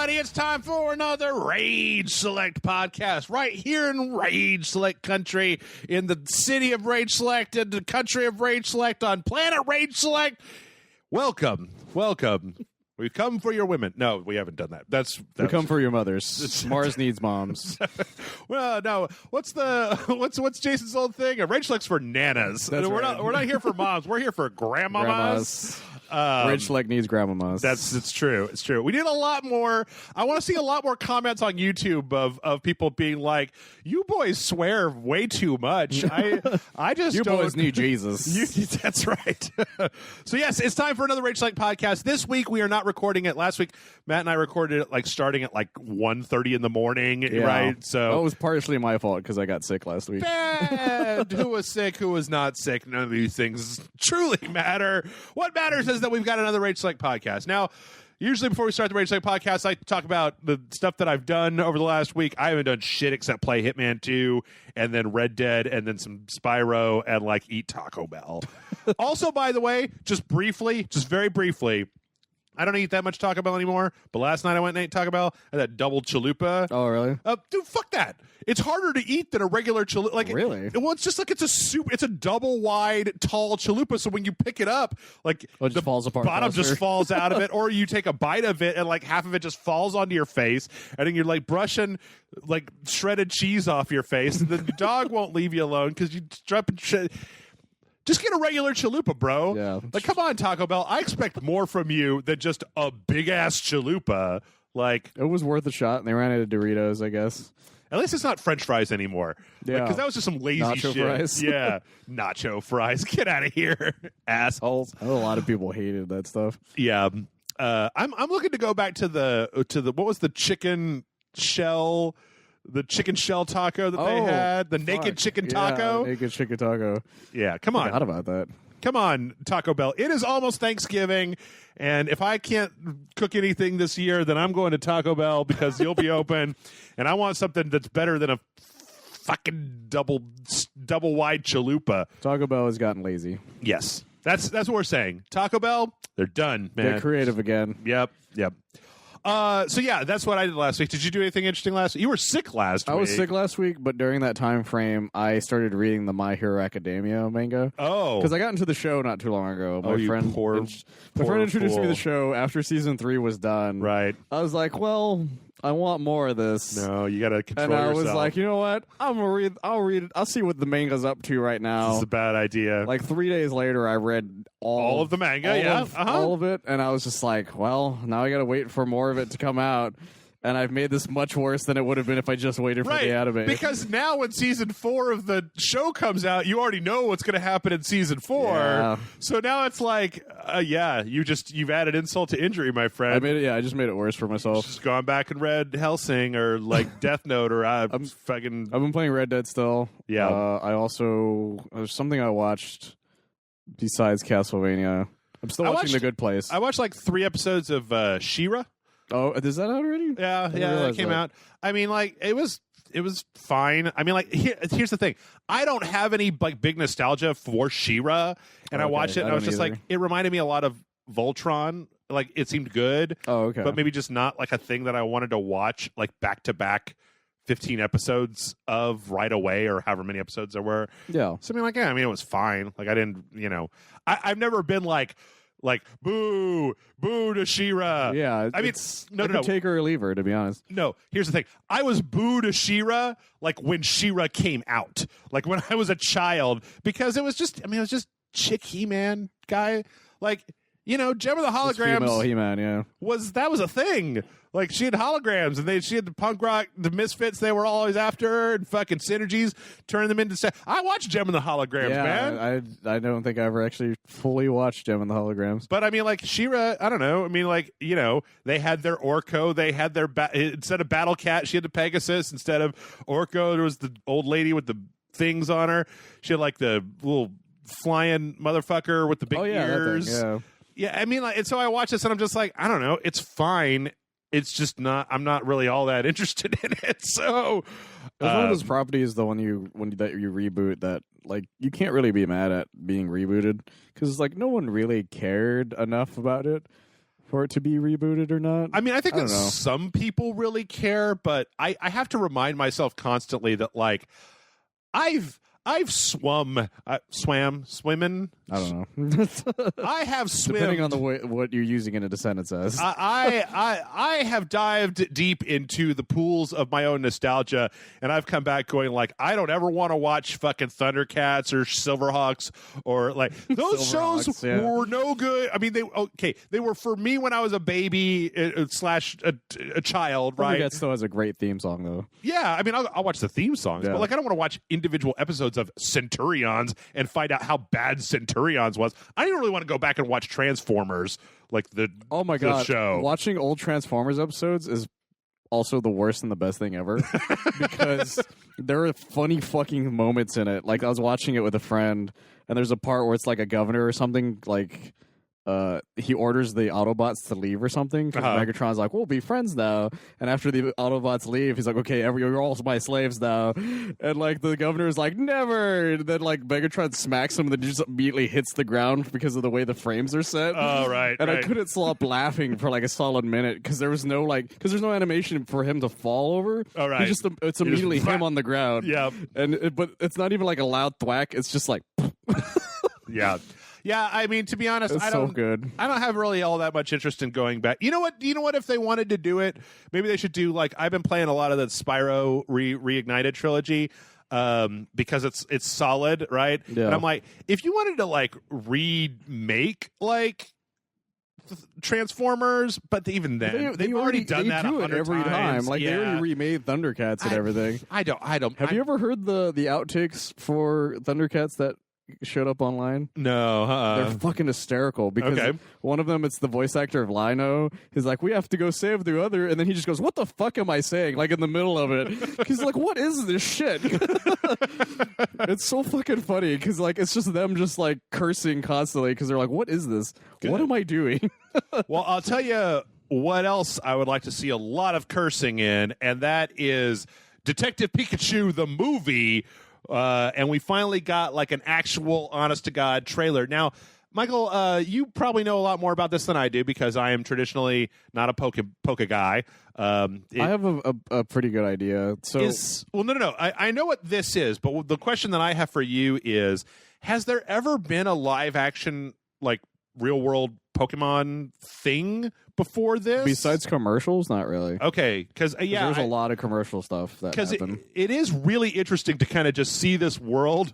everybody. It's time for another Rage Select podcast right here in Rage Select country, in the city of Rage Select, in the country of Rage Select, on planet Rage Select. Welcome. We've come for your women. No, we haven't done that. We come for your mothers. Mars needs moms. Well, no. What's Jason's old thing? Rage Select's for nanas. We're not here for moms. We're here for grandmamas. Rage Select needs grandmamas. It's true. It's true. We need a lot more. I want to see a lot more comments on YouTube of people being like, "You boys swear way too much." I just you don't... boys need Jesus. That's right. So yes, it's time for another Rage Select podcast. This week we are not recording it. Last week Matt and I recorded it starting at 1:30 in the morning. Yeah. Right. So it was partially my fault because I got sick last week. Bad. Who was sick? Who was not sick? None of these things truly matter. What matters is that we've got another Rage Select podcast. Now, usually before we start the Rage Select podcast, I talk about the stuff that I've done over the last week. I haven't done shit except play Hitman 2 and then Red Dead and then some Spyro and eat Taco Bell. Also, by the way, just very briefly, I don't eat that much Taco Bell anymore, but last night I went and ate Taco Bell and that double chalupa. Oh, really? Dude, fuck that. It's harder to eat than a regular chalupa. Really? Well, it's just it's a double wide, tall chalupa, so when you pick it up, it just falls apart bottom faster. just falls out of it, or you take a bite of it and half of it just falls onto your face, and then you're brushing shredded cheese off your face, and the dog won't leave you alone because you drop and just get a regular chalupa, bro. Yeah. Come on, Taco Bell. I expect more from you than just a big-ass chalupa. It was worth a shot, and they ran out of Doritos, I guess. At least it's not French fries anymore. Yeah. Because that was just some lazy Nacho shit. fries. Yeah. Nacho fries. Get out of here, assholes. I know a lot of people hated that stuff. Yeah. I'm looking to go back to the what was the chicken shell... The chicken shell taco that they had, the naked chicken taco. Naked chicken taco. Yeah, come on. I forgot about that. Come on, Taco Bell. It is almost Thanksgiving, and if I can't cook anything this year, then I'm going to Taco Bell because you'll be open, and I want something that's better than a fucking double wide chalupa. Taco Bell has gotten lazy. Yes, that's what we're saying. Taco Bell, they're done, man. Get creative again. Yep. So yeah, that's what I did last week. Did you do anything interesting last week? You were sick last week. I was sick last week, but during that time frame, I started reading the My Hero Academia manga. Oh. Because I got into the show not too long ago. My friend introduced me to the show after season 3 was done. Right. I was like, well, I want more of this. No, you got to control yourself. And I was like, you know what? I'll read it. I'll see what the manga's up to right now. This is a bad idea. 3 days later, I read all of the manga, all of it, and I was just like, well, now I got to wait for more of it to come out. And I've made this much worse than it would have been if I just waited for the anime. Because now when season 4 of the show comes out, you already know what's going to happen in season 4. Yeah. So now it's you've added insult to injury, my friend. I just made it worse for myself. Just gone back and read Hellsing or Death Note or I've been playing Red Dead still. Yeah. There's something I watched besides Castlevania. I'm still watching The Good Place. I watched 3 episodes of She-Ra. Oh, is that out already? Yeah, it came out. I mean, it was fine. I mean, here's the thing. I don't have any big nostalgia for She-Ra, and I watched it and I was just it reminded me a lot of Voltron. It seemed good. Oh, okay. But maybe just not a thing that I wanted to watch back to back 15 episodes of right away or however many episodes there were. Yeah. So I mean, it was fine. I didn't, I've never been boo to She-Ra. Yeah, I mean, no. Take her or leave her, to be honest. No, here's the thing. I was boo to She-Ra when She-Ra came out, when I was a child, because it was just chick He-Man guy, Gem of the Holograms. Female He-Man, yeah. was a thing. She had holograms, and she had the punk rock, the Misfits they were always after her, and fucking synergies, turning them into... I watched Gem and the Holograms, man. I don't think I ever actually fully watched Gem and the Holograms. But, I mean, She-Ra, I don't know. I mean, they had their Orko, they had their... instead of Battle Cat, she had the Pegasus. Instead of Orko, there was the old lady with the things on her. She had, the little flying motherfucker with the big ears. That thing, yeah, I mean, and so I watch this, and I'm just I don't know. It's fine. It's just not. I'm not really all that interested in it. So, it's one of those properties, though, when you reboot that, you can't really be mad at being rebooted because no one really cared enough about it. for it to be rebooted or not. I mean, I think I that don't know. some people really care, but I have to remind myself constantly that, like, I've swimming. I don't know. I have swum. Depending on the way what you're using it in a sentence as. I have dived deep into the pools of my own nostalgia, and I've come back going like, I don't ever want to watch fucking Thundercats or Silverhawks or like those shows were no good. I mean, they were for me when I was a baby slash a child, right? Thundercats still has a great theme song though. Yeah, I mean, I'll watch the theme songs, but like I don't want to watch individual episodes of Centurions and find out how bad Centurions was. I don't really want to go back and watch Transformers, like the show. Watching old Transformers episodes is also the worst and the best thing ever because there are funny fucking moments in it. Like I was watching it with a friend, and there's a part where it's like a governor or something like. He orders the Autobots to leave or something because Megatron's like, we'll be friends now. And after the Autobots leave, he's like, okay, you're all my slaves now. And like the governor's like, never. And then like Megatron smacks him and then just immediately hits the ground because of the way the frames are set. Oh, right. And I couldn't stop laughing for like a solid minute because there was no there's no animation for him to fall over. Oh, right. It's immediately him on the ground. Yeah. But it's not even like a loud thwack. It's just like. Yeah. Yeah, I mean, to be honest, it's so good. I don't have really all that much interest in going back. You know what? If they wanted to do it, maybe they should do like I've been playing a lot of the Spyro Reignited trilogy because it's solid, right? Yeah. And I'm like, if you wanted to like remake like Transformers, but even then they've already done that 100 every times. time. Like they already remade Thundercats and everything. I don't. Have you ever heard the outtakes for Thundercats that showed up online? No, they're fucking hysterical because one of them, it's the voice actor of Lino. He's like, we have to go save the other, and then he just goes, what the fuck am I saying? Like in the middle of it, he's like, what is this shit? It's so fucking funny because like it's just them just like cursing constantly because they're like, what is this? Good. What am I doing? Well, I'll tell you what else I would like to see a lot of cursing in, and that is Detective Pikachu the movie. And we finally got like an actual honest-to-God trailer. Now, Michael, you probably know a lot more about this than I do because I am traditionally not a Poke guy. I have a pretty good idea. So, no. I know what this is, but the question that I have for you is, has there ever been a live-action, like, real-world Pokemon thing before this? Besides commercials, not really. Okay, because there's a lot of commercial stuff that happen. It is really interesting to kind of just see this world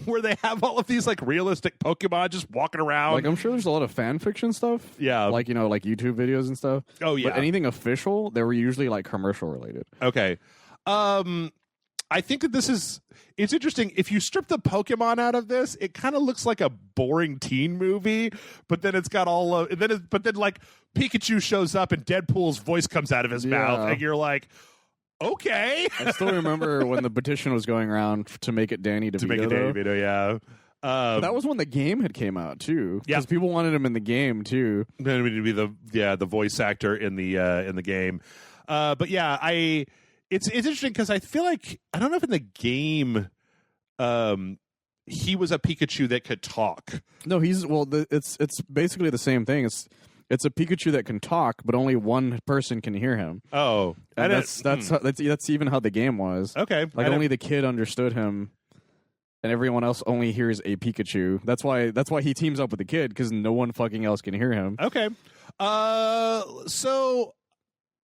where they have all of these like realistic Pokemon just walking around. Like I'm sure there's a lot of fan fiction stuff. Yeah, like like YouTube videos and stuff. Oh yeah, but anything official, they were usually like commercial related. Okay, I think that it's interesting. If you strip the Pokemon out of this, it kind of looks like a boring teen movie, but then it's got all of, but then like Pikachu shows up and Deadpool's voice comes out of his mouth and you're like, okay. I still remember when the petition was going around to make it Danny DeVito. To make it Danny DeVito, yeah. That was when the game had came out too. Because people wanted him in the game too. Then to be the voice actor in the game. But yeah, it's interesting because I feel like I don't know if in the game he was a Pikachu that could talk. No, it's basically the same thing. It's a Pikachu that can talk, but only one person can hear him. Oh, and that's even how the game was. Okay, like only the kid understood him, and everyone else only hears a Pikachu. That's why he teams up with the kid because no one fucking else can hear him. Okay, so.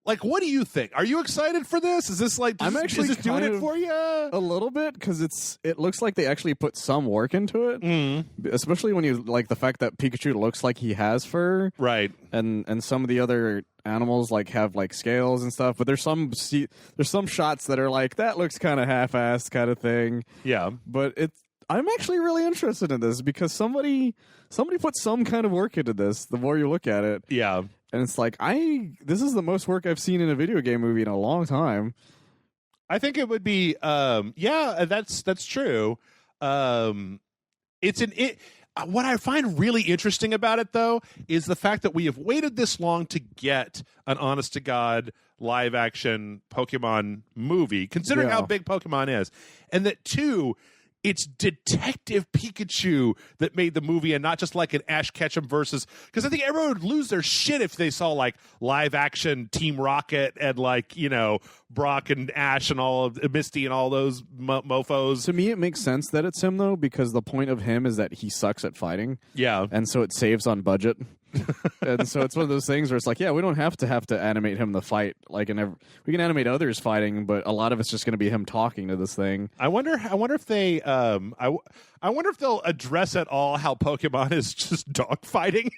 Like, what do you think? Are you excited for this? Is this like I'm actually is this doing it for you? A little bit because it looks like they actually put some work into it, especially when you like the fact that Pikachu looks like he has fur, right? And some of the other animals like have like scales and stuff, but there's some shots that are like that looks kind of half-assed kind of thing. Yeah, but I'm actually really interested in this because somebody put some kind of work into this. The more you look at it, yeah. And it's like this is the most work I've seen in a video game movie in a long time. I think it would be that's true. What I find really interesting about it though is the fact that we have waited this long to get an honest to God live action Pokemon movie, considering how big Pokemon is. And that two, it's Detective Pikachu that made the movie and not just like an Ash Ketchum versus, because I think everyone would lose their shit if they saw like live action Team Rocket and like, you know, Brock and Ash and all of Misty and all those mofos. To me, it makes sense that it's him though, because the point of him is that he sucks at fighting. Yeah. And so it saves on budget. And so it's one of those things where it's like, yeah, we don't have to animate him to fight. Like, we can animate others fighting, but a lot of it's just going to be him talking to this thing. I wonder if they, I wonder if they'll address at all how Pokemon is just dog fighting.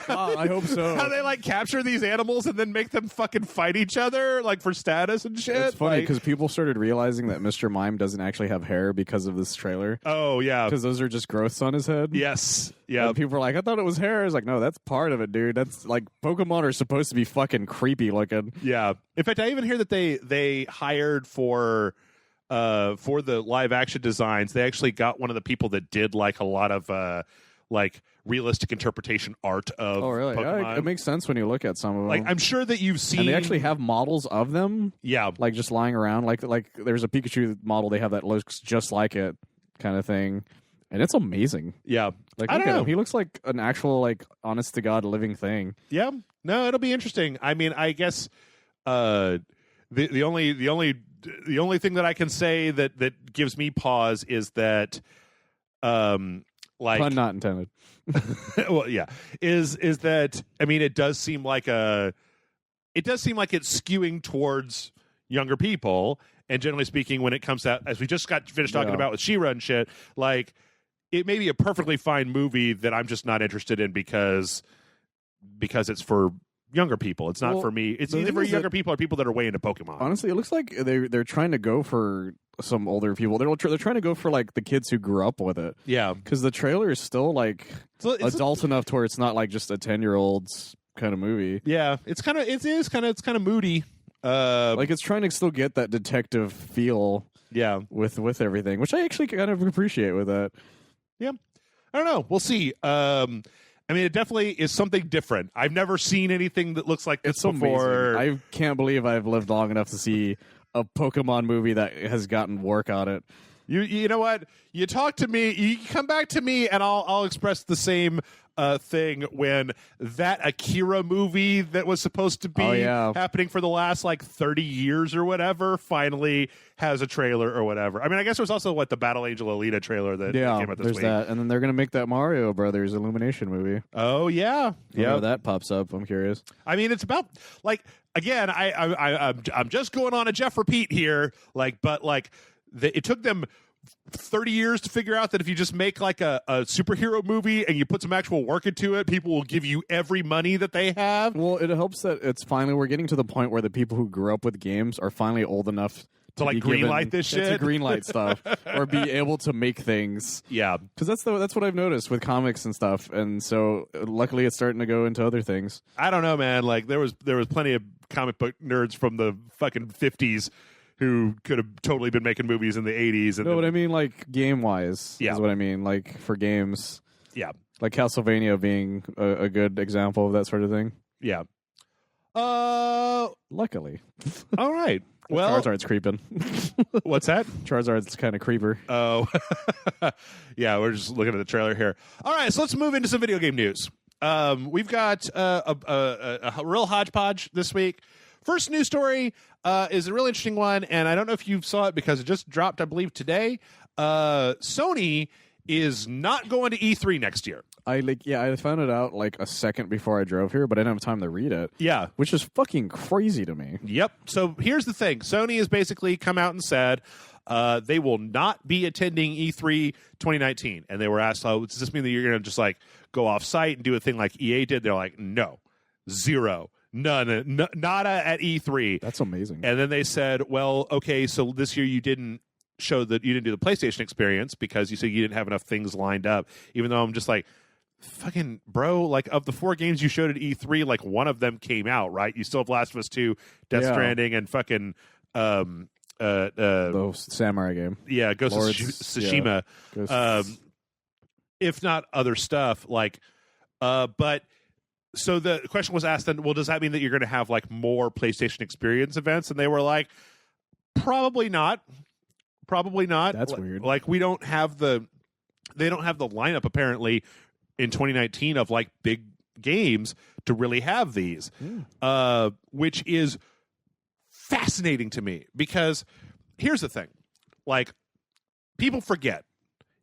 I hope so. How they like capture these animals and then make them fucking fight each other like for status and shit. It's funny like, because people started realizing that Mr. Mime doesn't actually have hair because of this trailer. Oh yeah, because those are just growths on his head. Yes, yeah. And people were like, I thought it was hair. I was like, no, that's part of it, dude. That's like Pokemon are supposed to be fucking creepy looking. Yeah. In fact, I even hear that they hired for the live action designs. They actually got one of the people that did like a lot of like realistic interpretation art of really? Pokemon. Yeah, it makes sense when you look at some of them. Like, I'm sure that you've seen, and they actually have models of them. Yeah, like just lying around. Like there's a Pikachu model they have that looks just like it, kind of thing, and it's amazing. Yeah, like I look don't at know. him. He looks like an actual like honest to god living thing. Yeah, no, it'll be interesting. I mean, I guess the only thing that I can say that gives me pause is that like pun not intended. well, yeah, is that I mean, it does seem like it's skewing towards younger people, and generally speaking, when it comes out, as we just got finished talking about with She-Ra and shit, like it may be a perfectly fine movie that I'm just not interested in because it's for younger people. It's not for me. It's either for younger people or people that are way into Pokemon. Honestly, it looks like they're trying to go for some older people. They're trying to go for like the kids who grew up with it. Yeah, because the trailer is still like adult enough to where it's not like just a 10-year-old's kind of movie. Yeah, it's kind of moody. Like it's trying to still get that detective feel. Yeah, with everything, which I actually kind of appreciate with that. Yeah, I don't know. We'll see. I mean, it definitely is something different. I've never seen anything that looks like this before. Amazing. I can't believe I've lived long enough to see a Pokemon movie that has gotten work on it. You know what? You talk to me. You come back to me, and I'll express the same thing when that Akira movie that was supposed to be happening for the last like 30 years or whatever finally has a trailer or whatever. I mean, I guess there's also the Battle Angel Alita trailer that came out this week. That, and then they're gonna make that Mario Brothers Illumination movie. Oh yeah, yeah. That pops up. I'm curious. I mean, it's about like again. I'm just going on a Jeff repeat here. It took them 30 years to figure out that if you just make like a superhero movie and you put some actual work into it, people will give you every money that they have. Well, it helps that we're getting to the point where the people who grew up with games are finally old enough to like greenlight this shit, to greenlight stuff, or be able to make things. Yeah, because that's what I've noticed with comics and stuff, and so luckily it's starting to go into other things. I don't know, man. Like there was plenty of comic book nerds from the fucking 50s who could have totally been making movies in the 80s. No, but I mean, like, game-wise is what I mean. Like, for games. Yeah. Like Castlevania being a good example of that sort of thing. Yeah. Luckily. All right. Well, Charizard's creeping. What's that? Charizard's kind of creeper. Oh. Yeah, we're just looking at the trailer here. All right, so let's move into some video game news. We've got a real hodgepodge this week. First news story is a real interesting one, and I don't know if you saw it because it just dropped, I believe, today. Sony is not going to E3 next year. I found it out like a second before I drove here, but I didn't have time to read it. Yeah. Which is fucking crazy to me. Yep. So here's the thing. Sony has basically come out and said they will not be attending E3 2019. And they were asked, does this mean that you're going to just like go off site and do a thing like EA did? They're like, no, zero. None, nada at E3. That's amazing. And then they said, well, okay, so this year you didn't show that you didn't do the PlayStation experience because you said you didn't have enough things lined up. Even though I'm just like, fucking bro, like of the 4 games you showed at E3, like one of them came out, right? You still have Last of Us 2, Death Stranding, and fucking the samurai game. Yeah, Ghost of Tsushima. Yeah. If not other stuff, like but so the question was asked then, well, does that mean that you're going to have like more PlayStation experience events? And they were like, probably not. Probably not. That's weird. Like they don't have the lineup apparently in 2019 of like big games to really have these, which is fascinating to me because here's the thing. Like, people forget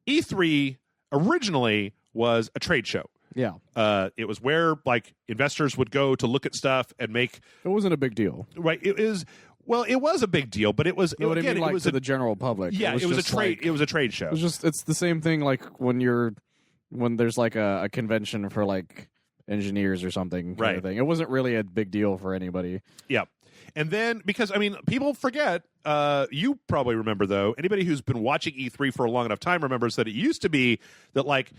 E3 originally was a trade show. Yeah. It was where like investors would go to look at stuff and make. It wasn't a big deal. Right. It is. Well, it was a big deal, but it was No, again, like it was to the general public. Yeah, it was a trade. Like, it was a trade show. It's the same thing like when there's like a convention for like engineers or something kind of thing. It wasn't really a big deal for anybody. Yeah. And then, because, I mean, people forget, you probably remember, though, anybody who's been watching E3 for a long enough time remembers that it used to be that, like,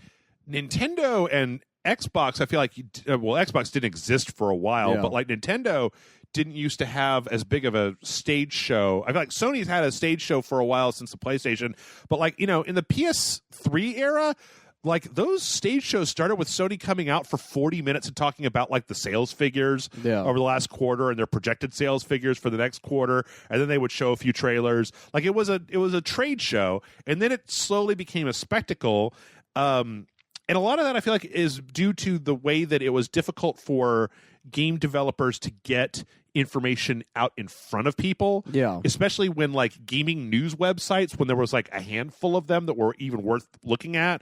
Nintendo and Xbox, I feel like, Xbox didn't exist for a while, but, like, Nintendo didn't used to have as big of a stage show. I feel like Sony's had a stage show for a while since the PlayStation, but, like, you know, in the PS3 era, like, those stage shows started with Sony coming out for 40 minutes and talking about, like, the sales figures over the last quarter and their projected sales figures for the next quarter, and then they would show a few trailers. Like, it was a trade show, and then it slowly became a spectacle. And a lot of that, I feel like, is due to the way that it was difficult for game developers to get information out in front of people. Yeah. Especially when, like, gaming news websites, when there was, like, a handful of them that were even worth looking at.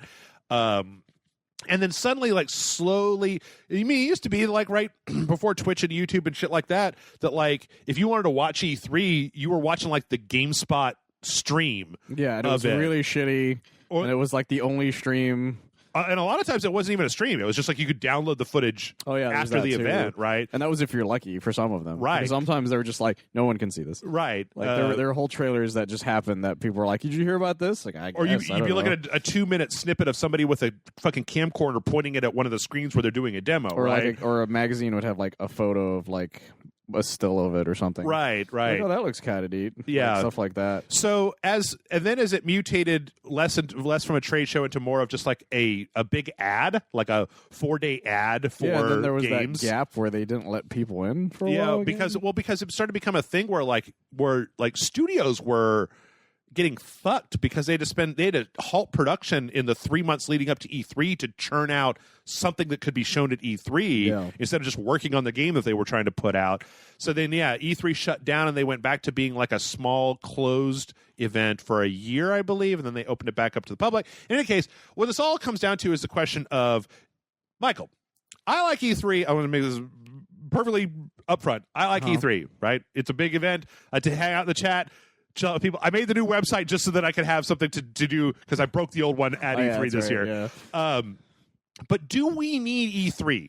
And then suddenly, like, slowly, I mean, it used to be like right before Twitch and YouTube and shit like that, that like if you wanted to watch E3, you were watching like the GameSpot stream. Yeah, and it was really shitty. And it was like the only stream. And a lot of times it wasn't even a stream. It was just like you could download the footage after the event, right? And that was if you're lucky for some of them. Right. Because sometimes they were just like, no one can see this. Right. Like there were whole trailers that just happened that people were like, did you hear about this? Like, or you'd be looking at a 2-minute snippet of somebody with a fucking camcorder pointing it at one of the screens where they're doing a demo, or right? Like or a magazine would have like a photo of like a still of it or something. Right. Like, oh, that looks kind of neat. Yeah. Like, stuff like that. So as it mutated less from a trade show into more of just like a big ad, like a 4-day ad for and then there was games. That gap where they didn't let people in for a while. Yeah, because it started to become a thing where studios were getting fucked because they had to halt production in the 3 months leading up to E3 to churn out something that could be shown at E3 instead of just working on the game that they were trying to put out. So then, E3 shut down and they went back to being like a small closed event for a year, I believe, and then they opened it back up to the public. In any case, what this all comes down to is the question of, Michael, I like E3. I want to make this perfectly upfront. I like E3, right? It's a big event. I like to hang out in the chat. People, I made the new website just so that I could have something to do because I broke the old one at E3 this year. Yeah. But do we need E3?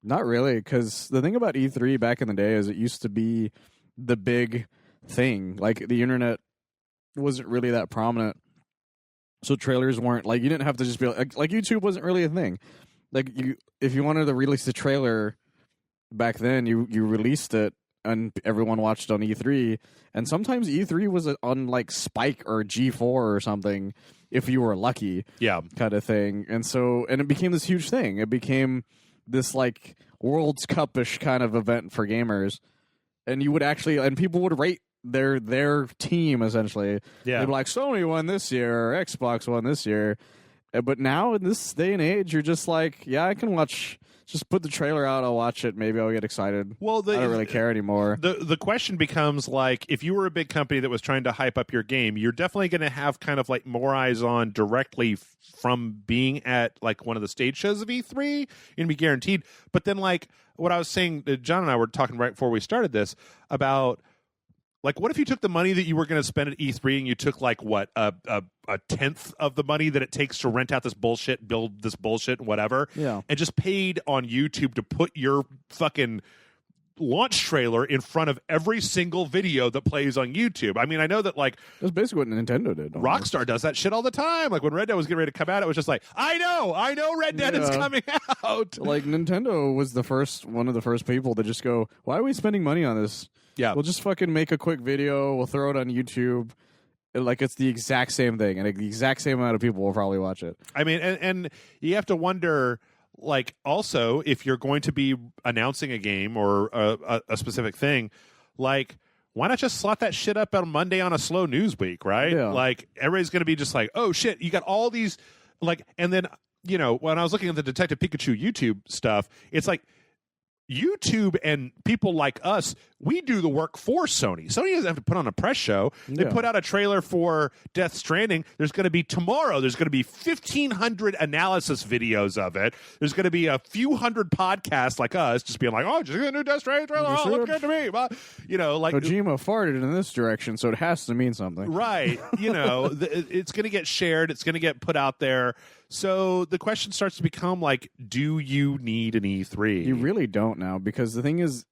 Not really, because the thing about E3 back in the day is it used to be the big thing. Like, the internet wasn't really that prominent, so trailers weren't like, you didn't have to just be like YouTube wasn't really a thing. Like, if you wanted to release a trailer back then, you released it. And everyone watched on E3, and sometimes E3 was on like Spike or G4 or something, if you were lucky, kind of thing. And it became this huge thing. It became this like World's Cup-ish kind of event for gamers, and people would rate their team essentially. Yeah, they'd be like, Sony won this year, or Xbox won this year. But now in this day and age, you're just like, I can watch. Just put the trailer out, I'll watch it, maybe I'll get excited. Well, I don't really care anymore. The question becomes, like, if you were a big company that was trying to hype up your game, you're definitely going to have kind of, like, more eyes on directly from being at, like, one of the stage shows of E3. You're going to be guaranteed. But then, like, what I was saying, John and I were talking right before we started this about, like, what if you took the money that you were going to spend at E3 and you took, like, what, a tenth of the money that it takes to rent out this bullshit, build this bullshit, and whatever, and just paid on YouTube to put your fucking launch trailer in front of every single video that plays on YouTube? I mean, I know that, like... That's basically what Nintendo did. Almost. Rockstar does that shit all the time. Like, when Red Dead was getting ready to come out, it was just like, I know Red Dead is coming out! Like, Nintendo was one of the first people to just go, why are we spending money on this? Yeah. We'll just fucking make a quick video. We'll throw it on YouTube. Like, it's the exact same thing. And the exact same amount of people will probably watch it. I mean, and you have to wonder, like, also, if you're going to be announcing a game or a specific thing, like, why not just slot that shit up on Monday on a slow news week, right? Yeah. Like, everybody's going to be just like, oh, shit, you got all these, like, and then, you know, when I was looking at the Detective Pikachu YouTube stuff, it's like, YouTube and people like us, we do the work for Sony. Sony doesn't have to put on a press show. They put out a trailer for Death Stranding. There's going to be tomorrow. There's going to be 1,500 analysis videos of it. There's going to be a few hundred podcasts like us just being like, oh, just get a new Death Stranding trailer. Oh, look good to me. Well, you know, like Kojima farted in this direction, so it has to mean something. Right. You know, it's going to get shared. It's going to get put out there. So the question starts to become like, do you need an E3? You really don't now, because the thing is,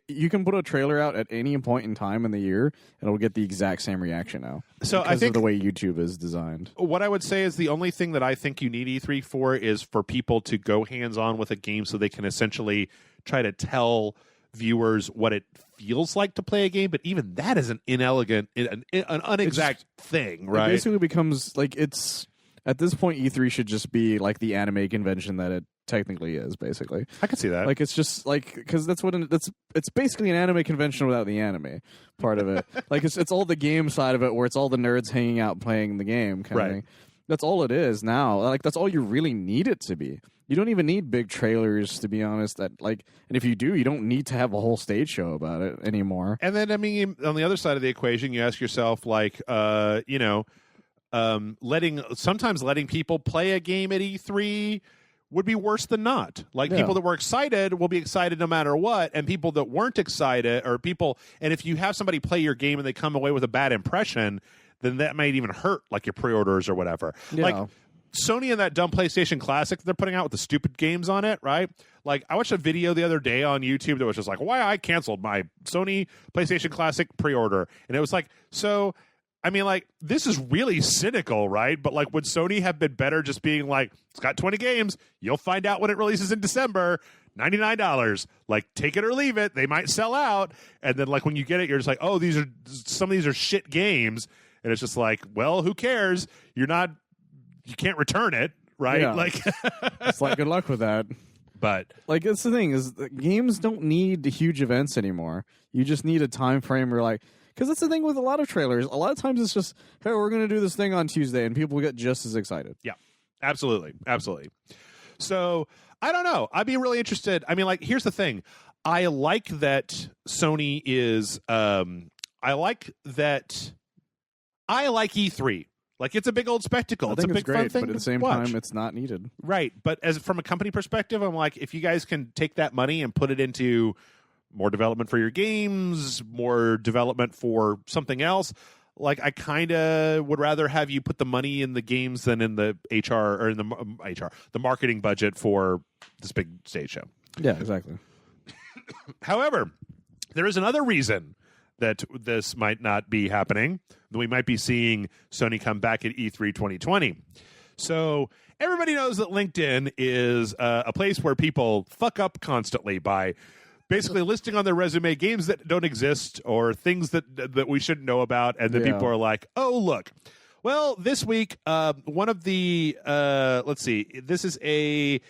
you can put a trailer out at any point in time in the year, and it'll get the exact same reaction now. So because I think of the way YouTube is designed. What I would say is the only thing that I think you need E3 for is for people to go hands-on with a game so they can essentially try to tell viewers what it feels like to play a game. But even that is an inelegant, an unexact thing, right? It basically becomes like it's... At this point, E3 should just be like the anime convention that it technically is, basically. I could see that. Like, it's just like, because that's what it's basically an anime convention without the anime part of it. Like, it's all the game side of it, where it's all the nerds hanging out playing the game kind of thing. That's all it is now. Like, that's all you really need it to be. You don't even need big trailers, to be honest. That and if you do, you don't need to have a whole stage show about it anymore. And then, I mean, on the other side of the equation, you ask yourself, like, you know, letting people play a game at E3 would be worse than not. Like, people that were excited will be excited no matter what, and people that weren't excited, and if you have somebody play your game and they come away with a bad impression, then that might even hurt, like, your pre-orders or whatever. Yeah. Like, Sony and that dumb PlayStation Classic that they're putting out with the stupid games on it, right? Like, I watched a video the other day on YouTube that was just like, why I canceled my Sony PlayStation Classic pre-order. And it was like, so... I mean, like, this is really cynical, right? But, like, would Sony have been better just being like, it's got 20 games. You'll find out when it releases in December. $99. Like, take it or leave it. They might sell out. And then, like, when you get it, you're just like, oh, some of these are shit games. And it's just like, well, who cares? You can't return it, right? Yeah. Like, It's like, good luck with that. But, like, that's the thing, is that games don't need huge events anymore. You just need a time frame where, like, because that's the thing with a lot of trailers. A lot of times it's just, hey, we're going to do this thing on Tuesday, and people get just as excited. yeah, absolutely. Absolutely. So, I don't know. I'd be really interested. I mean, like, here's the thing. I like that Sony is, I like E3. Like, it's a big old spectacle. It's a big great, fun thing but at the same time, it's not needed. Right. But from a company perspective, I'm like, if you guys can take that money and put it into more development for your games, more development for something else, like, I kind of would rather have you put the money in the games than in the the marketing budget for this big stage show. Yeah, exactly. However, there is another reason that this might not be happening, that we might be seeing Sony come back at E3 2020. So everybody knows that LinkedIn is a place where people fuck up constantly by basically listing on their resume games that don't exist or things that we shouldn't know about, and then people are like, oh, look. Well, this week, one of the, let's see, this is a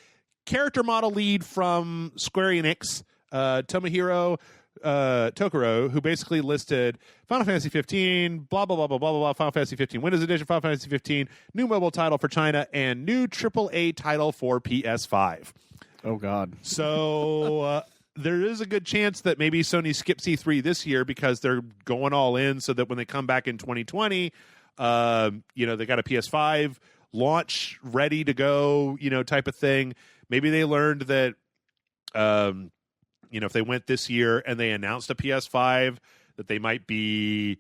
character model lead from Square Enix, Tomohiro Tokuro, who basically listed Final Fantasy 15, blah, blah, blah, blah, blah, blah, Final Fantasy 15 Windows Edition, Final Fantasy 15, new mobile title for China, and new AAA title for PS5. Oh, God. So... there is a good chance that maybe Sony skips E3 this year because they're going all in so that when they come back in 2020, you know, they got a PS5 launch ready to go, you know, type of thing. Maybe they learned that, you know, if they went this year and they announced a PS5, that they might be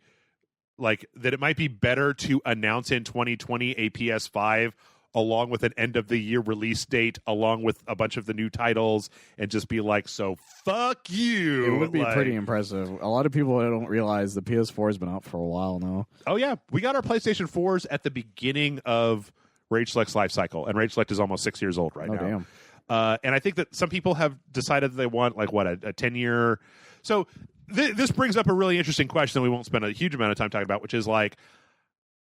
like, that it might be better to announce in 2020 a PS5 along with an end of the year release date, along with a bunch of the new titles, and just be like, so fuck you. It would be pretty impressive. A lot of people don't realize the PS4 has been out for a while now. Oh, yeah. We got our PlayStation 4s at the beginning of Rage Select's life cycle, and Rage Select is almost 6 years old right now. Damn. And I think that some people have decided that they want, like, what, a 10-year... So this brings up a really interesting question that we won't spend a huge amount of time talking about, which is, like,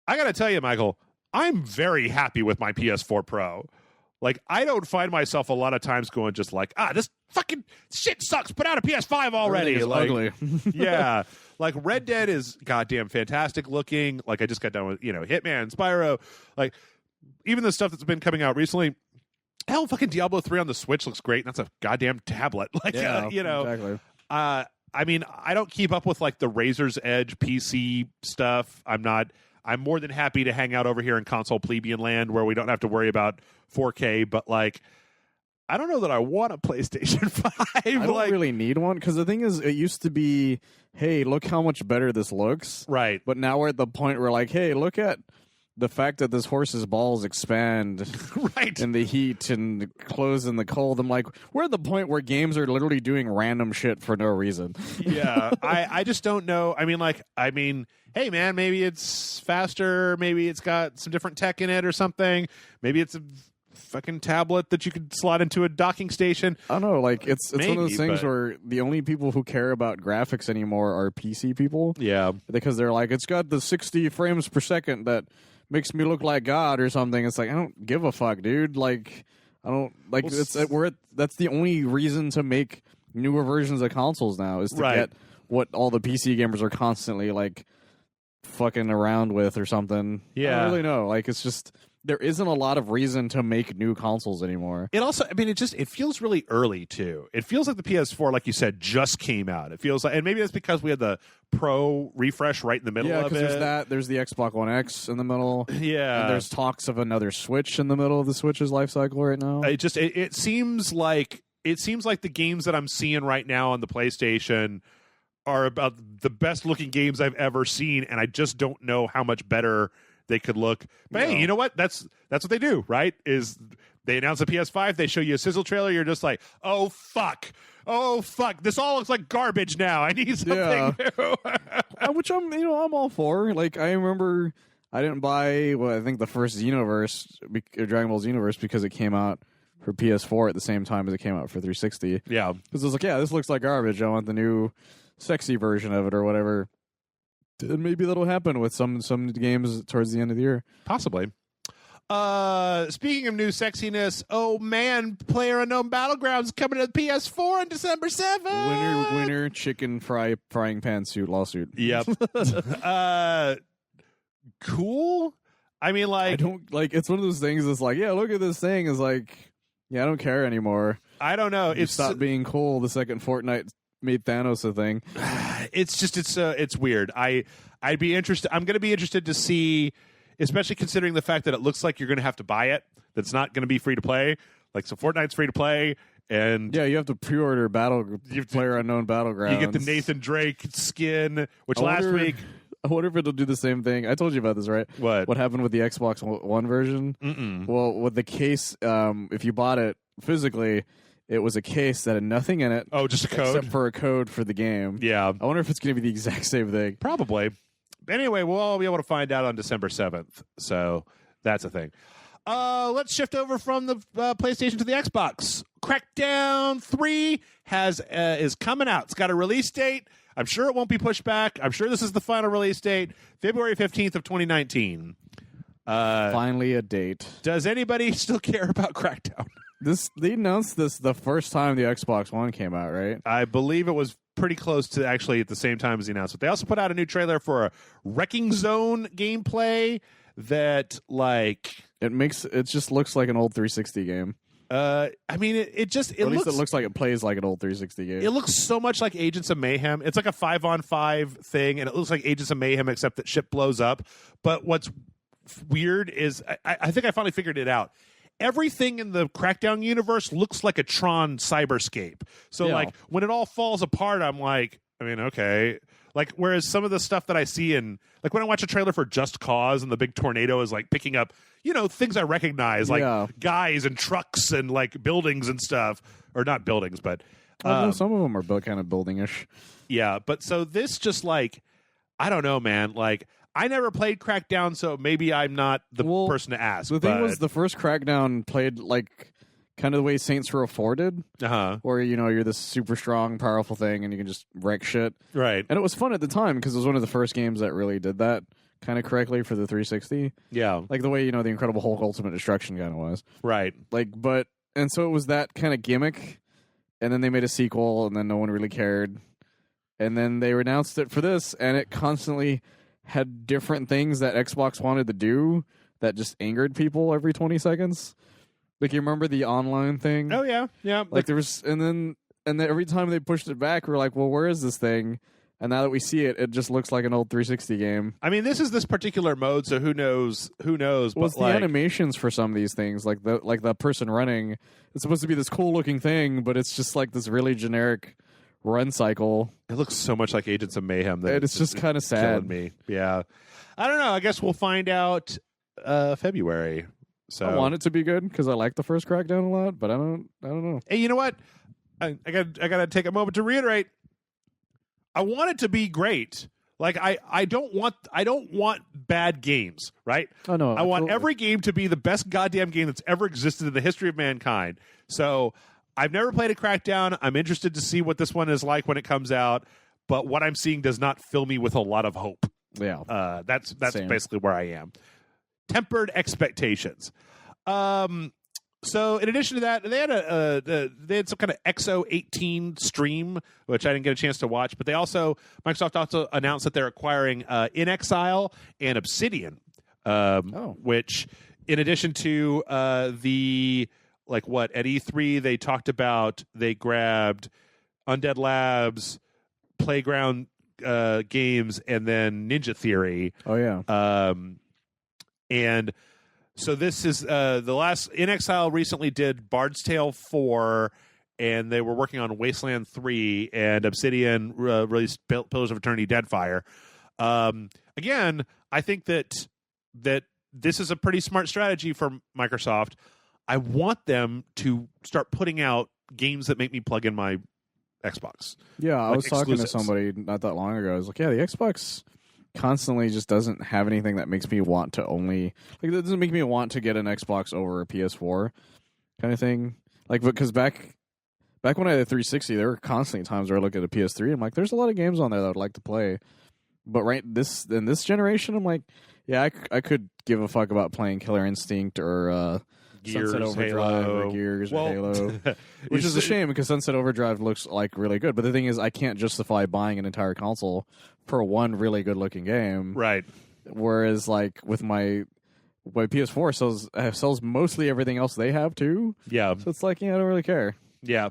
I got to tell you, Michael, I'm very happy with my PS4 Pro. Like, I don't find myself a lot of times going just like, this fucking shit sucks. Put out a PS5 already. Everything is Like, ugly. yeah. Like, Red Dead is goddamn fantastic looking. Like, I just got done with, Hitman, Spyro. Like, even the stuff that's been coming out recently. Hell, fucking Diablo 3 on the Switch looks great. And that's a goddamn tablet. Like, Exactly. I mean, I don't keep up with, like, the Razor's Edge PC stuff. I'm more than happy to hang out over here in console plebeian land where we don't have to worry about 4K, but, like, I don't know that I want a PlayStation 5. I don't really need one, because the thing is, it used to be, hey, look how much better this looks. Right. But now we're at the point where, like, hey, look at the fact that this horse's balls expand right. in the heat and close in the cold. I'm like, we're at the point where games are literally doing random shit for no reason. Yeah. I just don't know. I mean, hey, man, maybe it's faster. Maybe it's got some different tech in it or something. Maybe it's a fucking tablet that you could slot into a docking station. I don't know. Like, it's Maybe, one of those things where the only people who care about graphics anymore are PC people. Yeah. Because they're like, it's got the 60 frames per second that makes me look like God or something. It's like, I don't give a fuck, dude. Like, I don't like. That's the only reason to make newer versions of consoles now is to get what all the PC gamers are constantly like fucking around with or something. Yeah, I don't really know. Like, it's just there isn't a lot of reason to make new consoles anymore. It also, I mean, it feels really early too. It feels like the PS4, like you said, just came out. It feels like, and maybe that's because we had the Pro refresh right in the middle of it. Yeah, because there's that. There's the Xbox One X in the middle. Yeah, and there's talks of another Switch in the middle of the Switch's life cycle right now. It seems like the games that I'm seeing right now on the PlayStation are about the best looking games I've ever seen, and I just don't know how much better they could look. But hey, you know what? That's what they do, right? Is they announce a PS5, they show you a sizzle trailer, you're just like, oh fuck, this all looks like garbage now. I need something new. Which I'm all for. Like, I remember I didn't buy I think the first Xenoverse, Dragon Ball Xenoverse, because it came out for PS4 at the same time as it came out for 360. Yeah, because I was like, this looks like garbage. I want the new sexy version of it or whatever. And maybe that'll happen with some games towards the end of the year. Possibly. Speaking of new sexiness, oh man, PlayerUnknown Battlegrounds coming to the PS4 on December 7th. Winner, chicken frying pan suit lawsuit. Yep. Cool. I mean, like, I don't like. It's one of those things that's like, look at this thing. Is like, I don't care anymore. I don't know. It stopped being cool the second Fortnite made Thanos a thing. It's weird. I'd be interested. I'm going to be interested to see, especially considering the fact that it looks like you're going to have to buy it. That's not going to be free to play. Like, so Fortnite's free to play, and you have to pre-order PlayerUnknown Battlegrounds. You get the Nathan Drake skin, which last week. I wonder if it'll do the same thing. I told you about this, right? What happened with the Xbox One version? Mm-mm. Well, with the case, if you bought it physically, it was a case that had nothing in it. Oh, just a code? Except for a code for the game. Yeah. I wonder if it's going to be the exact same thing. Probably. Anyway, we'll all be able to find out on December 7th. So that's a thing. Let's shift over from the PlayStation to the Xbox. Crackdown 3 is coming out. It's got a release date. I'm sure it won't be pushed back. I'm sure this is the final release date, February 15th of 2019. Finally a date. Does anybody still care about Crackdown? They announced this the first time the Xbox One came out, right? I believe it was pretty close to actually at the same time as the announcement. They also put out a new trailer for a Wrecking Zone gameplay that, like, it just looks like an old 360 game. I mean, it looks like it plays like an old 360 game. It looks so much like Agents of Mayhem. It's like a 5-on-5 thing, and it looks like Agents of Mayhem except that shit blows up. But what's weird is I think I finally figured it out. Everything in the Crackdown universe looks like a Tron cyberscape. So, like, when it all falls apart, I'm like, I mean, okay. Like, whereas some of the stuff that I see in, like, when I watch a trailer for Just Cause and the big tornado is, like, picking up, things I recognize, like guys and trucks and, like, buildings and stuff. Or not buildings, but... some of them are kind of building-ish. Yeah, but so this just, like, I don't know, man. Like, I never played Crackdown, so maybe I'm not the person to ask. The thing was, the first Crackdown played like kind of the way Saints Row 4 did, where you're this super strong, powerful thing, and you can just wreck shit. Right, and it was fun at the time because it was one of the first games that really did that. kind of correctly for the 360. Yeah. Like the way, the Incredible Hulk Ultimate Destruction kind of was. Right. And so it was that kind of gimmick, and then they made a sequel, and then no one really cared. And then they announced it for this, and it constantly had different things that Xbox wanted to do that just angered people every 20 seconds. Like, you remember the online thing? Oh, yeah. Yeah. Like, there was, and then every time they pushed it back, we're like, well, where is this thing? And now that we see it, it just looks like an old 360 game. I mean, this is this particular mode, so who knows? Well, but it's the animations for some of these things, like the person running. It's supposed to be this cool looking thing, but it's just like this really generic run cycle. It looks so much like Agents of Mayhem that it's just kind of sad. Killing me. Yeah, I don't know. I guess we'll find out February. So I want it to be good because I like the first Crackdown a lot, but I don't know. Hey, you know what? I gotta take a moment to reiterate. I want it to be great. Like I don't want bad games, right? Oh no. I want every game to be the best goddamn game that's ever existed in the history of mankind. So I've never played a Crackdown. I'm interested to see what this one is like when it comes out, but what I'm seeing does not fill me with a lot of hope. Yeah. That's Same. basically where I am. Tempered expectations. So in addition to that, they had some kind of XO 18 stream, which I didn't get a chance to watch. But Microsoft also announced that they're acquiring In Exile and Obsidian, which in addition to at E3 they talked about they grabbed Undead Labs, Playground Games, and then Ninja Theory. Oh yeah. And so this is the last. In Exile recently did Bard's Tale 4, and they were working on Wasteland 3, and Obsidian released Pillars of Eternity: Deadfire. Again, I think that this is a pretty smart strategy for Microsoft. I want them to start putting out games that make me plug in my Xbox. Yeah, I was talking to exclusives. somebody not that long ago. I was like, yeah, the Xbox constantly just doesn't have anything that makes me want to it doesn't make me want to get an Xbox over a PS4 kind of thing. Like, because back when I had a 360, there were constantly times where I look at a PS3 and I'm like, there's a lot of games on there that I'd like to play. But in this generation, I'm like, yeah, I could give a fuck about playing Killer Instinct or Gears, Sunset Overdrive Halo. or Gears or Halo. Which is a shame because Sunset Overdrive looks like really good. But the thing is, I can't justify buying an entire console for one really good looking game. Right. Whereas like with my PS4 sells mostly everything else they have too. Yeah. So it's like, I don't really care. Yeah.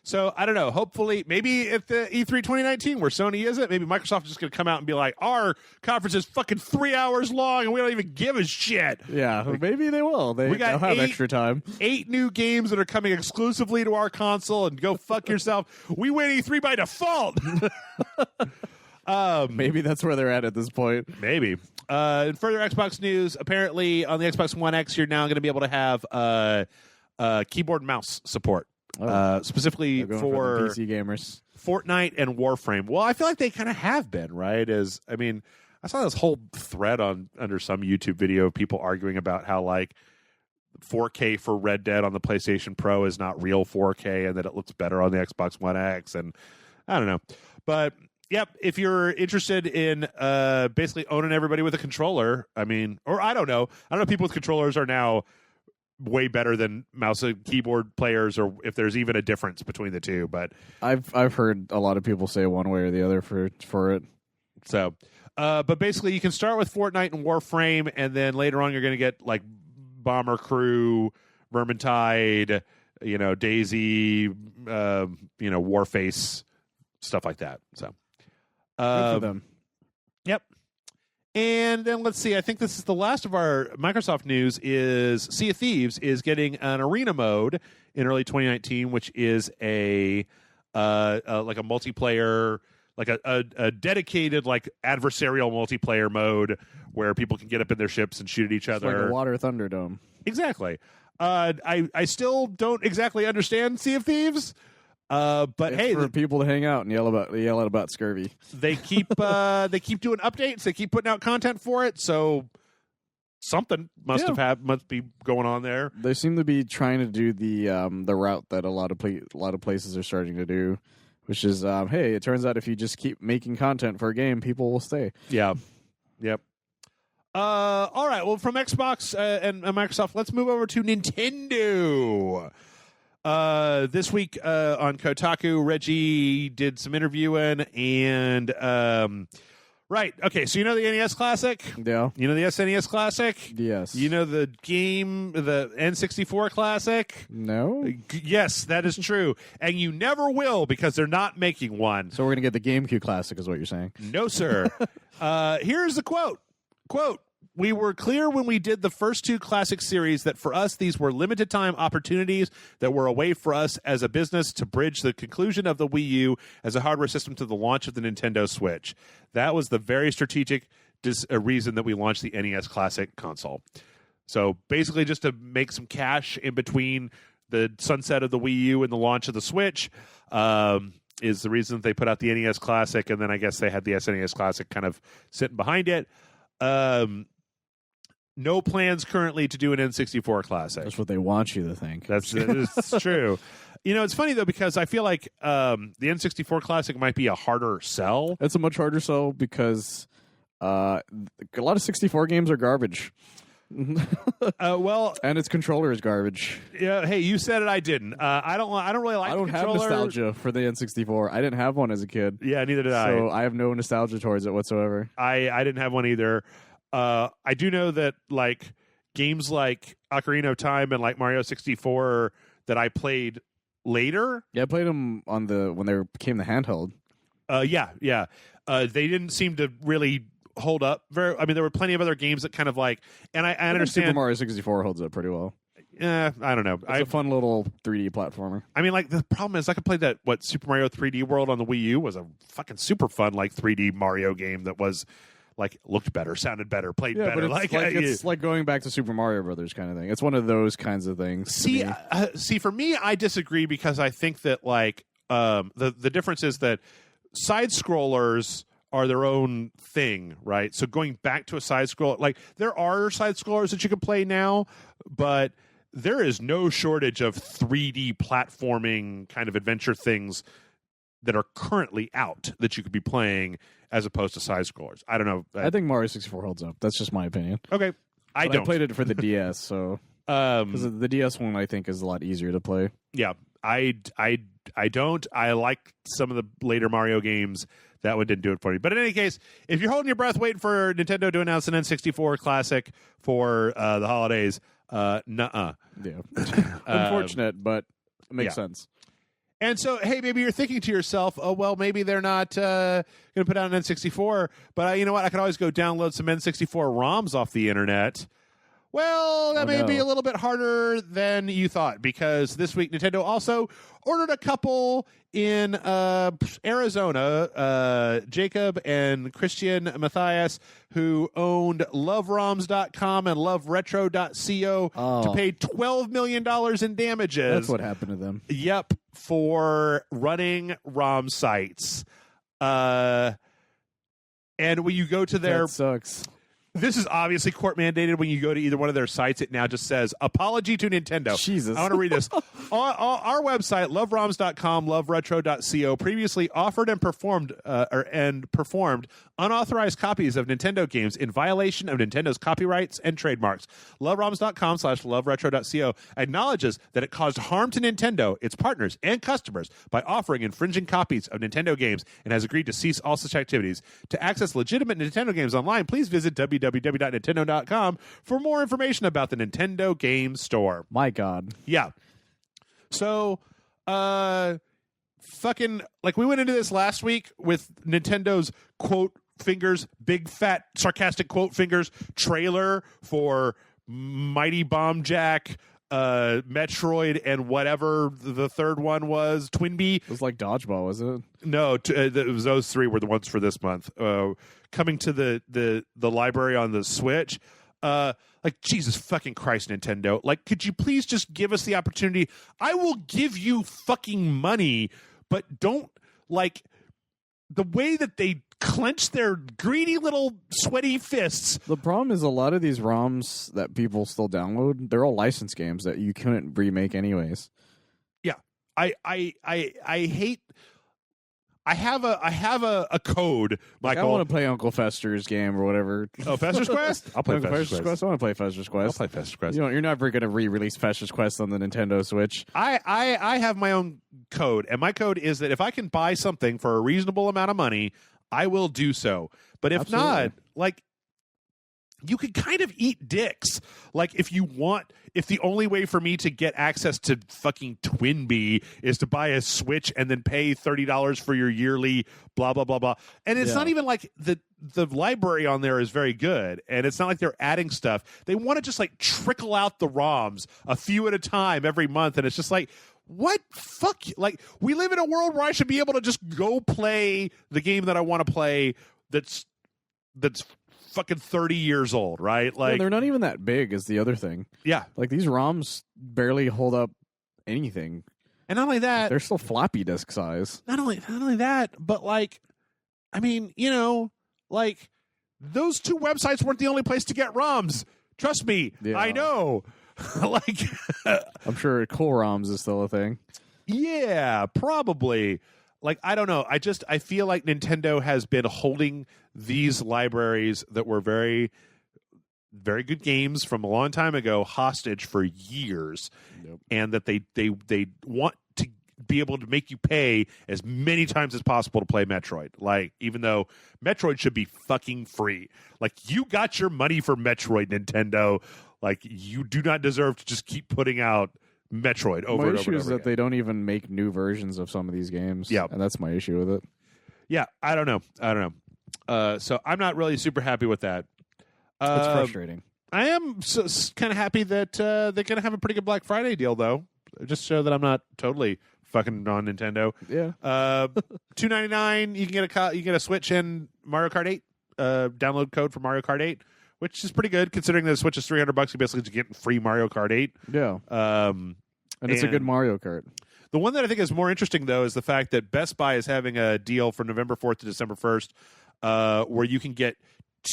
So I don't know. Hopefully, maybe at the E3 2019 where Sony isn't, maybe Microsoft is just going to come out and be like, our conference is fucking 3 hours long and we don't even give a shit. Yeah, maybe they will. They'll have extra time. 8 new games that are coming exclusively to our console, and go fuck yourself. We win E3 by default. Maybe that's where they're at this point. Maybe. In further Xbox news, apparently on the Xbox One X, you're now going to be able to have keyboard and mouse support. Specifically for the PC gamers, Fortnite and Warframe. Well, I feel like they kind of have been, right? I saw this whole thread under some YouTube video of people arguing about how like 4K for Red Dead on the PlayStation Pro is not real 4K and that it looks better on the Xbox One X, and I don't know. But yep, if you're interested in basically owning everybody with a controller, I don't know, people with controllers are now way better than mouse and keyboard players, or if there's even a difference between the two. But I've heard a lot of people say one way or the other for it. So, but basically, you can start with Fortnite and Warframe, and then later on, you're going to get like Bomber Crew, Vermintide, Daisy, Warface, stuff like that. So, good for them. Yep. And then let's see. I think this is the last of our Microsoft news. Is Sea of Thieves is getting an arena mode in early 2019, which is like a multiplayer, like a dedicated like adversarial multiplayer mode where people can get up in their ships and shoot at each other. Like a Water Thunderdome. Exactly. I still don't exactly understand Sea of Thieves. But it's hey, for people to hang out and yell about scurvy. They keep doing updates. They keep putting out content for it. So something must be going on there. They seem to be trying to do the route that a lot of places are starting to do, which is hey, it turns out if you just keep making content for a game, people will stay. Yeah. Yep. All right. Well, from Xbox and Microsoft, let's move over to Nintendo. This week on Kotaku, Reggie did some interviewing, and right. Okay. So you know the NES Classic? Yeah. You know the SNES Classic? Yes. You know the game, the N64 Classic? No. Yes, that is true. And you never will because they're not making one. So we're gonna get the GameCube Classic, is what you're saying? No, sir. Here's the quote. Quote, "We were clear when we did the first two classic series that for us, these were limited time opportunities that were a way for us as a business to bridge the conclusion of the Wii U as a hardware system to the launch of the Nintendo Switch. That was the very strategic reason that we launched the NES Classic console." So basically just to make some cash in between the sunset of the Wii U and the launch of the Switch is the reason that they put out the NES Classic, and then I guess they had the SNES Classic kind of sitting behind it. No plans currently to do an N64 Classic. That's what they want you to think. That's true. You know, it's funny though because I feel like the N64 Classic might be a harder sell. It's a much harder sell because a lot of 64 games are garbage. Well, and its controller is garbage. Yeah. Hey, you said it. I didn't. I don't really like. I don't the have controller. nostalgia for the N64. I didn't have one as a kid. Yeah, neither did I. So I have no nostalgia towards it whatsoever. I didn't have one either. I do know that like games like Ocarina of Time and like Mario 64 that I played later. Yeah, I played them on when they became the handheld. Yeah. They didn't seem to really hold up very. I mean, there were plenty of other games that kind of like, and I understand Super Mario 64 holds up pretty well. I don't know. It's a fun little 3D platformer. I mean, like the problem is I could play that Super Mario 3D World on the Wii U was a fucking super fun like 3D Mario game that was like looked better, sounded better, played better. But it's like going back to Super Mario Brothers kind of thing. It's one of those kinds of things. See, for me, I disagree because I think that like the difference is that side scrollers are their own thing, right? So going back to a side scroll, like there are side scrollers that you can play now, but there is no shortage of 3D platforming kind of adventure things that are currently out that you could be playing as opposed to side scrollers. I don't know. I think Mario 64 holds up. That's just my opinion. Okay. I played it for the DS, so because the DS one I think is a lot easier to play. Yeah. I don't. I like some of the later Mario games. That one didn't do it for me. But in any case, if you're holding your breath waiting for Nintendo to announce an N64 Classic for the holidays, nuh-uh. Yeah. Unfortunate, but it makes sense. And so, hey, maybe you're thinking to yourself, oh, well, maybe they're not going to put out an N64, but you know what? I could always go download some N64 ROMs off the internet. Well, that may be a little bit harder than you thought because this week Nintendo also ordered a couple in Arizona, Jacob and Christian Matthias, who owned LoveRoms.com and LoveRetro.co to pay $12 million in damages. That's what happened to them. Yep, for running ROM sites. And when you go to their... That sucks. This is obviously court mandated. When you go to either one of their sites, it now just says, apology to Nintendo. Jesus. I want to read this. Our website, loveroms.com, loveretro.co, previously offered and performed unauthorized copies of Nintendo games in violation of Nintendo's copyrights and trademarks. Loveroms.com/loveretro.co acknowledges that it caused harm to Nintendo, its partners, and customers by offering infringing copies of Nintendo games and has agreed to cease all such activities. To access legitimate Nintendo games online, please visit www.nintendo.com for more information about the Nintendo Game Store. My God. Yeah. So, fucking, like, we went into this last week with Nintendo's quote fingers, big fat sarcastic quote fingers trailer for Mighty Bomb Jack, Metroid, and whatever the third one was, Twinbee. It was like Dodgeball, wasn't it? No, it was those three were the ones for this month. Coming to the library on the Switch. Like, Jesus fucking Christ, Nintendo. Like, could you please just give us the opportunity? I will give you fucking money, but don't, like, the way that they clench their greedy little sweaty fists. The problem is a lot of these ROMs that people still download, they're all licensed games that you couldn't remake anyways. Yeah. I hate... I have a code, Like, Michael. I want to play Uncle Fester's game or whatever. Oh, Fester's Quest? I'll play Uncle Fester's Quest. I want to play Fester's Quest. I'll play Fester's Quest. You're never going to re-release Fester's Quest on the Nintendo Switch. I have my own code, and my code is that if I can buy something for a reasonable amount of money, I will do so. But if not, like, you could kind of eat dicks. Like, if the only way for me to get access to fucking Twinbee is to buy a Switch and then pay $30 for your yearly blah, blah, blah, blah. And it's not even like the library on there is very good. And it's not like they're adding stuff. They want to just like trickle out the ROMs a few at a time every month. And it's just like, what? Fuck you. Like, we live in a world where I should be able to just go play the game that I want to play that's fucking 30 years old, right? Like, they're not even that big is the other thing. Yeah. Like, these ROMs barely hold up anything. And not only that, they're still floppy disk size. Not only that, but like, I mean, like, those two websites weren't the only place to get ROMs. Trust me, I know. Like, I'm sure Cool ROMs is still a thing. Yeah, probably. Like, I don't know. I feel like Nintendo has been holding these libraries that were very, very good games from a long time ago hostage for years. Yep. And that they want to be able to make you pay as many times as possible to play Metroid. Like, even though Metroid should be fucking free. Like, you got your money for Metroid, Nintendo. Like, you do not deserve to just keep putting out Metroid over and over. My issue is that again. they don't even make new versions of some of these games. Yeah. And that's my issue with it. Yeah, I don't know. So I'm not really super happy with that. It's frustrating. I am kind of happy that they're going to have a pretty good Black Friday deal, though. Just so that I'm not totally fucking on Nintendo. Yeah. $2.99. You can get a Switch and Mario Kart 8. Download code for Mario Kart 8, which is pretty good considering the Switch is $300. You basically just get free Mario Kart 8. Yeah. And it's a good Mario Kart. The one that I think is more interesting, though, is the fact that Best Buy is having a deal from November 4th to December 1st where you can get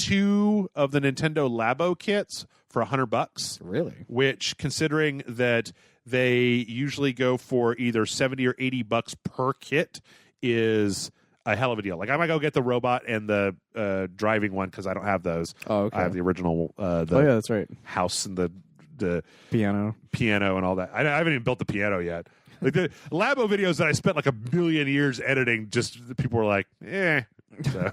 2 of the Nintendo Labo kits for $100. Really? Which, considering that they usually go for either $70 or $80 per kit, is a hell of a deal. Like, I might go get the robot and the driving one because I don't have those. Oh, okay. I have the original yeah, that's right. house and the Piano and all that. I haven't even built the piano yet. Like, the Labo videos that I spent like a million years editing, just people were like, eh. So,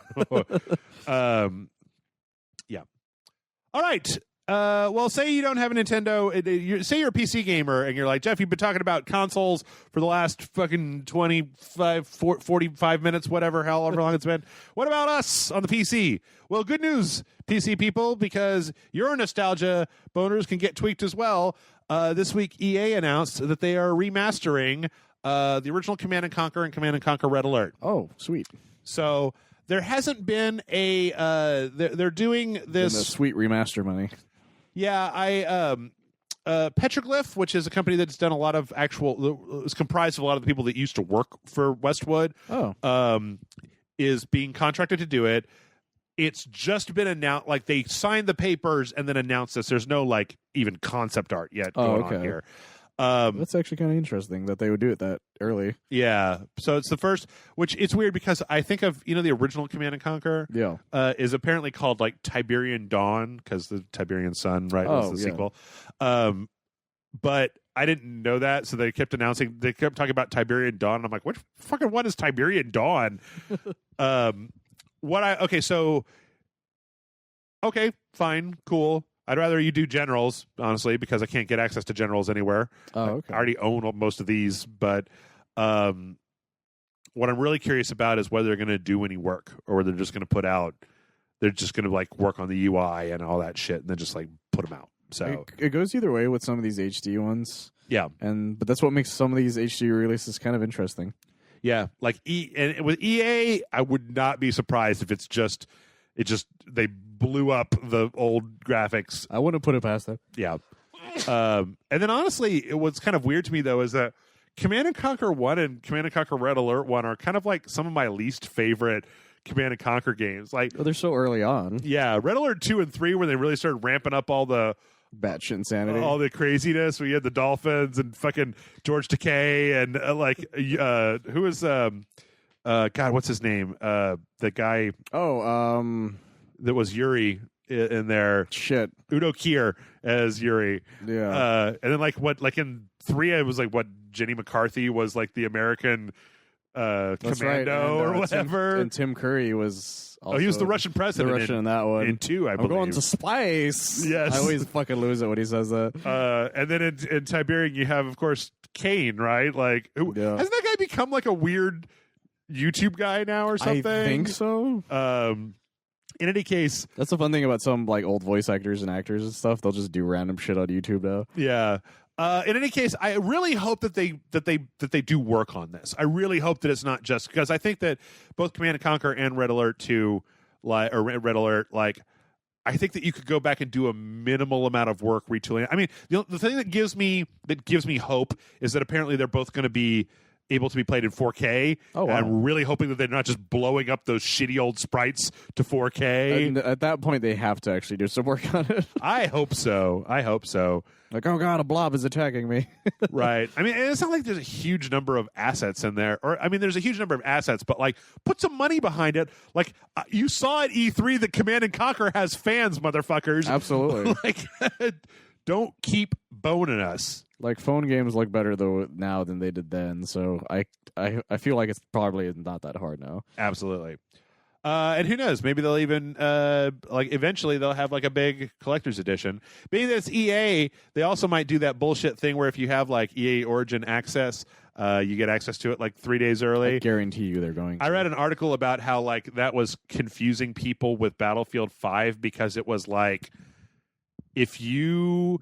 yeah. All right. Well, say you don't have a Nintendo. Say you're a PC gamer and you're like, Jeff, you've been talking about consoles for the last fucking 45 minutes, whatever, however long it's been. What about us on the PC? Well, good news, PC people, because your nostalgia boners can get tweaked as well. This week, EA announced that they are remastering the original Command & Conquer and Command & Conquer Red Alert. Oh, sweet. So there hasn't been a... they're doing this... And the sweet remaster money. Yeah, Petroglyph, which is a company that's done a lot of is comprised of a lot of the people that used to work for Westwood, is being contracted to do it. It's just been announced, like, they signed the papers and then announced this. There's no, like, even concept art yet going on here. That's actually kind of interesting that they would do it that early. Yeah. So it's the first, which it's weird because I think of, the original Command & Conquer is apparently called, like, Tiberian Dawn because the Tiberian Sun, right, was the sequel. But I didn't know that, so they kept talking about Tiberian Dawn, and I'm like, what fucking one is Tiberian Dawn? Okay, fine, cool. I'd rather you do Generals, honestly, because I can't get access to Generals anywhere. Oh, okay. I already own most of these, but what I'm really curious about is whether they're going to do any work or whether they're just going to like work on the UI and all that shit and then just like put them out. So it goes either way with some of these HD ones. Yeah. But that's what makes some of these HD releases kind of interesting. Yeah, like and with EA, I would not be surprised if they blew up the old graphics. I wouldn't put it past that. Yeah. And then honestly, what's kind of weird to me though is that Command & Conquer 1 and Command & Conquer Red Alert 1 are kind of like some of my least favorite Command & Conquer games. Like, they're so early on. Yeah, Red Alert 2 and 3 where they really started ramping up all the batshit insanity, all the craziness. We had the dolphins and fucking George Takei and who was God, what's his name? The guy that was Yuri in there. Shit. Udo Kier as Yuri. Yeah. And then like in 3, it was like what Jenny McCarthy was like the American That's commando right. or whatever. And Tim Curry was also he was the Russian president. The Russian in that one. In 2, I believe. I'm going to space. Yes. I always fucking lose it when he says that. And then in Tiberian, you have, of course, Kane, right? Like, hasn't that guy become like a weird YouTube guy now or something? I think so. In any case, that's the fun thing about some like old voice actors and actors and stuff. They'll just do random shit on YouTube now. Yeah. In any case, I really hope that they do work on this. I really hope that it's not just because I think that both Command and Conquer and Red Alert 2, or Red Alert, like, I think that you could go back and do a minimal amount of work retooling. I mean, the thing that gives me hope is that apparently they're both going to be able to be played in 4K. Oh, wow. And I'm really hoping that they're not just blowing up those shitty old sprites to 4K. And at that point, they have to actually do some work on it. I hope so. Like, oh god, a blob is attacking me. Right. I mean, it's not like there's a huge number of assets in there. Or, I mean, there's a huge number of assets, but like, put some money behind it. Like, you saw at E3 that Command and Conquer has fans, motherfuckers. Absolutely. Like, don't keep boning us. Like, phone games look better though now than they did then, so I feel like it's probably not that hard now. Absolutely. And who knows? Maybe they'll even like eventually they'll have like a big collector's edition. Being that it's EA, they also might do that bullshit thing where if you have like EA Origin access, you get access to it like 3 days early. I guarantee you they're going to. I read an article about how like that was confusing people with Battlefield 5 because it was like if you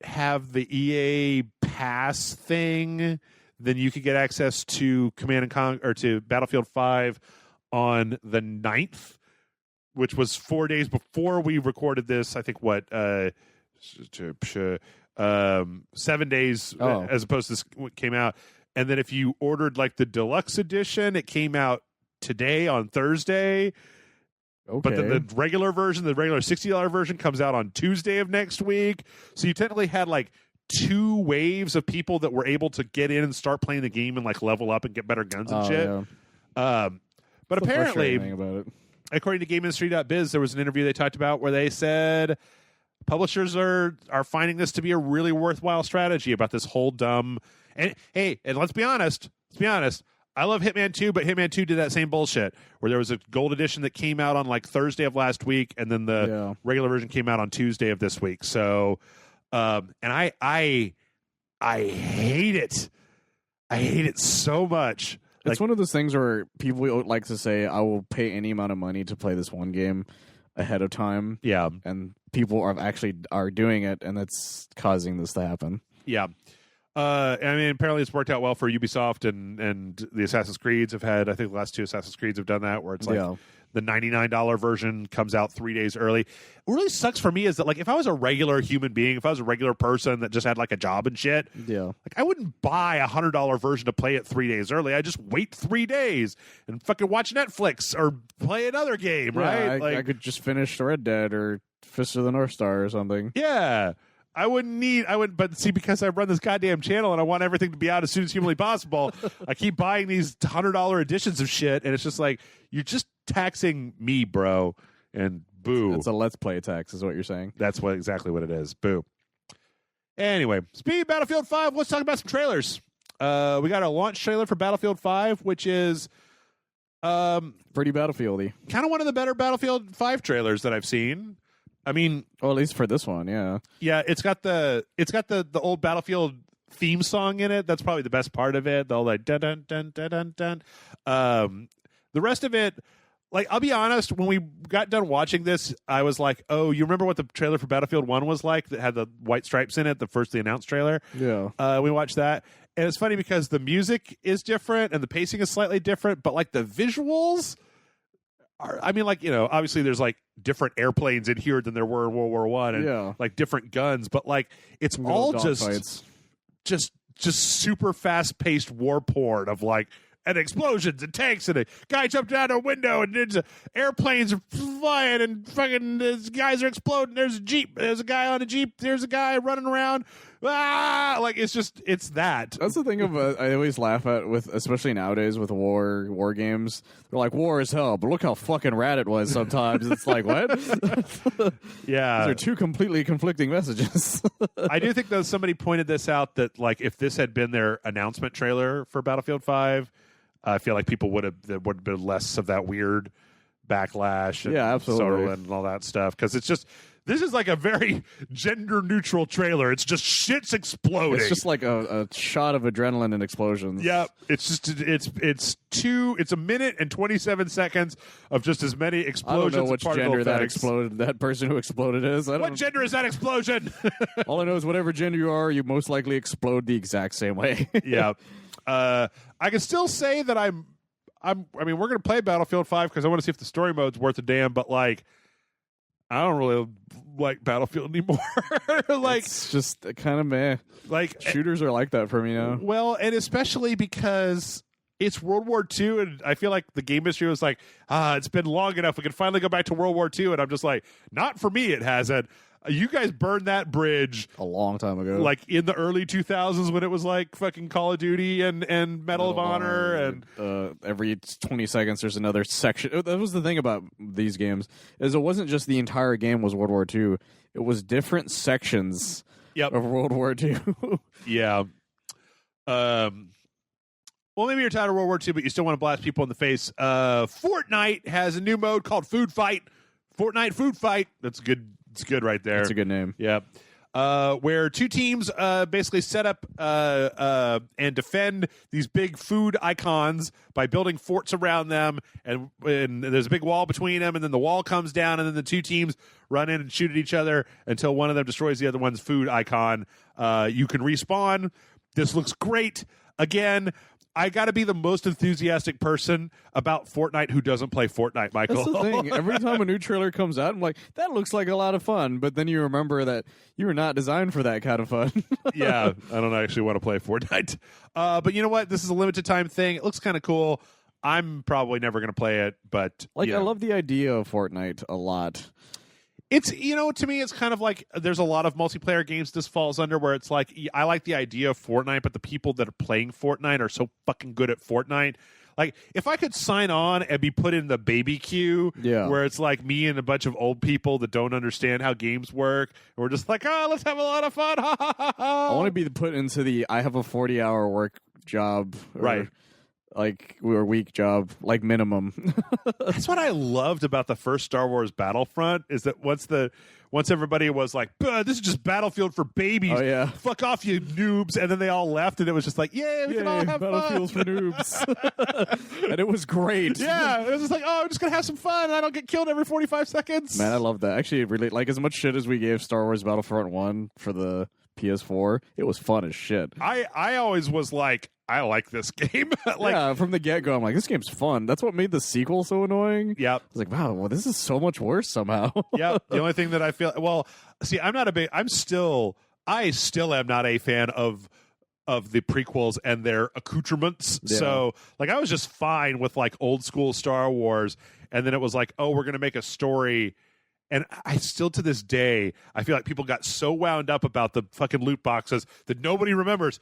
have the EA Pass thing, then you could get access to Command and Conquer or to Battlefield 5 on the 9th, which was 4 days before we recorded this. I think 7 days as opposed to this came out. And then if you ordered like the deluxe edition, it came out today on Thursday. Okay. But then the regular version, the regular $60 version comes out on Tuesday of next week. So you technically had like 2 waves of people that were able to get in and start playing the game and like level up and get better guns and shit. Yeah. But apparently, about it. according to GameIndustry.biz, there was an interview they talked about where they said publishers are finding this to be a really worthwhile strategy about this whole dumb. And hey, and let's be honest. I love Hitman 2, but Hitman 2 did that same bullshit where there was a gold edition that came out on like Thursday of last week, and then the regular version came out on Tuesday of this week. So, and I hate it. I hate it so much. It's one of those things where people like to say, I will pay any amount of money to play this one game ahead of time. Yeah. And people are doing it, and that's causing this to happen. Yeah. I mean, apparently it's worked out well for Ubisoft and the Assassin's Creeds have had, I think the last 2 Assassin's Creeds have done that, where it's like the $99 version comes out 3 days early. What really sucks for me is that, like, if I was a regular human being, if I was a regular person that just had, like, a job and shit, like, I wouldn't buy a $100 version to play it 3 days early. I just wait 3 days and fucking watch Netflix or play another game, right? I could just finish Red Dead or Fist of the North Star or something. Yeah. But see, because I run this goddamn channel and I want everything to be out as soon as humanly possible, I keep buying these $100 editions of shit, and it's just like, you're just taxing me, bro, and boo. It's a Let's Play tax, is what you're saying. That's exactly what it is. Boo. Anyway, speaking of Battlefield 5, let's talk about some trailers. We got a launch trailer for Battlefield 5, which is pretty Battlefield-y. Kind of one of the better Battlefield 5 trailers that I've seen. I mean, well, at least for this one, yeah. Yeah, it's got the old Battlefield theme song in it. That's probably the best part of it. The whole like dun dun dun dun dun dun. The rest of it, like, I'll be honest, when we got done watching this, I was like, oh, you remember what the trailer for Battlefield 1 was like that had the white stripes in it, the announced trailer? Yeah. We watched that. And it's funny because the music is different and the pacing is slightly different, but like the visuals I mean, like, you know, obviously there's like different airplanes in here than there were in World War One, and like different guns, but like it's all just super fast paced war porn of like and explosions and tanks and a guy jumped out a window and there's airplanes are flying and fucking guys are exploding. There's a jeep. There's a guy on a jeep. There's a guy running around Like it's that. That's the thing of I always laugh at with, especially nowadays with war games. They're like, war is hell, but look how fucking rad it was. Sometimes it's like, what? Yeah, these are two completely conflicting messages. I do think though somebody pointed this out that like if this had been their announcement trailer for Battlefield 5, I feel like people there would have been less of that weird backlash. And Yeah, absolutely, and all that stuff because it's just. This is like a very gender-neutral trailer. It's just shit's exploding. It's just like a shot of adrenaline and explosions. Yeah, it's a minute and 27 seconds of just as many explosions. I don't know which gender effects. that person who exploded is. What gender is that explosion? All I know is whatever gender you are, you most likely explode the exact same way. Yeah, I can still say that I mean, we're going to play Battlefield 5 because I want to see if the story mode's worth a damn. But like. I don't really like Battlefield anymore. Like it's just kind of meh. Like shooters are like that for me now. Well, and especially because it's World War II, and I feel like the game industry was like, it's been long enough. We can finally go back to World War II, and I'm just like, not for me. It hasn't. You guys burned that bridge a long time ago, like in the early 2000s when it was like fucking Call of Duty and Medal of Honor and every 20 seconds there's another section. That was the thing about these games is it wasn't just the entire game was World War II. It was different sections of World War II. Yeah. Well, maybe you're tired of World War II, but you still want to blast people in the face. Fortnite has a new mode called Food Fight. Fortnite Food Fight. That's good. It's good right there. That's a good name. Yeah. Where two teams basically set up and defend these big food icons by building forts around them, and there's a big wall between them, and then the wall comes down, and then the two teams run in and shoot at each other until one of them destroys the other one's food icon. You can respawn. This looks great. Again, I got to be the most enthusiastic person about Fortnite who doesn't play Fortnite, Michael. That's the thing. Every time a new trailer comes out, I'm like, that looks like a lot of fun. But then you remember that you were not designed for that kind of fun. Yeah, I don't actually want to play Fortnite. But you know what? This is a limited time thing. It looks kind of cool. I'm probably never going to play it, but... I love the idea of Fortnite a lot. It's, to me, it's kind of like there's a lot of multiplayer games this falls under where it's like, I like the idea of Fortnite, but the people that are playing Fortnite are so fucking good at Fortnite. Like, if I could sign on and be put in the baby queue where it's like me and a bunch of old people that don't understand how games work, and we're just like, let's have a lot of fun. I want to be put into the I have a 40-hour work job. Right. Like, or week job, like minimum. That's what I loved about the first Star Wars Battlefront is that once everybody was like, this is just Battlefield for babies. Oh, yeah. Fuck off, you noobs. And then they all left, and it was just like, yay, we can all have Battlefields fun. for noobs. And it was great. Yeah, it was just like, I'm just going to have some fun, and I don't get killed every 45 seconds. Man, I love that. Actually, really, like, as much shit as we gave Star Wars Battlefront 1 for the PS4, it was fun as shit. I always was like, I like this game. Yeah, from the get-go, I'm like, this game's fun. That's what made the sequel so annoying. Yeah. I was like, wow, well, this is so much worse somehow. Yeah. The only thing that I feel, see, I still am not a fan of the prequels and their accoutrements. Yeah. So, like, I was just fine with, like, old school Star Wars. And then it was like, we're going to make a story. And I still, to this day, I feel like people got so wound up about the fucking loot boxes that nobody remembers.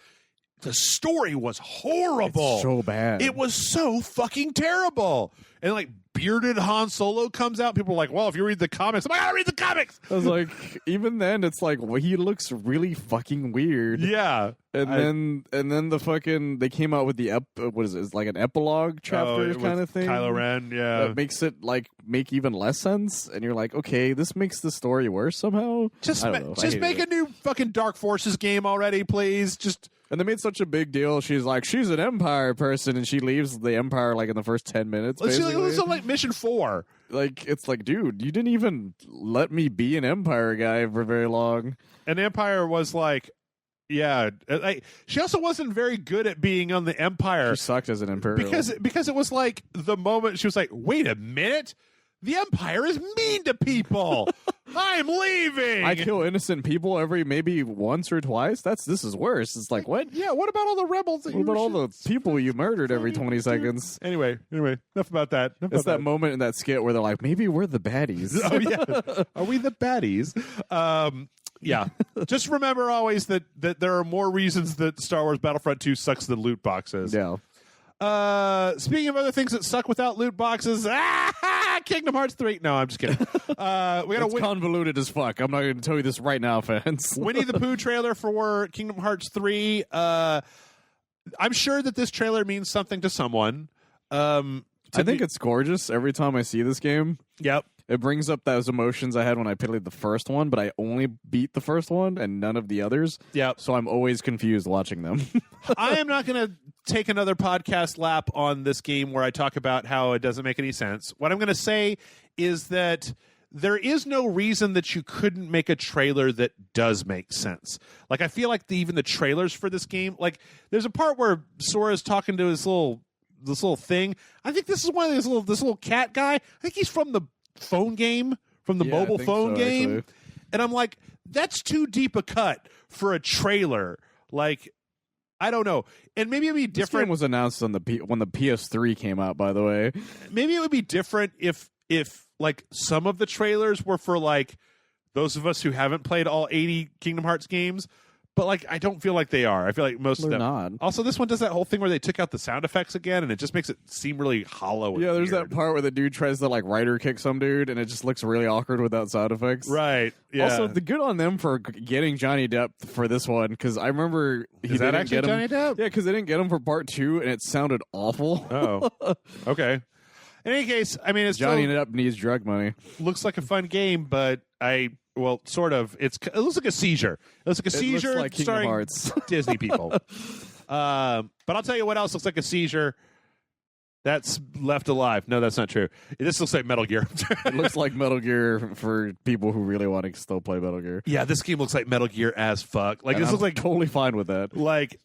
The story was horrible. It's so bad. It was so fucking terrible. And like bearded Han Solo comes out. People are like, well, if you read the comics, I'm like, I gotta read the comics. I was like, even then, it's like, well, he looks really fucking weird. Yeah. And then the fucking, they came out with the, what is it? It's like an epilogue chapter kind of thing. Kylo Ren, yeah. That makes it like make even less sense. And you're like, okay, this makes the story worse somehow. Just make a new fucking Dark Forces game already, please. And they made such a big deal. She's like, she's an Empire person, and she leaves the Empire like in the first 10 minutes. Let's like Mission 4. Like, it's like, dude, you didn't even let me be an Empire guy for very long. And Empire was like, yeah, like, she also wasn't very good at being on the Empire. She sucked as an Imperial. Because it was like the moment she was like, wait a minute. The Empire is mean to people. I'm leaving. I kill innocent people every maybe once or twice. This is worse. It's like, what? Yeah, what about all the rebels? What about all the people you murdered every 20 seconds? Anyway, enough about that. It's that moment in that skit where they're like, maybe we're the baddies. Oh, yeah. Are we the baddies? Yeah. Just remember always that there are more reasons that Star Wars Battlefront 2 sucks than loot boxes. Yeah. Speaking of other things that suck without loot boxes, Kingdom Hearts 3. No, I'm just kidding. We got It's convoluted as fuck. I'm not going to tell you this right now, fans. Winnie the Pooh trailer for Kingdom Hearts 3. I'm sure that this trailer means something to someone. I think it's gorgeous every time I see this game. Yep. It brings up those emotions I had when I played the first one, but I only beat the first one and none of the others. Yep. So I'm always confused watching them. I am not going to take another podcast lap on this game where I talk about how it doesn't make any sense. What I'm going to say is that there is no reason that you couldn't make a trailer that does make sense. Like, I feel like even the trailers for this game, like, there's a part where Sora's talking to this little thing. I think this is one of this little cat guy. I think he's from the phone game, from the mobile phone game. Actually. And I'm like, that's too deep a cut for a trailer. Like, I don't know. And maybe it'd be different. This game was announced on when the PS3 came out, by the way. Maybe it would be different if like some of the trailers were for like those of us who haven't played all 80 Kingdom Hearts games. But like, I don't feel like they are. I feel like most of them. Not. Also, this one does that whole thing where they took out the sound effects again, and it just makes it seem really hollow. And there's weird. that part where the dude tries to like rider kick some dude, and it just looks really awkward without sound effects. Right. Yeah. Also, the good on them for getting Johnny Depp for this one, because I remember Is that actually Johnny Depp? Yeah, because they didn't get him for part 2, and it sounded awful. Oh. Okay. In any case, I mean, it's Johnny Depp needs drug money. Looks like a fun game, but well, sort of. It looks like a seizure. It looks like a seizure looks like Kingdom starring Hearts. Disney people. But I'll tell you what else looks like a seizure that's left alive. No, that's not true. This looks like Metal Gear. It looks like Metal Gear for people who really want to still play Metal Gear. Yeah, this game looks like Metal Gear as fuck. Like, and this looks like totally fine with that. Like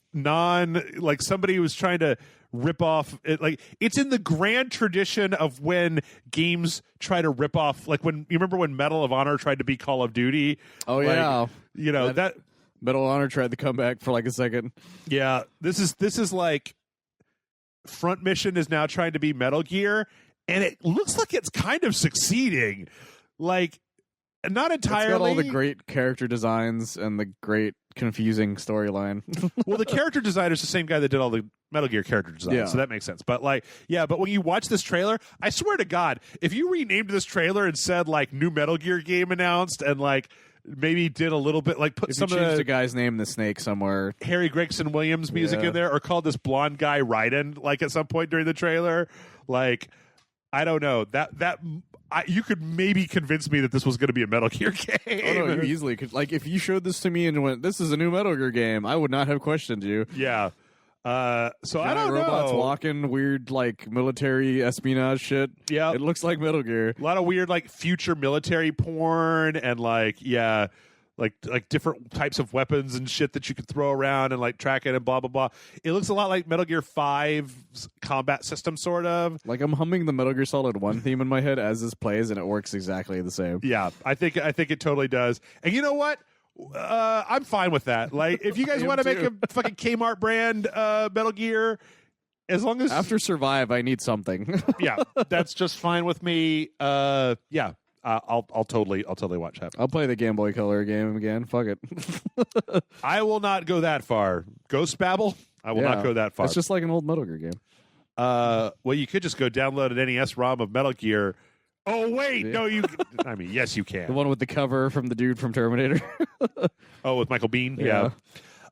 somebody was trying to rip off it. Like, it's in the grand tradition of when games try to rip off, like when you remember when Medal of Honor tried to be Call of Duty. Oh, yeah. You know that Medal of Honor tried to come back for like a second. Yeah, this is like Front Mission is now trying to be Metal Gear, and it looks like it's kind of succeeding. Like, not entirely. It's got all the great character designs and the great confusing storyline. Well, the character designer is the same guy that did all the Metal Gear character design, so that makes sense. But but when you watch this trailer, I swear to God, if you renamed this trailer and said like new Metal Gear game announced and like maybe did a little bit like put if some you of changed the guy's name the Snake somewhere, Harry Gregson Williams music in there, or called this blonde guy Raiden like at some point during the trailer, like I don't know you could maybe convince me that this was going to be a Metal Gear game. Oh, no, you easily could. Like, if you showed this to me and went, "This is a new Metal Gear game," I would not have questioned you. Yeah. So I don't robots know. walking, weird like military espionage shit. Yeah, it looks like Metal Gear. A lot of weird like future military porn and like different types of weapons and shit that you could throw around and like track it and blah blah blah. It looks a lot like Metal Gear 5's combat system, sort of. Like, I'm humming the Metal Gear Solid 1 theme in my head as this plays, and it works exactly the same. Yeah, I think it totally does. And you know what? I'm fine with that. Like, if you guys want to make a fucking Kmart brand Metal Gear, as long as after Survive, I need something. Yeah, that's just fine with me. Yeah. I'll totally watch that. I'll play the Game Boy Color game again. Fuck it. I will not go that far. Ghost Babel? I will not go that far. It's just like an old Metal Gear game. Well, you could just go download an NES ROM of Metal Gear. Oh, wait. No, you... I mean, yes, you can. The one with the cover from the dude from Terminator. Oh, with Michael Biehn? Yeah.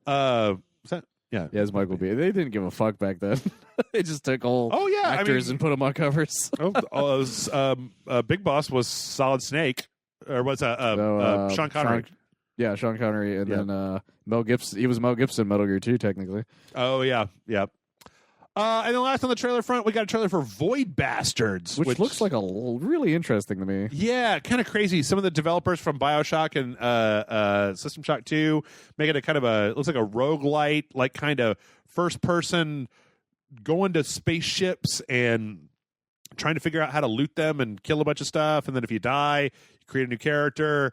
Was that... Yeah. Yeah, it's Michael Biehn. They didn't give a fuck back then. They just took old actors and put them on covers. Big Boss was Solid Snake. Or was Sean Connery. Sean Connery. And then Mel Gibson. He was Mel Gibson, Metal Gear 2, technically. Oh, yeah. Yeah. And then last on the trailer front, we got a trailer for Void Bastards. Which looks like really interesting to me. Yeah, kind of crazy. Some of the developers from Bioshock and System Shock 2 make it a kind of looks like a roguelite, like kind of first person going to spaceships and trying to figure out how to loot them and kill a bunch of stuff. And then if you die, you create a new character.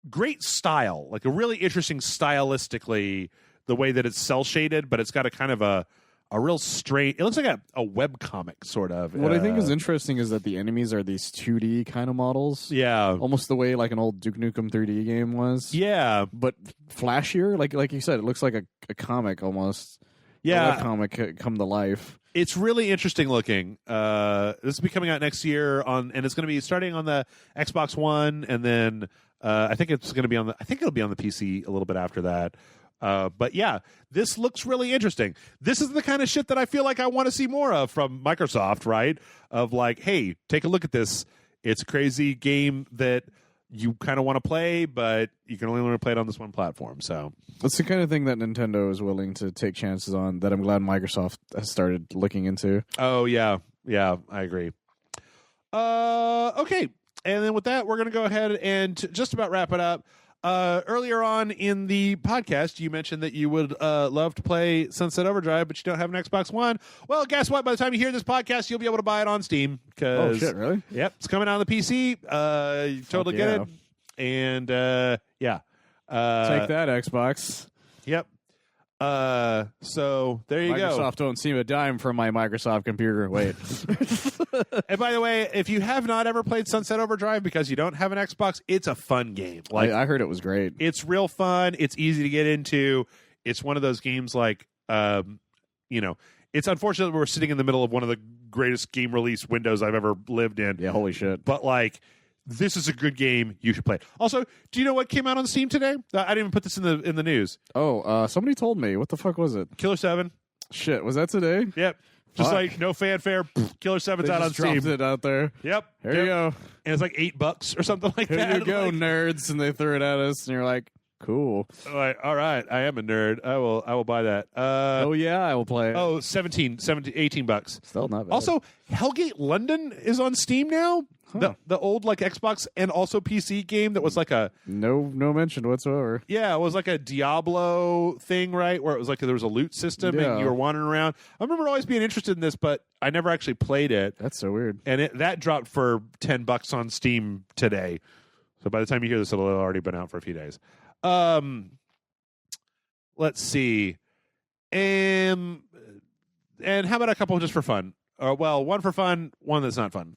Great style, like a really interesting stylistically, the way that it's cel shaded, but it's got a kind of a a real straight. It looks like a web comic sort of. What I think is interesting is that the enemies are these 2D kind of models. Yeah, almost the way like an old Duke Nukem 3D game was. Yeah, but flashier. Like you said, it looks like a comic almost. Yeah, a web comic come to life. It's really interesting looking. This will be coming out next year and it's going to be starting on the Xbox One, and then I think it's going to be I think it'll be on the PC a little bit after that. But yeah, this looks really interesting. This is the kind of shit that I feel like I want to see more of from Microsoft, right? Of like, hey, take a look at this. It's a crazy game that you kind of want to play, but you can only want to play it on this one platform. So that's the kind of thing that Nintendo is willing to take chances on, that I'm glad Microsoft has started looking into. Oh, yeah. Yeah, I agree. Okay. And then with that, we're going to go ahead and just about wrap it up. Earlier on in the podcast, you mentioned that you would love to play Sunset Overdrive, but you don't have an Xbox One. Well, guess what? By the time you hear this podcast, you'll be able to buy it on Steam. Oh, shit, really? Yep, it's coming out on the PC. You totally get it. And, yeah. Take that, Xbox. Yep. So there you go. Microsoft don't seem a dime from my Microsoft computer. Wait. And by the way, if you have not ever played Sunset Overdrive because you don't have an Xbox, it's a fun game. Like, I heard it was great. It's real fun. It's easy to get into. It's one of those games like, it's unfortunate we're sitting in the middle of one of the greatest game release windows I've ever lived in. Yeah, holy shit. But like, this is a good game. You should play it. Also, do you know what came out on Steam today? I didn't even put this in the news. Oh, somebody told me. What the fuck was it? Killer 7. Shit, was that today? Yep. Just Fuck. like no fanfare. Killer 7's out on Steam. Dropped it out there. Yep. There you go. And it's like $8 or something like that. Here you go, like, nerds, and they threw it at us, and you're like, cool. Like, all right, I am a nerd. I will buy that. Oh yeah, I will play it. Oh, $18. Still not bad. Also, Hellgate London is on Steam now. Huh. The old like Xbox and also PC game that was like a no mention whatsoever. Yeah, it was like a Diablo thing, right? Where it was like there was a loot system and you were wandering around. I remember always being interested in this, but I never actually played it. That's so weird. And that dropped for $10 on Steam today. So by the time you hear this, it'll have already been out for a few days. Let's see. And how about a couple just for fun? One for fun, one that's not fun.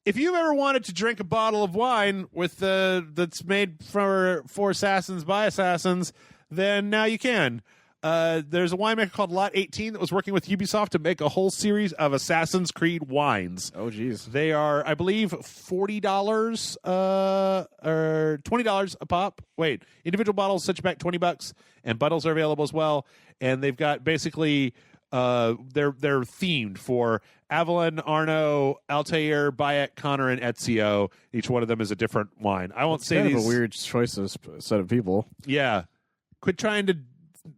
If you've ever wanted to drink a bottle of wine with that's made for assassins by assassins, then now you can. There's a winemaker called Lot 18 that was working with Ubisoft to make a whole series of Assassin's Creed wines. Oh, geez. They are, I believe, $40 or $20 a pop. Wait, individual bottles set you back $20, and bottles are available as well. And they've got basically they're themed for Avalon, Arno, Altair, Bayek, Connor, and Ezio. Each one of them is a different wine. I won't say kind these. Of a weird choice of set of people. Yeah, quit trying to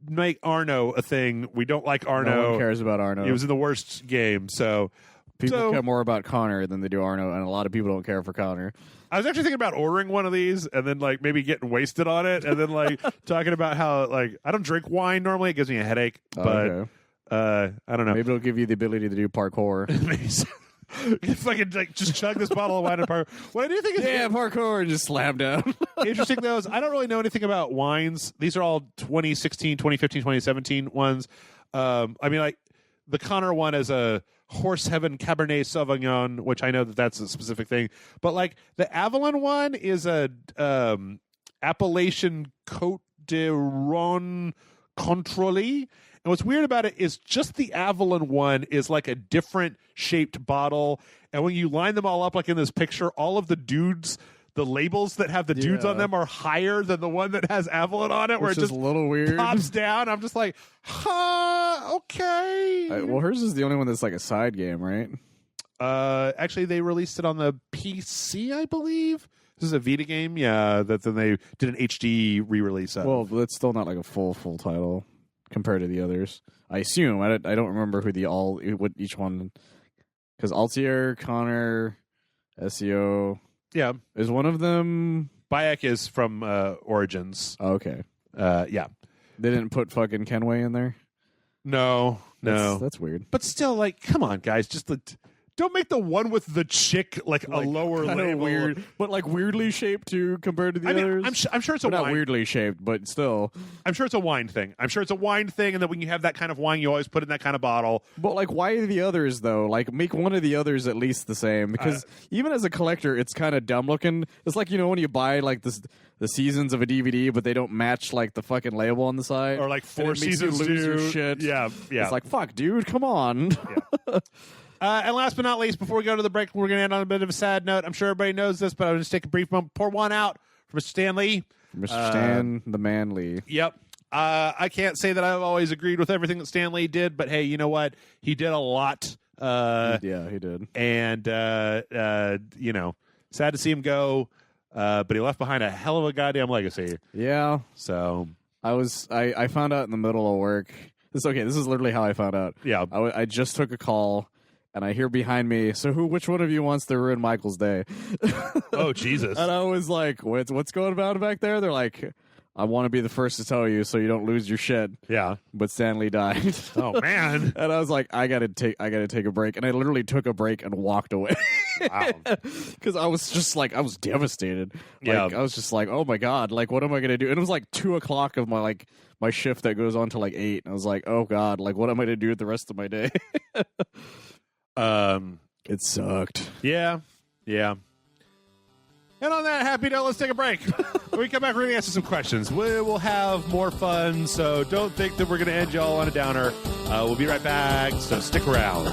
make Arno a thing. We don't like Arno. No one cares about Arno. He was in the worst game, so people care more about Connor than they do Arno, and a lot of people don't care for Connor. I was actually thinking about ordering one of these and then like maybe getting wasted on it, and then like talking about how like I don't drink wine normally; it gives me a headache. But I don't know. Maybe it'll give you the ability to do parkour. If I could like just chug this bottle of wine and parkour. What I do think is parkour and just slam down. interesting though is I don't really know anything about wines. These are all 2016, 2015, 2017 ones. I mean, like the Connor one is a Horse Heaven Cabernet Sauvignon, which I know that's a specific thing. But like the Avalon one is a Appellation Côte de Rhône Contrôlée. And what's weird about it is just the Avalon one is like a different shaped bottle. And when you line them all up, like in this picture, all of the dudes, the labels that have the dudes on them are higher than the one that has Avalon on it, where it just a little weird. Pops down. I'm just like, okay. Well, hers is the only one that's like a side game, right? Actually, they released it on the PC, I believe. This is a Vita game, yeah. That then they did an HD re-release of. Well, it's still not like a full title compared to the others. I assume. I don't remember what each one, because Altair, Connor, SEO. Yeah. Is one of them? Bayek is from Origins. Oh, okay. Yeah. They didn't put fucking Kenway in there? No. That's weird. But still, like, come on, guys. Just don't make the one with the chick like a lower label. Weird, but like weirdly shaped too compared to the others. I'm sure it's a not wine. weirdly shaped, but still. I'm sure it's a wine thing. And that when you have that kind of wine, you always put it in that kind of bottle. But like, why are the others though? Like, make one of the others at least the same, because even as a collector, it's kind of dumb looking. It's like, when you buy like the seasons of a DVD, but they don't match like the fucking label on the side, or like 4 seasons. Lose your shit. Yeah. It's like, fuck, dude, come on. Yeah. And last but not least, before we go to the break, we're going to end on a bit of a sad note. I'm sure everybody knows this, but I'll just take a brief moment, pour one out for Mr. Stan Lee. Mr. Stan the Man Lee. Yep. I can't say that I've always agreed with everything that Stan Lee did, but hey, you know what? He did a lot. Yeah, he did. And, sad to see him go, but he left behind a hell of a goddamn legacy. Yeah. So I found out in the middle of work. This is literally how I found out. Yeah. I just took a call, and I hear behind me, so which one of you wants to ruin Michael's day? Oh, Jesus. And I was like, what's going on back there? They're like, I want to be the first to tell you so you don't lose your shit. Yeah. But Stanley died. Oh, man. And I was like, I gotta take a break. And I literally took a break and walked away. Wow. Because I was just like, I was devastated. Yeah. Like, I was just like, oh my God, like, what am I gonna do? And it was like 2:00 of my shift that goes on to like 8. And I was like, oh God, like, what am I gonna do with the rest of my day? It sucked. Yeah. Yeah. And on that happy note, let's take a break. When we come back, we're going to answer some questions. We will have more fun, so don't think that we're going to end you all on a downer. We'll be right back, so stick around.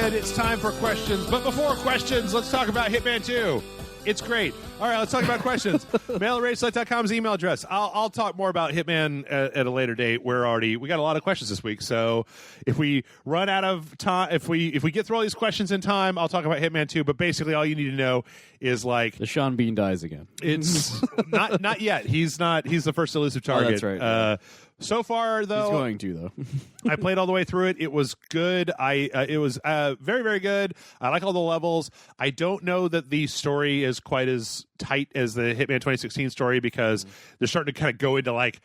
It's time for questions. But before questions, let's talk about Hitman 2. It's great. All right, let's talk about questions. Mail@RageSelect.com's email address. I'll talk more about Hitman at a later date. We got a lot of questions this week, so if we run out of time, if we get through all these questions in time, I'll talk about Hitman 2. But basically, all you need to know is like the Sean Bean dies again. It's not yet. He's not. He's the first elusive target. Oh, that's right. So far, though, he's going to though. I played all the way through it. It was good. It was very, very good. I like all the levels. I don't know that the story is quite as tight as the Hitman 2016 story because they're starting to kind of go into like,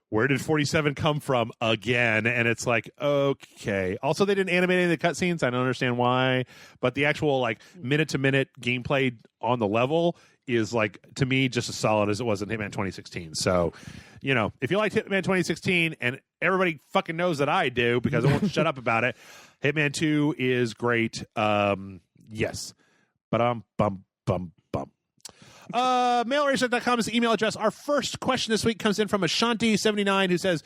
where did 47 come from again? And it's like, okay. Also, they didn't animate any of the cutscenes. I don't understand why. But the actual like minute-to-minute gameplay on the level is like, to me, just as solid as it was in Hitman 2016. So, if you liked Hitman 2016, and everybody fucking knows that I do because I won't shut up about it, Hitman 2 is great. Yes. Bum. Mailracer.com is the email address. Our first question this week comes in from Ashanti79, who says,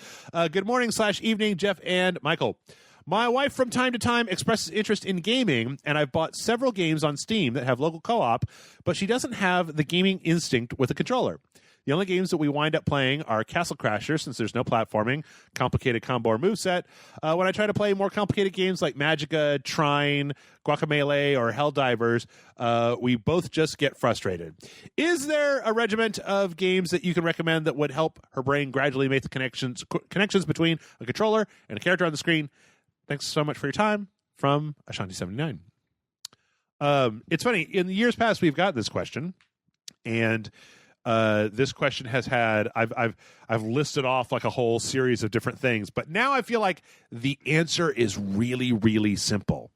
good morning/evening, Jeff and Michael. My wife from time to time expresses interest in gaming, and I've bought several games on Steam that have local co-op, but she doesn't have the gaming instinct with a controller. The only games that we wind up playing are Castle Crashers, since there's no platforming, complicated combo or moveset. When I try to play more complicated games like Magicka, Trine, Guacamelee, or Helldivers, we both just get frustrated. Is there a regiment of games that you can recommend that would help her brain gradually make the connections between a controller and a character on the screen? Thanks so much for your time. From Ashanti79. It's funny. In the years past, we've got this question, and this question has had I've listed off like a whole series of different things, but now I feel like the answer is really, really simple.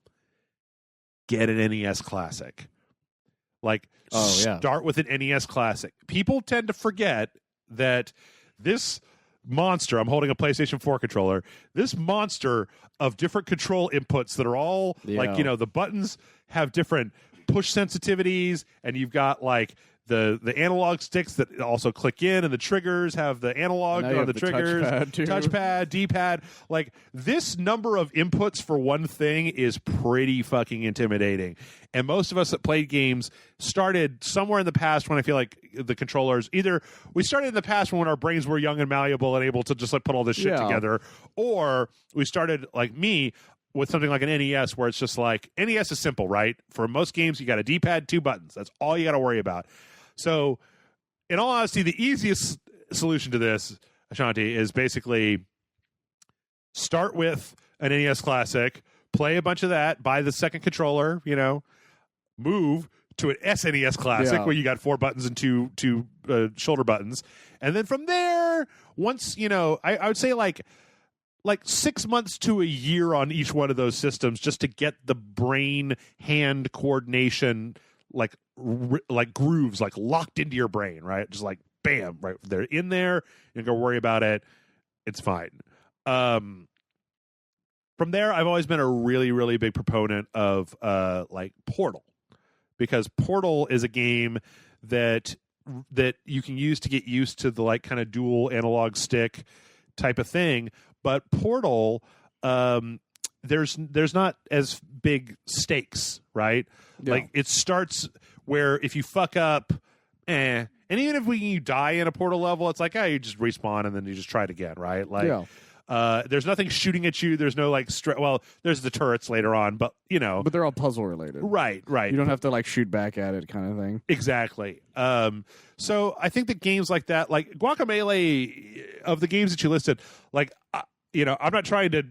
Get an NES Classic. Like, start with an NES Classic. People tend to forget that this monster, I'm holding a PlayStation 4 controller, this monster of different control inputs that are all like, the buttons have different push sensitivities, and you've got like the analog sticks that also click in, and the triggers have the analog on the triggers, touchpad, D-pad. Like, this number of inputs for one thing is pretty fucking intimidating. And most of us that played games started somewhere in the past when I feel like the controllers, either we started in the past when our brains were young and malleable and able to just like put all this shit together, or we started like me with something like an NES where it's just like, NES is simple, right? For most games, you got a D-pad, 2 buttons. That's all you got to worry about. So, in all honesty, the easiest solution to this, Ashanti, is basically start with an NES Classic, play a bunch of that, buy the second controller, move to an SNES Classic where you got 4 buttons and two shoulder buttons, and then from there, once I would say like 6 months to a year on each one of those systems, just to get the brain hand coordination like grooves like locked into your brain, right? Just like bam, right? They're in there. You don't go worry about it. It's fine. From there, I've always been a really, really big proponent of like Portal, because Portal is a game that you can use to get used to the like kind of dual analog stick type of thing. But Portal, there's not as big stakes, right? Yeah. Like it starts where if you fuck up, and even if you die in a Portal level, it's like, you just respawn and then you just try it again, right? Like, there's nothing shooting at you. There's no like, there's the turrets later on, but but they're all puzzle related, right? You don't have to like shoot back at it, kind of thing. Exactly. So I think that games like that, like Guacamelee, of the games that you listed, like, I'm not trying to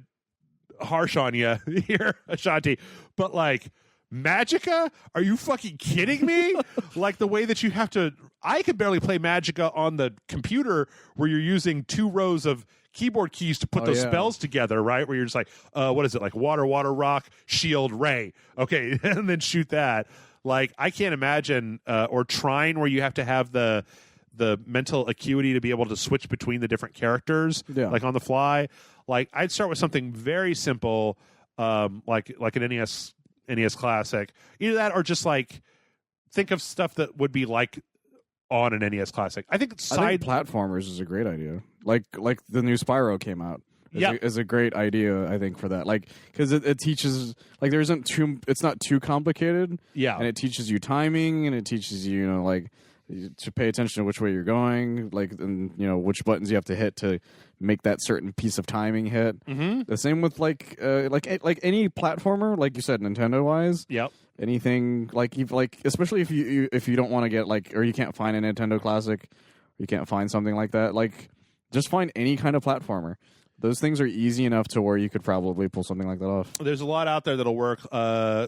harsh on you here, Ashanti, but like Magica, are you fucking kidding me? Like the way that you have to, I could barely play Magica on the computer where you're using 2 rows of keyboard keys to put those spells together, right? Where you're just like, what is it? Like water, rock, shield, ray. Okay. And then shoot that. Like, I can't imagine, or Trine, where you have to have the mental acuity to be able to switch between the different characters, like on the fly. Like, I'd start with something very simple, like an NES Classic. Either that or just like think of stuff that would be like on an NES Classic. I think platformers is a great idea. Like the new Spyro came out. Is a great idea, I think, for that. Like, because it teaches, like, it's not too complicated. Yeah. And it teaches you timing, and it teaches you, like, to pay attention to which way you're going, like, and, which buttons you have to hit to make that certain piece of timing hit. Mm-hmm. The same with, like any platformer, like you said, Nintendo-wise. Yep. Anything, especially if you don't want to get, like, or you can't find a Nintendo Classic, you can't find something like that, like, just find any kind of platformer. Those things are easy enough to where you could probably pull something like that off. There's a lot out there that'll work. I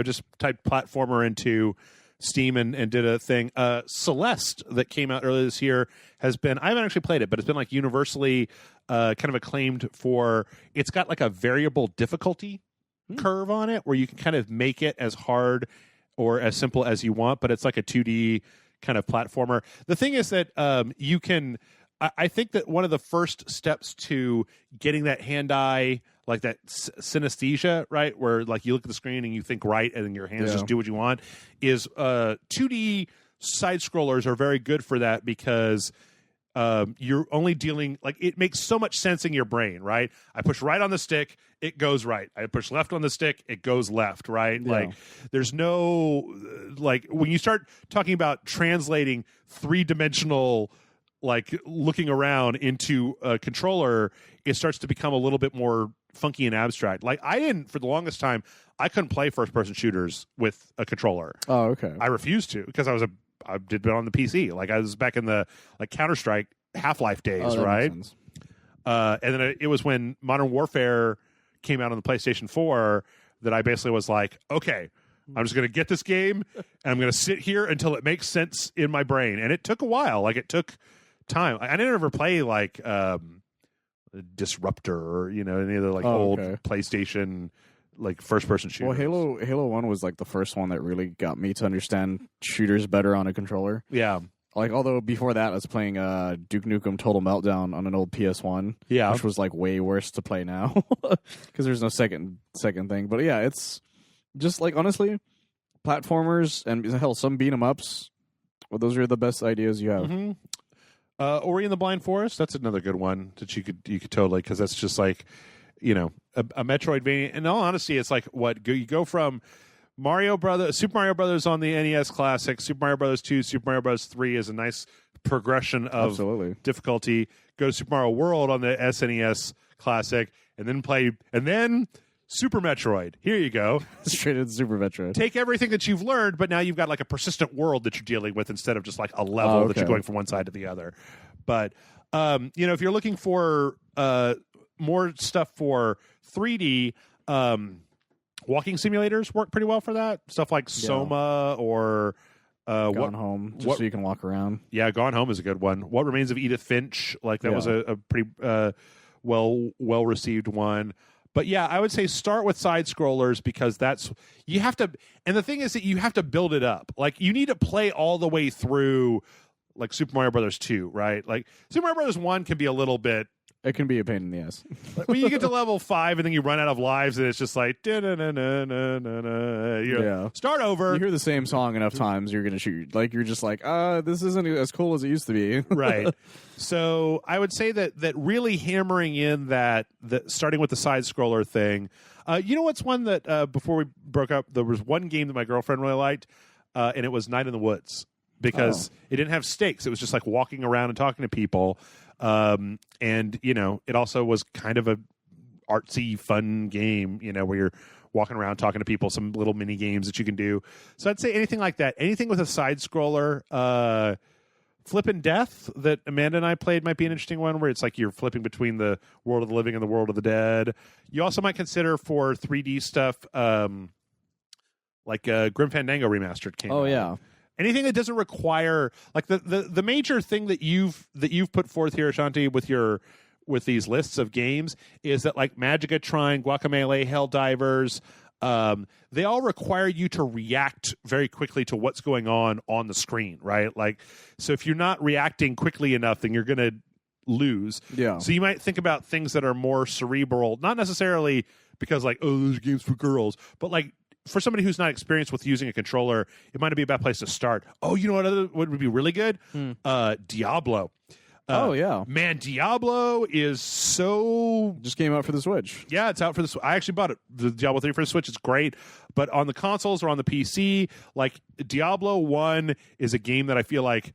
just typed platformer into Steam and did a thing. Celeste, that came out earlier this year, has been, I haven't actually played it, but it's been like universally kind of acclaimed for, it's got like a variable difficulty curve on it where you can kind of make it as hard or as simple as you want, but it's like a 2D kind of platformer. The thing is that you can, I think that one of the first steps to getting that hand-eye, like that synesthesia, right, where like you look at the screen and you think right and then your hands just do what you want, is 2D side-scrollers are very good for that, because you're only dealing, like, it makes so much sense in your brain, right? I push right on the stick, it goes right. I push left on the stick, it goes left, right? Yeah. Like, there's no, like, when you start talking about translating 3-dimensional, like, looking around into a controller, it starts to become a little bit more funky and abstract. Like, for the longest time, I couldn't play first-person shooters with a controller. Oh, okay. I refused to, because I did it on the PC. Like, I was back in the, like, Counter-Strike Half-Life days, right? Makes sense. And then it was when Modern Warfare came out on the PlayStation 4 that I basically was like, okay, I'm just going to get this game, and I'm going to sit here until it makes sense in my brain. And it took a while. Like, it took time. I didn't ever play like Disruptor or any of the like old PlayStation like first person shooters. Well, Halo 1 was like the first one that really got me to understand shooters better on a controller. Yeah. Like, although before that I was playing Duke Nukem Total Meltdown on an old PS1. Yeah. Which was like way worse to play now because there's no second thing. But yeah, it's just like, honestly, platformers and hell, some beat 'em ups. Well, those are the best ideas you have. Mm-hmm. Ori and the Blind Forest, that's another good one that you could totally, because that's just like, a Metroidvania. In all honesty, it's like you go from Super Mario Brothers on the NES Classic, Super Mario Brothers 2, Super Mario Brothers 3 is a nice progression of difficulty. Go to Super Mario World on the SNES Classic, and then Super Metroid. Here you go. Straight into Super Metroid. Take everything that you've learned, but now you've got like a persistent world that you're dealing with instead of just like a level that you're going from one side to the other. But if you're looking for more stuff for 3D, walking simulators work pretty well for that. Stuff like Soma or Gone Home, so you can walk around. Yeah, Gone Home is a good one. What Remains of Edith Finch, like that was a pretty well received one. But yeah, I would say start with side scrollers because you have to. And the thing is that you have to build it up. Like you need to play all the way through, like Super Mario Brothers 2, right? Like Super Mario Brothers 1 can be a little bit. It can be a pain in the ass. When you get to level 5 and then you run out of lives and it's just like start over. You hear the same song enough times, you're gonna shoot. Like you're just like, this isn't as cool as it used to be. Right. So I would say that really hammering in that starting with the side scroller thing. You know what's one that before we broke up, there was one game that my girlfriend really liked, and it was Night in the Woods because it didn't have stakes. It was just like walking around and talking to people. And it also was kind of a artsy, fun game, where you're walking around talking to people, some little mini games that you can do. So I'd say anything like that, anything with a side scroller. Flippin' Death that Amanda and I played might be an interesting one where it's like you're flipping between the world of the living and the world of the dead. You also might consider for 3D stuff, like Grim Fandango Remastered came out. Oh yeah. Anything that doesn't require like the major thing that you've put forth here, Ashanti, with these lists of games is that like Magica Trine, Guacamelee, Helldivers, they all require you to react very quickly to what's going on the screen, right? Like, so if you're not reacting quickly enough, then you're going to lose. Yeah. So you might think about things that are more cerebral, not necessarily because like, oh, those games for girls, but like, for somebody who's not experienced with using a controller, it might be a bad place to start. Oh, you know what would be really good? Diablo. Oh, yeah. Man, Diablo is so... Just came out for the Switch. Yeah, it's out for the Switch. I actually bought it, the Diablo 3 for the Switch. It's great. But on the consoles or on the PC, like Diablo 1 is a game that I feel like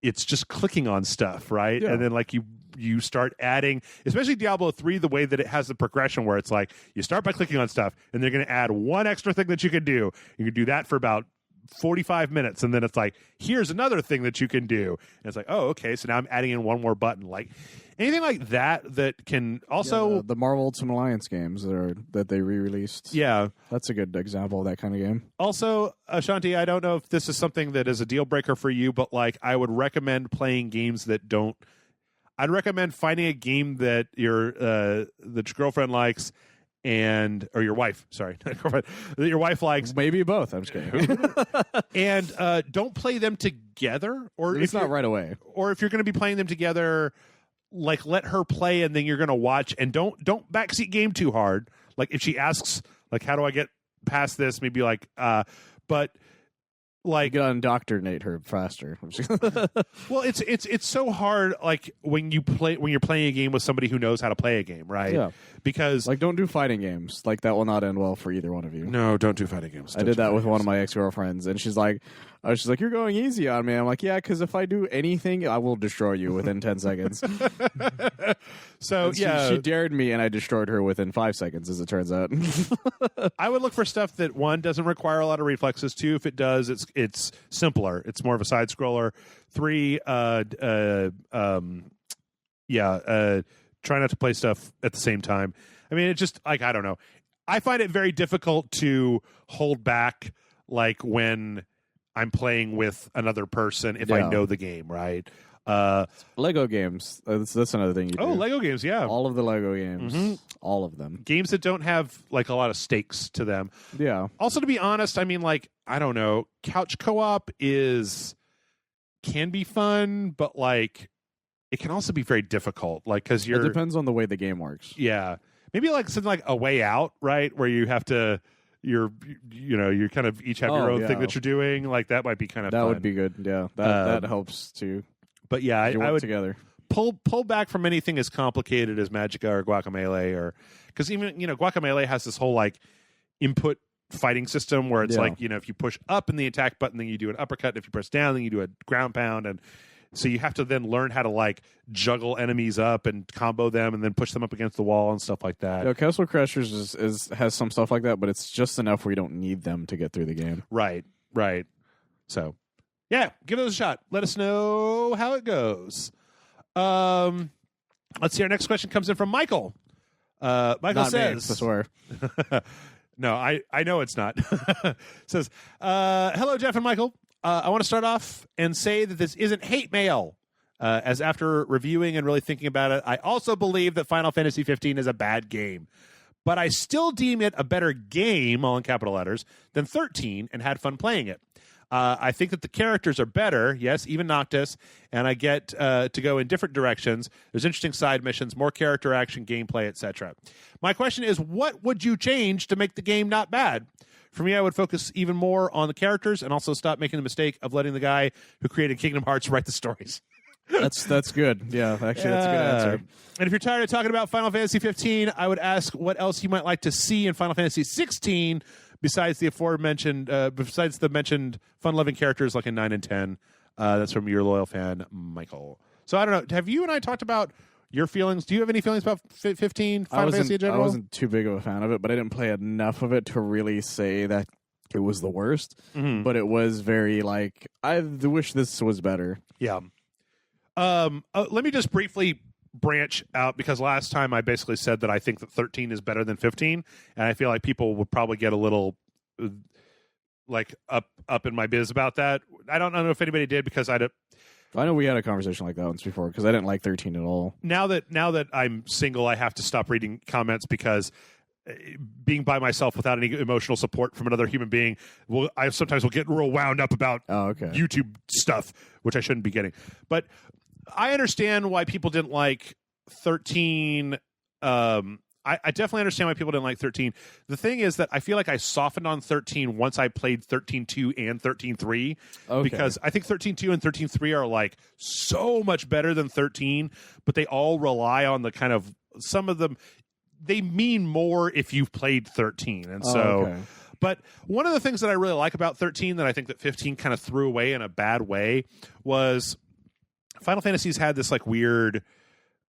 it's just clicking on stuff, right? Yeah. And then like you start adding, especially Diablo 3, the way that it has the progression where it's like you start by clicking on stuff and they're going to add one extra thing that you can do. You can do that for about 45 minutes and then it's like, here's another thing that you can do. And it's like, oh, okay, so now I'm adding in one more button. Like anything like that can also... the Marvel Ultimate Alliance games that they re-released. Yeah. That's a good example of that kind of game. Also, Ashanti, I don't know if this is something that is a deal breaker for you, but like I would recommend playing games that don't... I'd recommend finding a game that your girlfriend likes or your wife, sorry, not girlfriend, that your wife likes. Maybe both. I'm just kidding. And don't play them together. Or it's not right away. Or if you're going to be playing them together, like let her play and then you're going to watch. And don't backseat game too hard. Like if she asks, like, how do I get past this? Maybe like, but... Like, you gotta indoctrinate her faster. Well, it's so hard. Like when you're playing a game with somebody who knows how to play a game, right? Yeah. Because like, don't do fighting games. Like that will not end well for either one of you. No, don't do fighting games. I did that with one of my ex-girlfriends, and she's like, "You're going easy on me." I'm like, "Yeah, because if I do anything, I will destroy you within 10 seconds." So she dared me, and I destroyed her within 5 seconds. As it turns out, I would look for stuff that one doesn't require a lot of reflexes. Two, if it does, it's simpler. It's more of a side scroller. Three, try not to play stuff at the same time. I mean, it's just like, I don't know. I find it very difficult to hold back, like when I'm playing with another person if I know the game, right? Lego games. That's another thing you do. Oh, Lego games, yeah. All of the Lego games. Mm-hmm. All of them. Games that don't have like a lot of stakes to them. Yeah. Also, to be honest, I mean, like, I don't know. Couch co-op can be fun, but like it can also be very difficult. Like, because it depends on the way the game works. Yeah. Maybe like something like A Way Out, right? Where you have to, you kind of each have your own thing that you're doing. Like that might be kind of that fun. would be good. Yeah, that helps too. But yeah, I would together pull back from anything as complicated as Magica or Guacamelee, or because even Guacamelee has this whole like input fighting system where it's like if you push up in the attack button, then you do an uppercut. And if you press down, then you do a ground pound, and so you have to then learn how to like juggle enemies up and combo them and then push them up against the wall and stuff like that. Castle Crashers has some stuff like that, but it's just enough where you don't need them to get through the game. Right. So, yeah, give those a shot. Let us know how it goes. Let's see. Our next question comes in from Michael. Michael Not says, me, I swear. no, I know it's not. Says, hello, Jeff and Michael. I want to start off and say that this isn't hate mail. As after reviewing and really thinking about it, I also believe that Final Fantasy 15 is a bad game. But I still deem it a better game, all in capital letters, than 13 and had fun playing it. I think that the characters are better, yes, even Noctis, and I get to go in different directions. There's interesting side missions, more character action, gameplay, etc. My question is, what would you change to make the game not bad? For me, I would focus even more on the characters and also stop making the mistake of letting the guy who created Kingdom Hearts write the stories. That's good. Yeah, actually, that's a good answer. And if you're tired of talking about Final Fantasy 15, I would ask what else you might like to see in Final Fantasy 16 besides the aforementioned, besides the mentioned fun-loving characters like in 9 and 10. That's from your loyal fan, Michael. So I don't know. Have you and I talked about your feelings? Do you have any feelings about 15 Final Fantasy in general? I wasn't too big of a fan of it, but I didn't play enough of it to really say that it was the worst. Mm-hmm. But it was very like, I wish this was better. Yeah. Let me just briefly branch out because last time I basically said that I think that 13 is better than 15, and I feel like people would probably get a little like up in my biz about that. I don't know if anybody did because I know we had a conversation like that once before because I didn't like 13 at all. Now that I'm single, I have to stop reading comments because being by myself without any emotional support from another human being, I sometimes will get real wound up about YouTube stuff, which I shouldn't be getting. But I understand why people didn't like 13. I definitely understand why people didn't like 13. The thing is that I feel like I softened on 13 once I played 13.2 and 13.3 because I think 13.2 and 13.3 are like so much better than 13, but they all rely on the kind of some of them. They mean more if you've played 13. And so, but one of the things that I really like about 13 that I think that 15 kind of threw away in a bad way was Final Fantasy's had this like weird,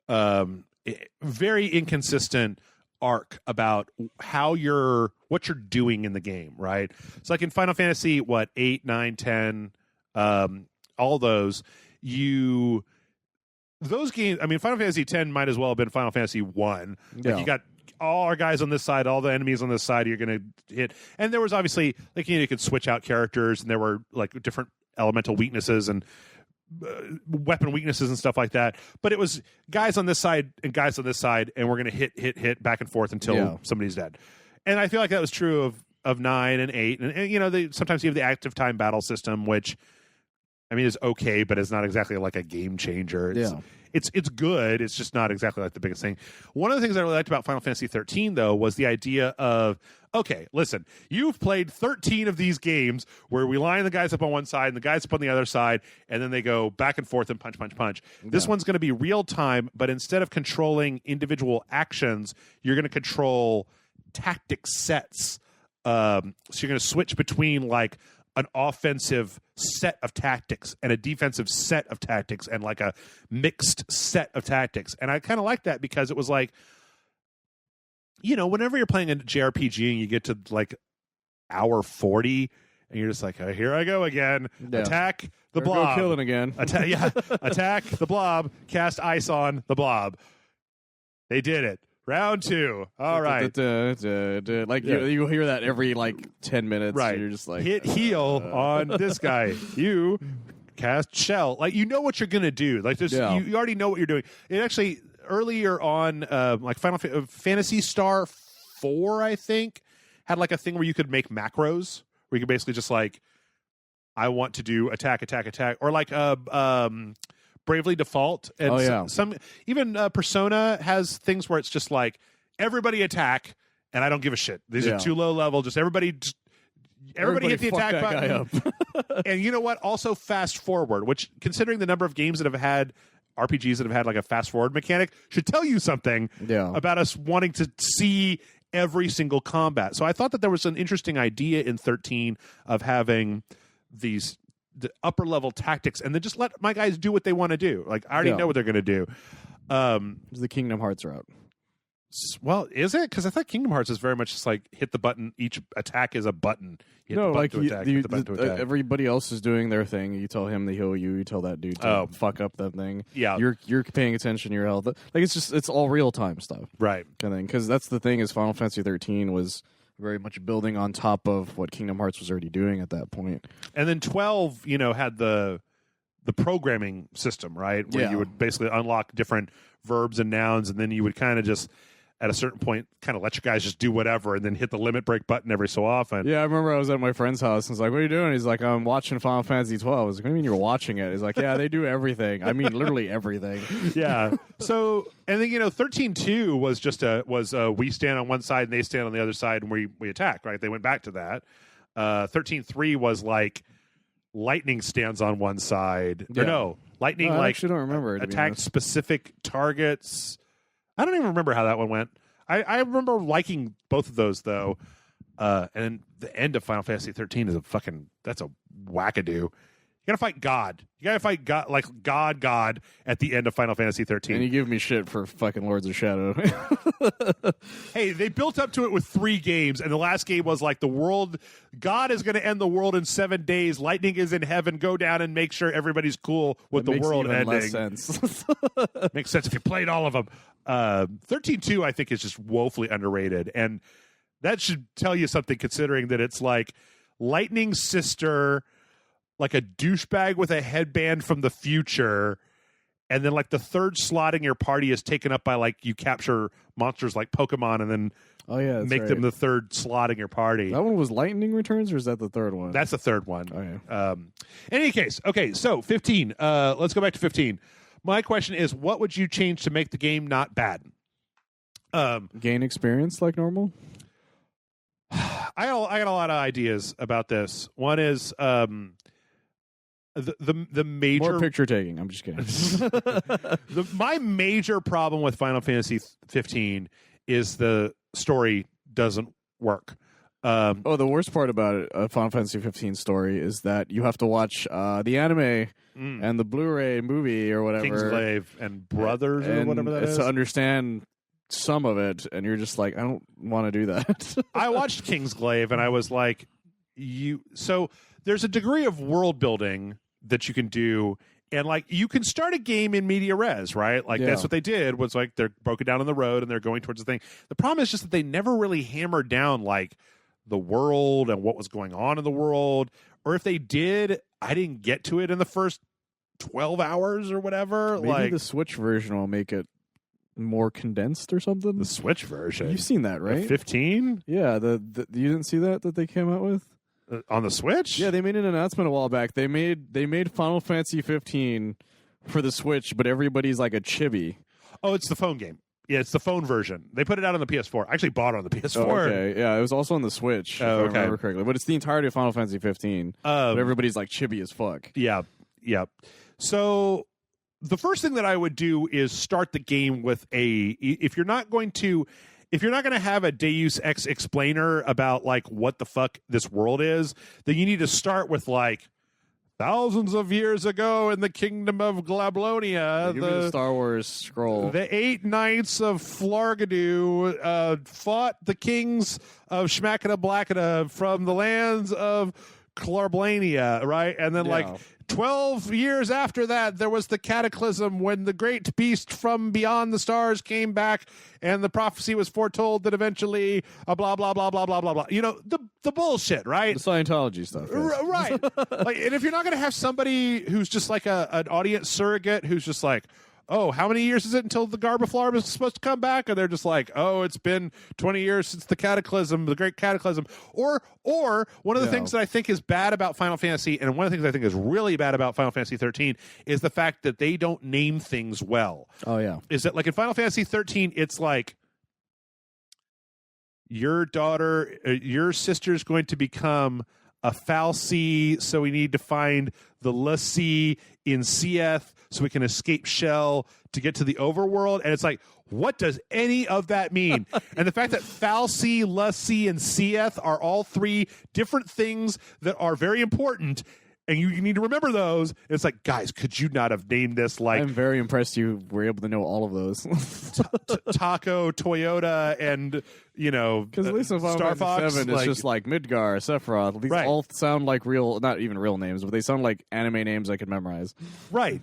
very inconsistent arc about what you're doing in the game, right? It's like in Final Fantasy, 8, 9, 10, all those games. I mean, Final Fantasy 10 might as well have been Final Fantasy 1. Like you got all our guys on this side, all the enemies on this side you're going to hit. And there was obviously like you could switch out characters, and there were like different elemental weaknesses and weapon weaknesses and stuff like that. But it was guys on this side and guys on this side, and we're going to hit back and forth until somebody's dead. And I feel like that was true of 9 and 8. And you know, sometimes you have the active time battle system, which I mean is okay, but it's not exactly like a game changer. It's good. It's just not exactly like the biggest thing. One of the things I really liked about Final Fantasy 13, though, was the idea of, okay, listen, you've played 13 of these games where we line the guys up on one side and the guys up on the other side, and then they go back and forth and punch, punch, punch. Yeah. This one's going to be real time, but instead of controlling individual actions, you're going to control tactic sets. So you're going to switch between like an offensive set of tactics and a defensive set of tactics and like a mixed set of tactics. And I kind of like that because it was like, you know, whenever you're playing a JRPG and you get to like hour 40 and you're just like, oh, here I go again. Yeah. Attack the blob. Go killing again. Attack the blob. Cast ice on the blob. They did it. Round 2. All right. Like you hear that every like 10 minutes. Right. You're just like hit heal on this guy. You cast shell. Like you know what you're gonna do. Like this, you already know what you're doing. It actually earlier on, like Final Fantasy Star 4, I think, had like a thing where you could make macros where you could basically just like, I want to do attack, or like Bravely Default, and some even Persona has things where it's just like everybody attack, and I don't give a shit. These are too low level. Just everybody hit the attack button. And you know what? Also fast forward, which considering the number of games that have had RPGs that have had like a fast forward mechanic should tell you something about us wanting to see every single combat. So I thought that there was an interesting idea in 13 of having the upper level tactics and then just let my guys do what they want to do. Like I already know what they're going to do. It's the Kingdom Hearts route. Well, is it? Because I thought Kingdom Hearts is very much just like hit the button. Each attack is a button. Hit the button to attack. Hit the button to attack. Everybody else is doing their thing. You tell him to heal you. You tell that dude to fuck up that thing. Yeah, you're paying attention to your health. Like it's all real time stuff, right? Kind of thing. Because that's the thing is Final Fantasy 13 was very much building on top of what Kingdom Hearts was already doing at that point. And then 12, had the programming system, right? Where you would basically unlock different verbs and nouns, and then you would kind of just, at a certain point, kind of let your guys just do whatever, and then hit the limit break button every so often. Yeah, I remember I was at my friend's house, and I was like, what are you doing? He's like, I'm watching Final Fantasy 12. I was like, what do you mean you're watching it? He's like, yeah, they do everything. I mean, literally everything. Yeah. So, and then, 13.2 was just we stand on one side and they stand on the other side, and we attack, right? They went back to that. 13.3 was like lightning stands on one side. Yeah. Or no, lightning I actually don't remember. Attacked specific targets. I don't even remember how that one went. I remember liking both of those though. And the end of Final Fantasy 13 is that's a wackadoo. You gotta fight God. You gotta fight God, like God at the end of Final Fantasy 13. And you give me shit for fucking Lords of Shadow. Hey, they built up to it with 3 games, and the last game was like the world. God is going to end the world in 7 days. Lightning is in heaven. Go down and make sure everybody's cool with the world ending. Less sense. Makes sense if you played all of them. 13.2, I think, is just woefully underrated, and that should tell you something, considering that it's like Lightning's sister, like a douchebag with a headband from the future, and then like the third slot in your party is taken up by like you capture monsters like Pokemon and then make them the third slot in your party. That one was Lightning Returns, or is that the third one? That's the third one. Okay. In any case, okay, so 15. Let's go back to 15. My question is, what would you change to make the game not bad? Gain experience like normal? I got a lot of ideas about this. One is the major more picture taking. I'm just kidding. My major problem with Final Fantasy 15 is the story doesn't work. The worst part about it, Final Fantasy 15 story is that you have to watch the anime and the Blu-ray movie or whatever, Kingsglaive and Brothers or whatever that is, to understand some of it, and you're just like, I don't want to do that. I watched Kingsglaive and I was like, so there's a degree of world building that you can do, and like you can start a game in media res, right? Like that's what they did, was like they're broken down on the road and they're going towards the thing. The problem is just that they never really hammered down like the world and what was going on in the world, or if they did, I didn't get to it in the first 12 hours or whatever. Maybe like the Switch version will make it more condensed or something. The Switch version, you've seen that, right? 15. Yeah, you didn't see that they came out with on the Switch. Yeah, they made an announcement a while back. They made Final Fantasy 15 for the Switch, but everybody's like a chibi. Oh, it's the phone game. Yeah, it's the phone version. They put it out on the PS4. I actually bought it on the PS4. Oh, okay, yeah, it was also on the Switch, if I remember correctly. But it's the entirety of Final Fantasy 15. But everybody's like chibi as fuck. Yeah. So the first thing that I would do is start the game with if you're not going to have a Deus Ex explainer about like what the fuck this world is, then you need to start with like thousands of years ago in the kingdom of Glablonia, give me the Star Wars scroll. The 8 knights of Flargadoo fought the kings of Schmackada Blackada from the lands of Clarblania, right? And then like 12 years after that, there was the cataclysm when the great beast from beyond the stars came back, and the prophecy was foretold that eventually blah blah blah blah blah blah blah. You know, the bullshit, right? The Scientology stuff, yes. Right? Like, and if you're not going to have somebody who's just like an audience surrogate who's just like, oh, how many years is it until the Garbaflarb is supposed to come back? And they're just like, oh, it's been 20 years since the cataclysm, the great cataclysm. Or one of the things that I think is bad about Final Fantasy, and one of the things I think is really bad about Final Fantasy 13, is the fact that they don't name things well. Oh, yeah. Is that like in Final Fantasy 13, it's like, your sister's going to become a Fal'Cie, so we need to find the l'Cie in Cieth so we can escape Shell to get to the overworld. And it's like, what does any of that mean? And the fact that Fal'Cie, l'Cie, and Cieth are all 3 different things that are very important, and you need to remember those. It's like, guys, could you not have named this like I'm very impressed you were able to know all of those. Taco, Toyota, and Because at least in Final Star Fantasy Fox? 7, it's just like Midgar, Sephiroth. These Right. all sound like real, not even real names, but they sound like anime names I could memorize. Right.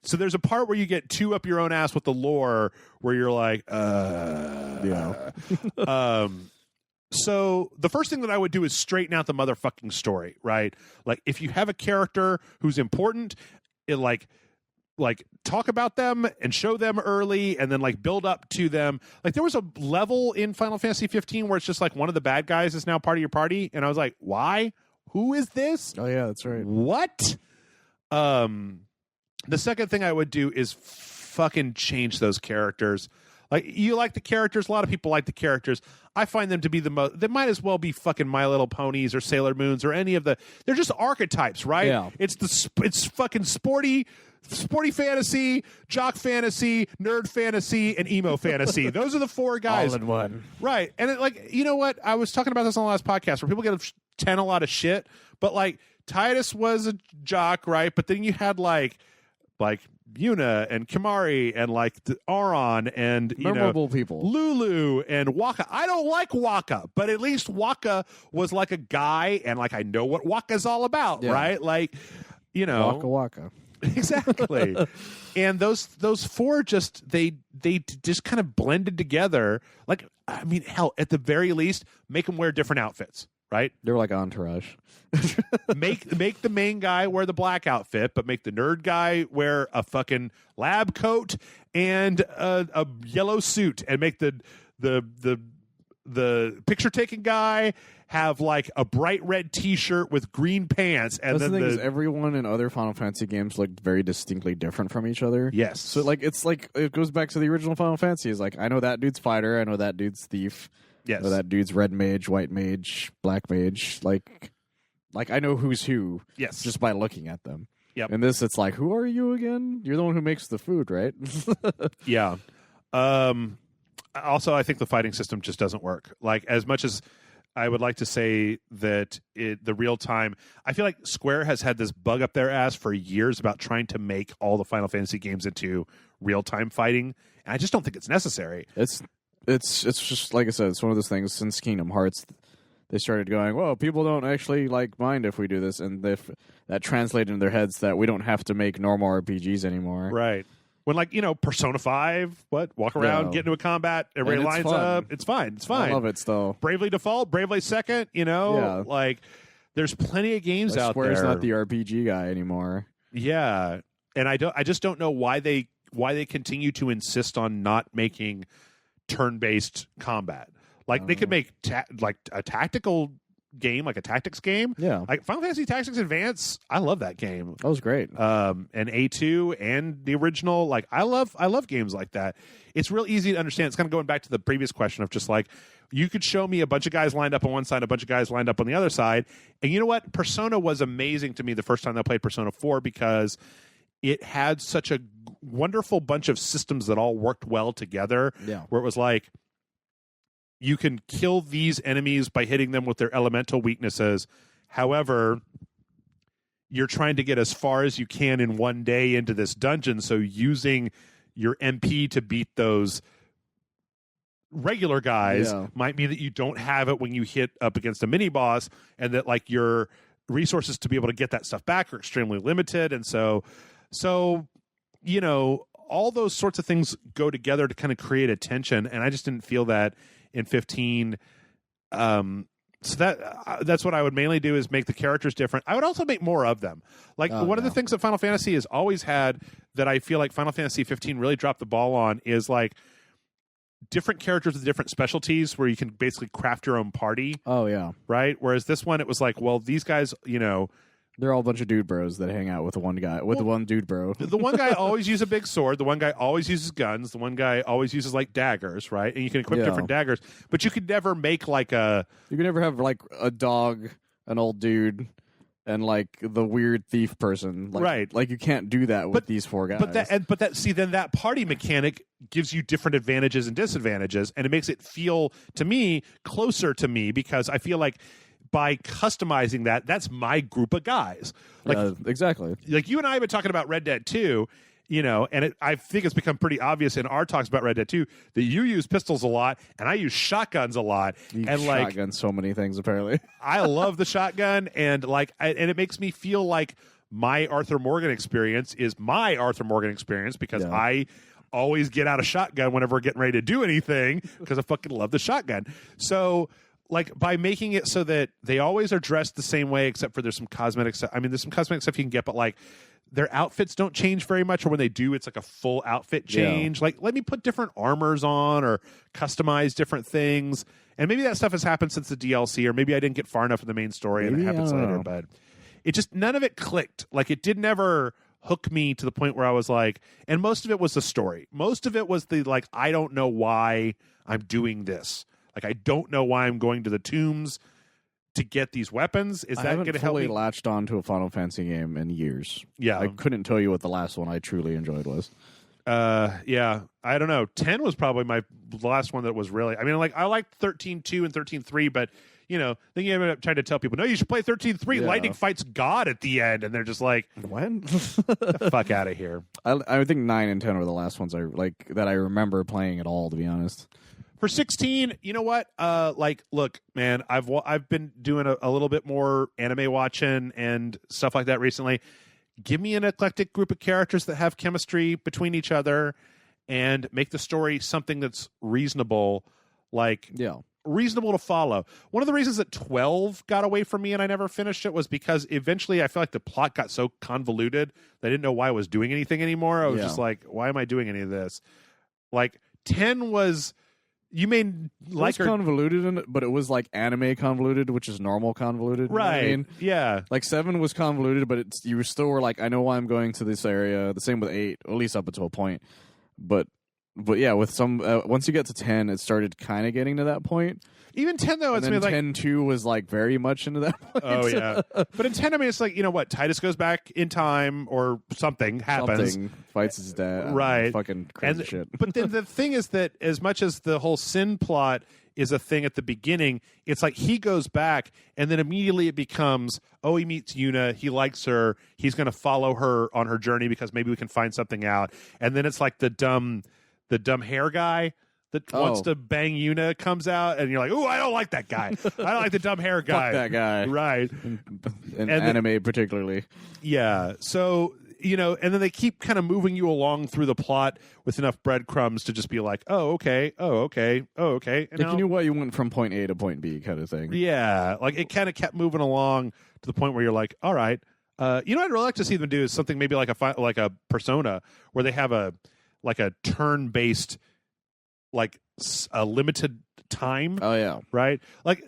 So there's a part where you get too up your own ass with the lore where you're like, Yeah. So the first thing that I would do is straighten out the motherfucking story, right? Like if you have a character who's important, it like talk about them and show them early and then like build up to them. Like there was a level in Final Fantasy 15 where it's just like one of the bad guys is now part of your party, and I was like, why? Who is this? Oh, yeah, that's right. What? The second thing I would do is fucking change those characters. Like, you like the characters. A lot of people like the characters. I find them to be the most... They might as well be fucking My Little Ponies or Sailor Moons or any of the... They're just archetypes, right? Yeah. It's fucking sporty fantasy, jock fantasy, nerd fantasy, and emo fantasy. Those are the four guys. All in one. Right. And it, like, you know what? I was talking about this on the last podcast where people get a lot of shit, but like Titus was a jock, right? But then you had like Yuna and Kimari and like Aron and Memorable people. Lulu and Waka. I don't like Waka, but at least Waka was like a guy, and like I know what Waka's all about, Yeah. right? Like, Waka Waka. Exactly. And those four just they just kind of blended together. Like, I mean, hell, at the very least, make them wear different outfits, right? They're like Entourage. make the main guy wear the black outfit, but make the nerd guy wear a fucking lab coat and a yellow suit, and make the picture taking guy have like a bright red T-shirt with green pants. And That's then the thing is everyone in other Final Fantasy games looked very distinctly different from each other. Yes. So like it goes back to the original Final Fantasy. It's like, I know that dude's fighter, I know that dude's thief. Yes. I know that dude's red mage, white mage, black mage. Like I know who's who. Yes. Just by looking at them. Yep. And this, it's like, who are you again? You're the one who makes the food, right? Yeah. Also, I think the fighting system just doesn't work. Like, as much as I would like to say that the real time, I feel like Square has had this bug up their ass for years about trying to make all the Final Fantasy games into real time fighting, and I just don't think it's necessary. It's just like I said, it's one of those things since Kingdom Hearts. They started going, well, people don't actually like mind if we do this, and that translated in their heads that we don't have to make normal RPGs anymore. Right. When, like, Persona 5, walk around, get into a combat, everybody lines up. It's fine. I love it still. Bravely Default, Bravely Second, Yeah. Like, there's plenty of games out Square's there. not the RPG guy anymore. Yeah. And I just don't know why they continue to insist on not making turn-based combat. Like, they could make a tactical game, like a tactics game. Yeah. Like Final Fantasy Tactics Advance, I love that game. That was great. And A2 and the original, like I love games like that. It's real easy to understand. It's kind of going back to the previous question of just like, you could show me a bunch of guys lined up on one side, a bunch of guys lined up on the other side. And you know what? Persona was amazing to me the first time I played Persona 4 because it had such a wonderful bunch of systems that all worked well together. Yeah. Where it was like, you can kill these enemies by hitting them with their elemental weaknesses. However, you're trying to get as far as you can in one day into this dungeon, so using your MP to beat those regular guys might mean that you don't have it when you hit up against a mini boss, and that like your resources to be able to get that stuff back are extremely limited. And so all those sorts of things go together to kind of create a tension, and I just didn't feel that in 15. So that's what I would mainly do, is make the characters different. I would also make more of them. Like one of the things that Final Fantasy has always had that I feel like Final Fantasy 15 really dropped the ball on is like different characters with different specialties where you can basically craft your own party. Oh yeah. Right? Whereas this one, it was like, well, these guys, they're all a bunch of dude bros that hang out with the one guy, the one dude bro. The one guy always uses a big sword. The one guy always uses guns. The one guy always uses like daggers, right? And you can equip different daggers, but you could never make like a... You can never have like a dog, an old dude, and like the weird thief person. Like, right. Like you can't do that with these four guys. Then that party mechanic gives you different advantages and disadvantages, and it makes it feel, to me, closer to me, because I feel like by customizing that's my group of guys. Like exactly. Like you and I have been talking about Red Dead 2, you know, and I think it's become pretty obvious in our talks about Red Dead 2 that you use pistols a lot and I use shotguns a lot. And like shotgun so many things apparently. I love the shotgun, and like and it makes me feel like my Arthur Morgan experience is my Arthur Morgan experience because I always get out a shotgun whenever we're getting ready to do anything because I fucking love the shotgun. So like by making it so that they always are dressed the same way, except for there's some cosmetic stuff. I mean, there's some cosmetic stuff you can get, but like their outfits don't change very much, or when they do, it's like a full outfit change. Like let me put different armors on or customize different things. And maybe that stuff has happened since the DLC, or maybe I didn't get far enough in the main story and it happens later, but it just, none of it clicked. Like it did never hook me to the point where I was like, and most of it was the story. Most of it was the like, I don't know why I'm doing this. Like, I don't know why I'm going to the tombs to get these weapons. Is that going to help me? I haven't fully latched on to a Final Fantasy game in years. Yeah. I couldn't tell you what the last one I truly enjoyed was. Yeah. I don't know. 10 was probably my last one that was really... I mean, like, I liked 13.2 and 13.3, but, you know, then you ended up trying to tell people, no, you should play 13.3. Yeah. Lightning fights God at the end. And they're just like, what? Get the fuck out of here. I think 9 and 10 were the last ones that I remember playing at all, to be honest. For 16, you know what? Like, look, man, I've been doing a little bit more anime watching and stuff like that recently. Give me an eclectic group of characters that have chemistry between each other, and make the story something that's reasonable, like reasonable to follow. One of the reasons that 12 got away from me and I never finished it was because eventually I feel like the plot got so convoluted that I didn't know why I was doing anything anymore. I was just like, why am I doing any of this? Like 10 was. You may like it was convoluted in it, but it was like anime convoluted, which is normal convoluted. Right. You know what I mean? Yeah. Like 7 was convoluted, but you still were like, I know why I'm going to this area. The same with 8, at least up until a point. But yeah, with some once you get to 10, it started kind of getting to that point. Even 10 though, it's then like 10-2 was like very much into that point. Oh yeah. But in 10, I mean, it's like, you know what? Titus goes back in time, or something happens. Fights his dad. Right. Fucking crazy shit. But then the thing is that as much as the whole sin plot is a thing at the beginning, it's like he goes back and then immediately it becomes, oh, he meets Yuna, he likes her, he's going to follow her on her journey because maybe we can find something out. And then it's like the dumb hair guy that wants to bang Yuna comes out, and you're like, ooh, I don't like that guy. I don't like the dumb hair guy. Fuck that guy. Right. In anime particularly. Yeah. So, you know, and then they keep kind of moving you along through the plot with enough breadcrumbs to just be like, oh, okay. Oh, okay. Oh, okay. And like you knew why you went from point A to point B kind of thing. Yeah. Like it kind of kept moving along to the point where you're like, all right. You know what I'd really like to see them do is something maybe like a Persona, where they have a turn-based, like a limited time. Oh yeah. Right? Like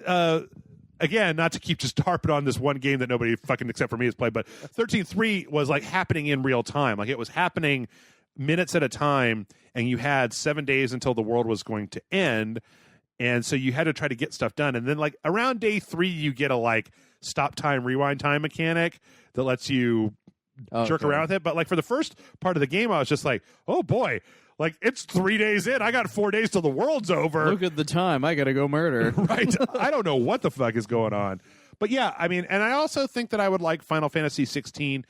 again, not to keep just harping on this one game that nobody fucking except for me has played, but 13.3 was like happening in real time. Like it was happening minutes at a time, and you had 7 days until the world was going to end. And so you had to try to get stuff done. And then like around day 3, you get a like stop time, rewind time mechanic that lets you jerk around with it. But like for the first part of the game, I was just like, oh boy, like it's 3 days in. I got 4 days till the world's over. Look at the time. I got to go murder. Right. I don't know what the fuck is going on. But yeah, I mean, and I also think that I would like Final Fantasy 16.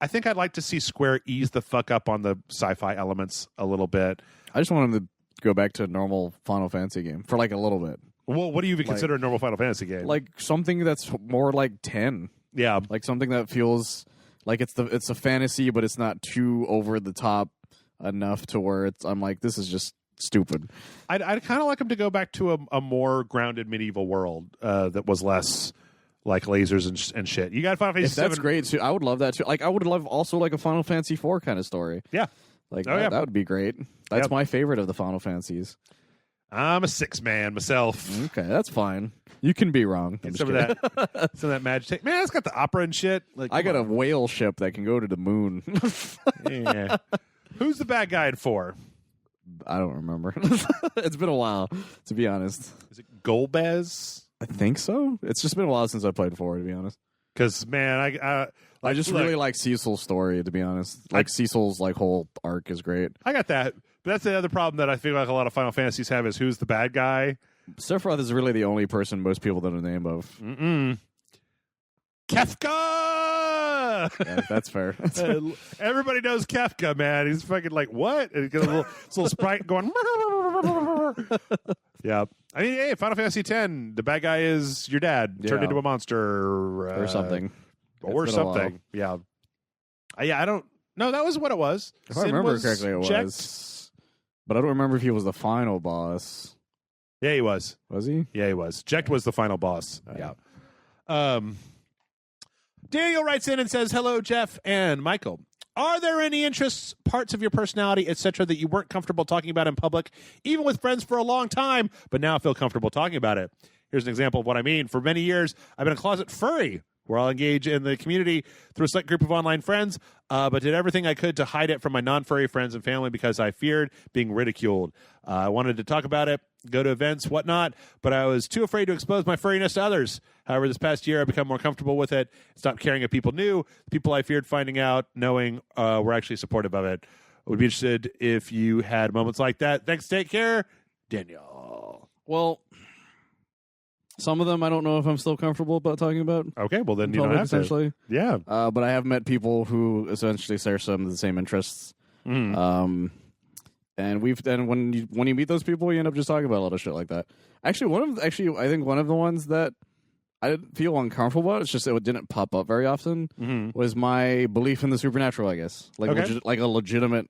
I think I'd like to see Square ease the fuck up on the sci-fi elements a little bit. I just want them to go back to a normal Final Fantasy game for like a little bit. Well, what do you even consider a normal Final Fantasy game? Like something that's more like 10. Yeah. Like something that feels like it's a fantasy, but it's not too over the top enough to where I'm like, this is just stupid. I'd kind of like them to go back to a more grounded medieval world that was less like lasers and shit. You got Final Fantasy 7. That's great too. I would love that too. Like I would love also like a Final Fantasy 4 kind of story. Yeah. Like that would be great. That's my favorite of the Final Fantasies. I'm a 6 man myself. Okay, that's fine. You can be wrong. Some of that magic. Man, it's got the opera and shit. Like, I got a whale ship that can go to the moon. Yeah. Who's the bad guy in 4? I don't remember. It's been a while, to be honest. Is it Golbez? I think so. It's just been a while since I played 4, to be honest. Because man, I just really like Cecil's story, to be honest. Like Cecil's like whole arc is great. I got that, but that's the other problem that I feel like a lot of Final Fantasies have is who's the bad guy. Sephiroth is really the only person most people know the name of. Kefka! Yeah, that's fair. That's fair. Everybody knows Kefka, man. He's fucking like, what? And he got a little sprite going. Yeah. I mean, hey, Final Fantasy X, the bad guy is your dad turned into a monster. Or something. Or something. Yeah. Yeah, I don't. No, that was what it was. If I remember correctly, it was. But I don't remember if he was the final boss. Yeah, he was. Was he? Yeah, he was. Jekt was the final boss. Yeah. Daniel writes in and says, hello, Jeff and Michael. Are there any interests, parts of your personality, etc., that you weren't comfortable talking about in public, even with friends for a long time, but now feel comfortable talking about it? Here's an example of what I mean. For many years, I've been a closet furry, where I'll engage in the community through a select group of online friends, but did everything I could to hide it from my non-furry friends and family because I feared being ridiculed. I wanted to talk about it, go to events, whatnot, but I was too afraid to expose my furriness to others. However, this past year, I've become more comfortable with it, stopped caring if people knew. People I feared finding out, knowing, were actually supportive of it. I would be interested if you had moments like that. Thanks, take care, Daniel. Well, some of them I don't know if I'm still comfortable about talking about. Okay, well then you don't have essentially. to. Yeah. But I have met people who essentially share some of the same interests. And when you meet those people, you end up just talking about a lot of shit like that. Actually, I think one of the ones that I didn't feel uncomfortable about, it's just it didn't pop up very often, was my belief in the supernatural, I guess. Like like a legitimate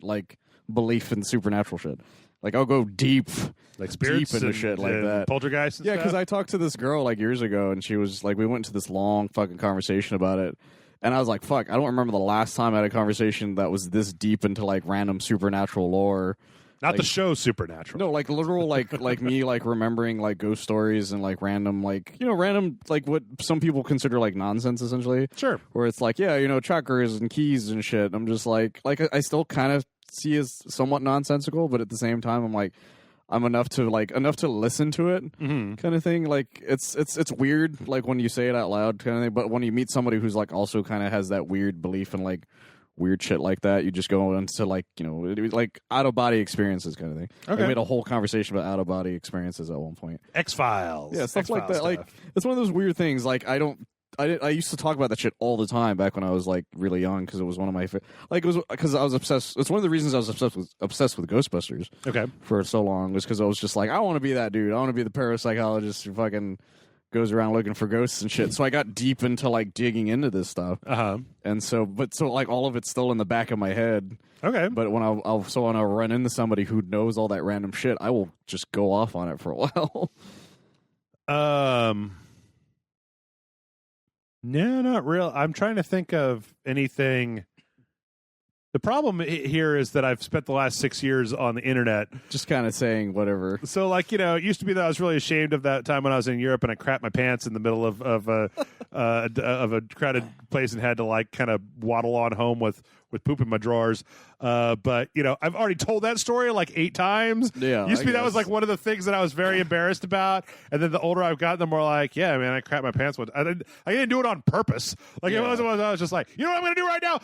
belief in supernatural shit. Like I'll go deep, like spirits deep into shit like that. Poltergeist and yeah, stuff? because I talked to this girl years ago, and she was like, we went into this long fucking conversation about it. And I was like, fuck, I don't remember the last time I had a conversation that was this deep into random supernatural lore. Not the show Supernatural. No, literal like me remembering ghost stories and random random what some people consider nonsense essentially. Sure. Where it's trackers and keys and shit. I'm just I still kind of see as somewhat nonsensical, but at the same time I'm enough to listen to it kind of thing. It's weird when you say it out loud kind of thing, but when you meet somebody who's also kind of has that weird belief in weird shit like that, you just go into out of body experiences kind of thing. Okay. I made a whole conversation about out of body experiences at one point. X-Files. Yeah, stuff like that. Stuff. It's one of those weird things. I used to talk about that shit all the time back when I was really young because it was one of my it was because I was obsessed. It's one of the reasons I was obsessed with Ghostbusters. Okay. For so long was because I was just I want to be that dude. I want to be the parapsychologist who fucking goes around looking for ghosts and shit. So I got deep into digging into this stuff. And so all of it's still in the back of my head. Okay. But when I run into somebody who knows all that random shit, I will just go off on it for a while. No, not real. I'm trying to think of anything. The problem here is that I've spent the last 6 years on the internet. Just kind of saying whatever. So, it used to be that I was really ashamed of that time when I was in Europe and I crapped my pants in the middle of a crowded place and had to, kind of waddle on home with poop in my drawers. But, I've already told that story 8 times. Yeah. Used to be that was one of the things that I was very embarrassed about. And then the older I've gotten, the more yeah, man, I crapped my pants once. I didn't do it on purpose. I was just you know what I'm going to do right now?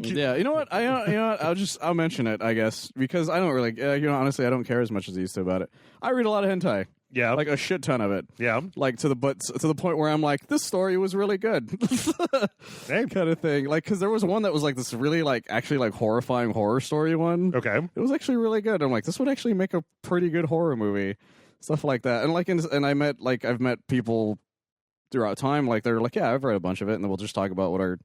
Yeah, you know what? I'll mention it, I guess, because I don't really, honestly, I don't care as much as I used to about it. I read a lot of hentai. Yeah. A shit ton of it. Yeah. To the point where I'm this story was really good. Same kind of thing. Because there was one that was this really actually horrifying horror story one. Okay. It was actually really good. I'm this would actually make a pretty good horror movie. Stuff like that. And I met I've met people throughout time they're yeah, I've read a bunch of it, and then we'll just talk about what our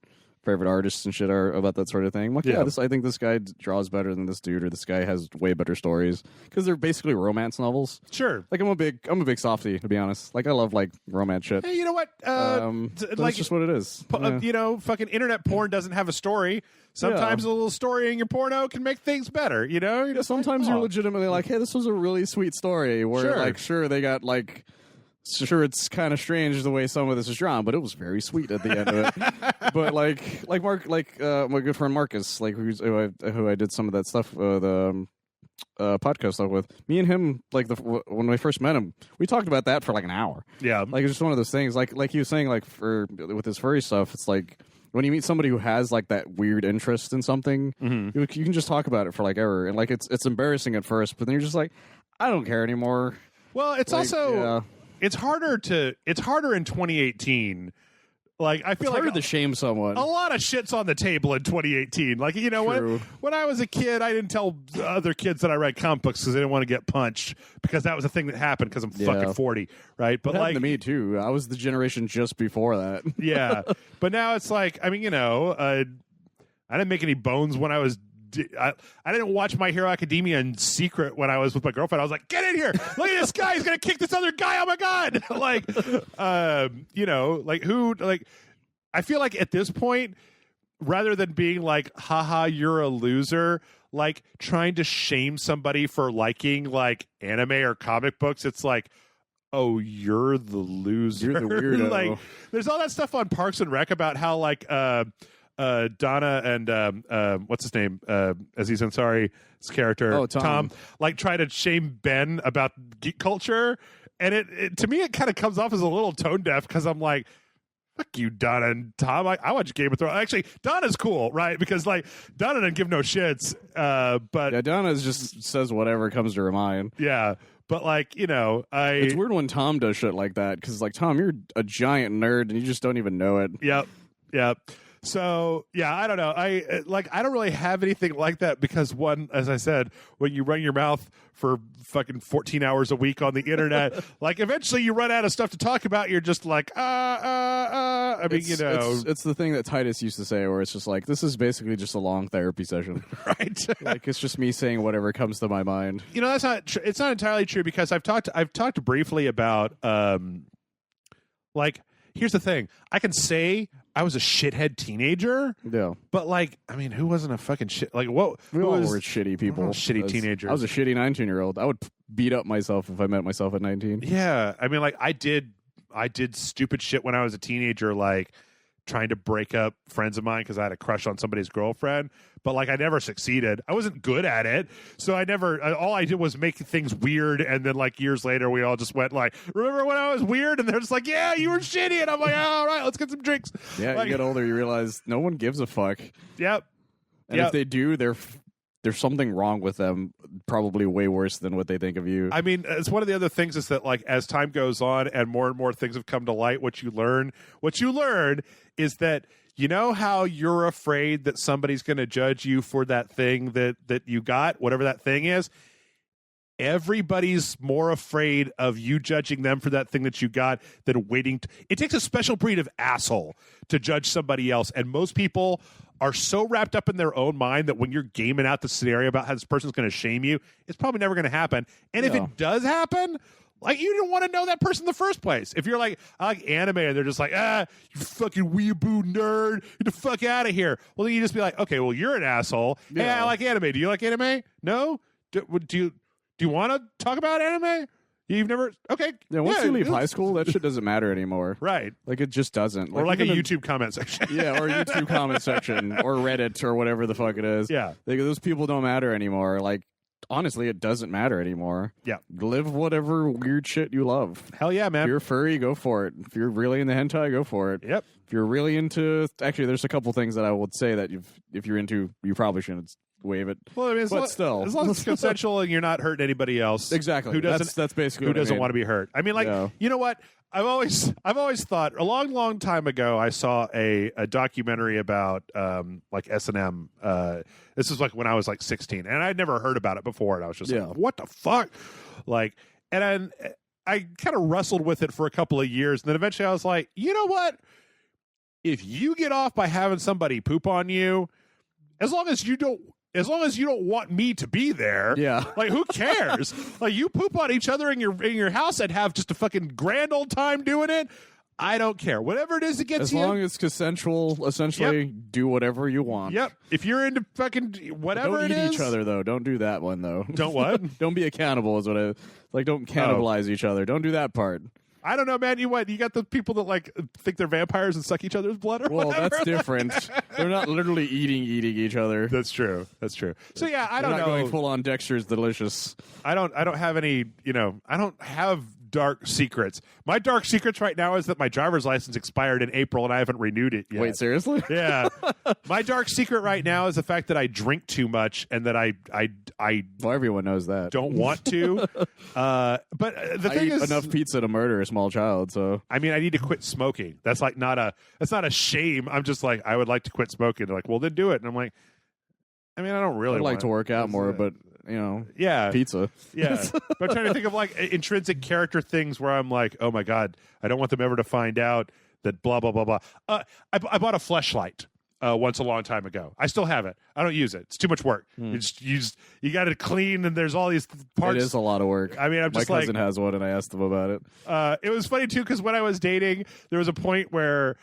favorite artists and shit are about that sort of thing. I think this guy draws better than this dude, or this guy has way better stories, because they're basically romance novels. Sure. I'm a big softie, to be honest. I love romance shit. Hey, you know what? That's just what it is. Fucking internet porn doesn't have a story. Sometimes a little story in your porno can make things better. Sometimes you're legitimately hey, this was a really sweet story. Where sure they got Sure, it's kind of strange the way some of this is drawn, but it was very sweet at the end of it. But my good friend Marcus, who I did some of that stuff, the podcast stuff with. Me and him, when I first met him, we talked about that for an hour. Yeah, it's just one of those things. Like he was saying, with his furry stuff, it's when you meet somebody who has that weird interest in something, you can just talk about it for ever, and it's embarrassing at first, but then you're just I don't care anymore. Well, it's also it's harder in 2018. Like I feel it's like harder to shame someone. A lot of shit's on the table in 2018. Like when I was a kid, I didn't tell other kids that I read comic books because I didn't want to get punched because that was a thing that happened because I'm fucking 40, right? But it happened to me too. I was the generation just before that. Yeah, but now it's like I didn't make any bones when I was. I didn't watch My Hero Academia in secret when I was with my girlfriend. I was like, get in here. Look at this guy. He's going to kick this other guy. Oh, my God. I feel like at this point, rather than being like, haha, you're a loser, like trying to shame somebody for liking like anime or comic books, it's like, oh, you're the loser. You're the weirdo. Like, there's all that stuff on Parks and Rec about how like, Donna and what's his name? Aziz Ansari's character, Tom, like try to shame Ben about geek culture, and it to me it kind of comes off as a little tone deaf because I'm like, fuck you, Donna and Tom. I watch Game of Thrones. Actually, Donna's cool, right? Because like Donna doesn't give no shits, but Donna just says whatever comes to her mind. Yeah. But like it's weird when Tom does shit like that because like Tom, you're a giant nerd and you just don't even know it. Yep. So yeah, I don't know. I don't really have anything like that because one, as I said, when you run your mouth for fucking 14 hours a week on the internet, like eventually you run out of stuff to talk about. You're just like, I mean, it's the thing that Titus used to say, where it's just like, this is basically just a long therapy session, right? Like it's just me saying whatever comes to my mind. That's not. It's not entirely true because I've talked briefly about like. Here's the thing. I can say I was a shithead teenager. Yeah. But, like, I mean, who wasn't a fucking shit? Like, what? We all were shitty people. Shitty teenagers. I was a shitty 19-year-old. I would beat up myself if I met myself at 19. Yeah. I mean, like, I did stupid shit when I was a teenager, like, trying to break up friends of mine because I had a crush on somebody's girlfriend. But, like, I never succeeded. I wasn't good at it. So I never, all I did was make things weird. And then, like, years later, we all just went, like, remember when I was weird? And they're just like, yeah, you were shitty. And I'm like, all right, let's get some drinks. Yeah, like, you get older, you realize no one gives a fuck. Yep. And if they do, there's something wrong with them, probably way worse than what they think of you. I mean, it's one of the other things is that, like, as time goes on and more things have come to light, what you learn is that, you know how you're afraid that somebody's going to judge you for that thing that you got, whatever that thing is? Everybody's more afraid of you judging them for that thing that you got than waiting. It takes a special breed of asshole to judge somebody else. And most people are so wrapped up in their own mind that when you're gaming out the scenario about how this person's going to shame you, it's probably never going to happen. And if it does happen, like, you didn't want to know that person in the first place. If you're like, I like anime, and they're just like, you fucking weeaboo nerd, get the fuck out of here. Well, then you just be like, okay, well, you're an asshole. Yeah. Hey, I like anime. Do you like anime? No? Do you want to talk about anime? You've never... Okay. Yeah, once you leave high school, that shit doesn't matter anymore. Right. Like, it just doesn't. Or like a YouTube comment section. Yeah, or a YouTube comment section, or Reddit, or whatever the fuck it is. Yeah. Like, those people don't matter anymore. Like, honestly, it doesn't matter anymore. Yeah. Live whatever weird shit you love. Hell yeah, man. If you're furry, go for it. If you're really into hentai, go for it. Yep. If you're really into... Actually, there's a couple things that I would say that if you're into, you probably shouldn't wave it. Well, I mean, still, as long as it's consensual and you're not hurting anybody else. Exactly. That's basically who doesn't want to be hurt. I mean, like, you know what? I've always thought a long time ago I saw a documentary about like S&M. This is like when I was like 16, and I'd never heard about it before, and I was just like, what the fuck? Like, and I kind of wrestled with it for a couple of years, and then eventually I was like, you know what? If you get off by having somebody poop on you, as long as you don't want me to be there, like, who cares? Like, you poop on each other in your house and have just a fucking grand old time doing it. I don't care. Whatever it is that gets as you. As long as it's consensual, essentially, do whatever you want. Yep. If you're into fucking whatever don't eat each other, though. Don't do that one, though. Don't what? Don't be a cannibal is what I... Like, don't cannibalize each other. Don't do that part. I don't know, man. You got the people that like think they're vampires and suck each other's blood or whatever. Well, that's different. They're not literally eating each other. That's true. So yeah, I don't know. Going full on Dexter's Delicious. I don't have any. I don't have dark secrets. My dark secrets right now is that my driver's license expired in April and I haven't renewed it yet. Wait, seriously? Yeah. My dark secret right now is the fact that I drink too much and that I Well, everyone knows that. don't want to. But the I thing eat is, enough pizza to murder a small child, so I mean, I need to quit smoking. That's like that's not a shame. I'm just like, I would like to quit smoking. They're like, well, then do it. And I'm like, I mean, I don't really I'd like want to work out more, but yeah, pizza. yeah. But I'm trying to think of like intrinsic character things where I'm like, oh my God, I don't want them ever to find out that blah, blah, blah, blah. I bought a fleshlight once a long time ago. I still have it. I don't use it. It's too much work. You got to clean and there's all these parts. It is a lot of work. I mean, I'm just my cousin has one and I asked him about it. It was funny too, because when I was dating, there was a point where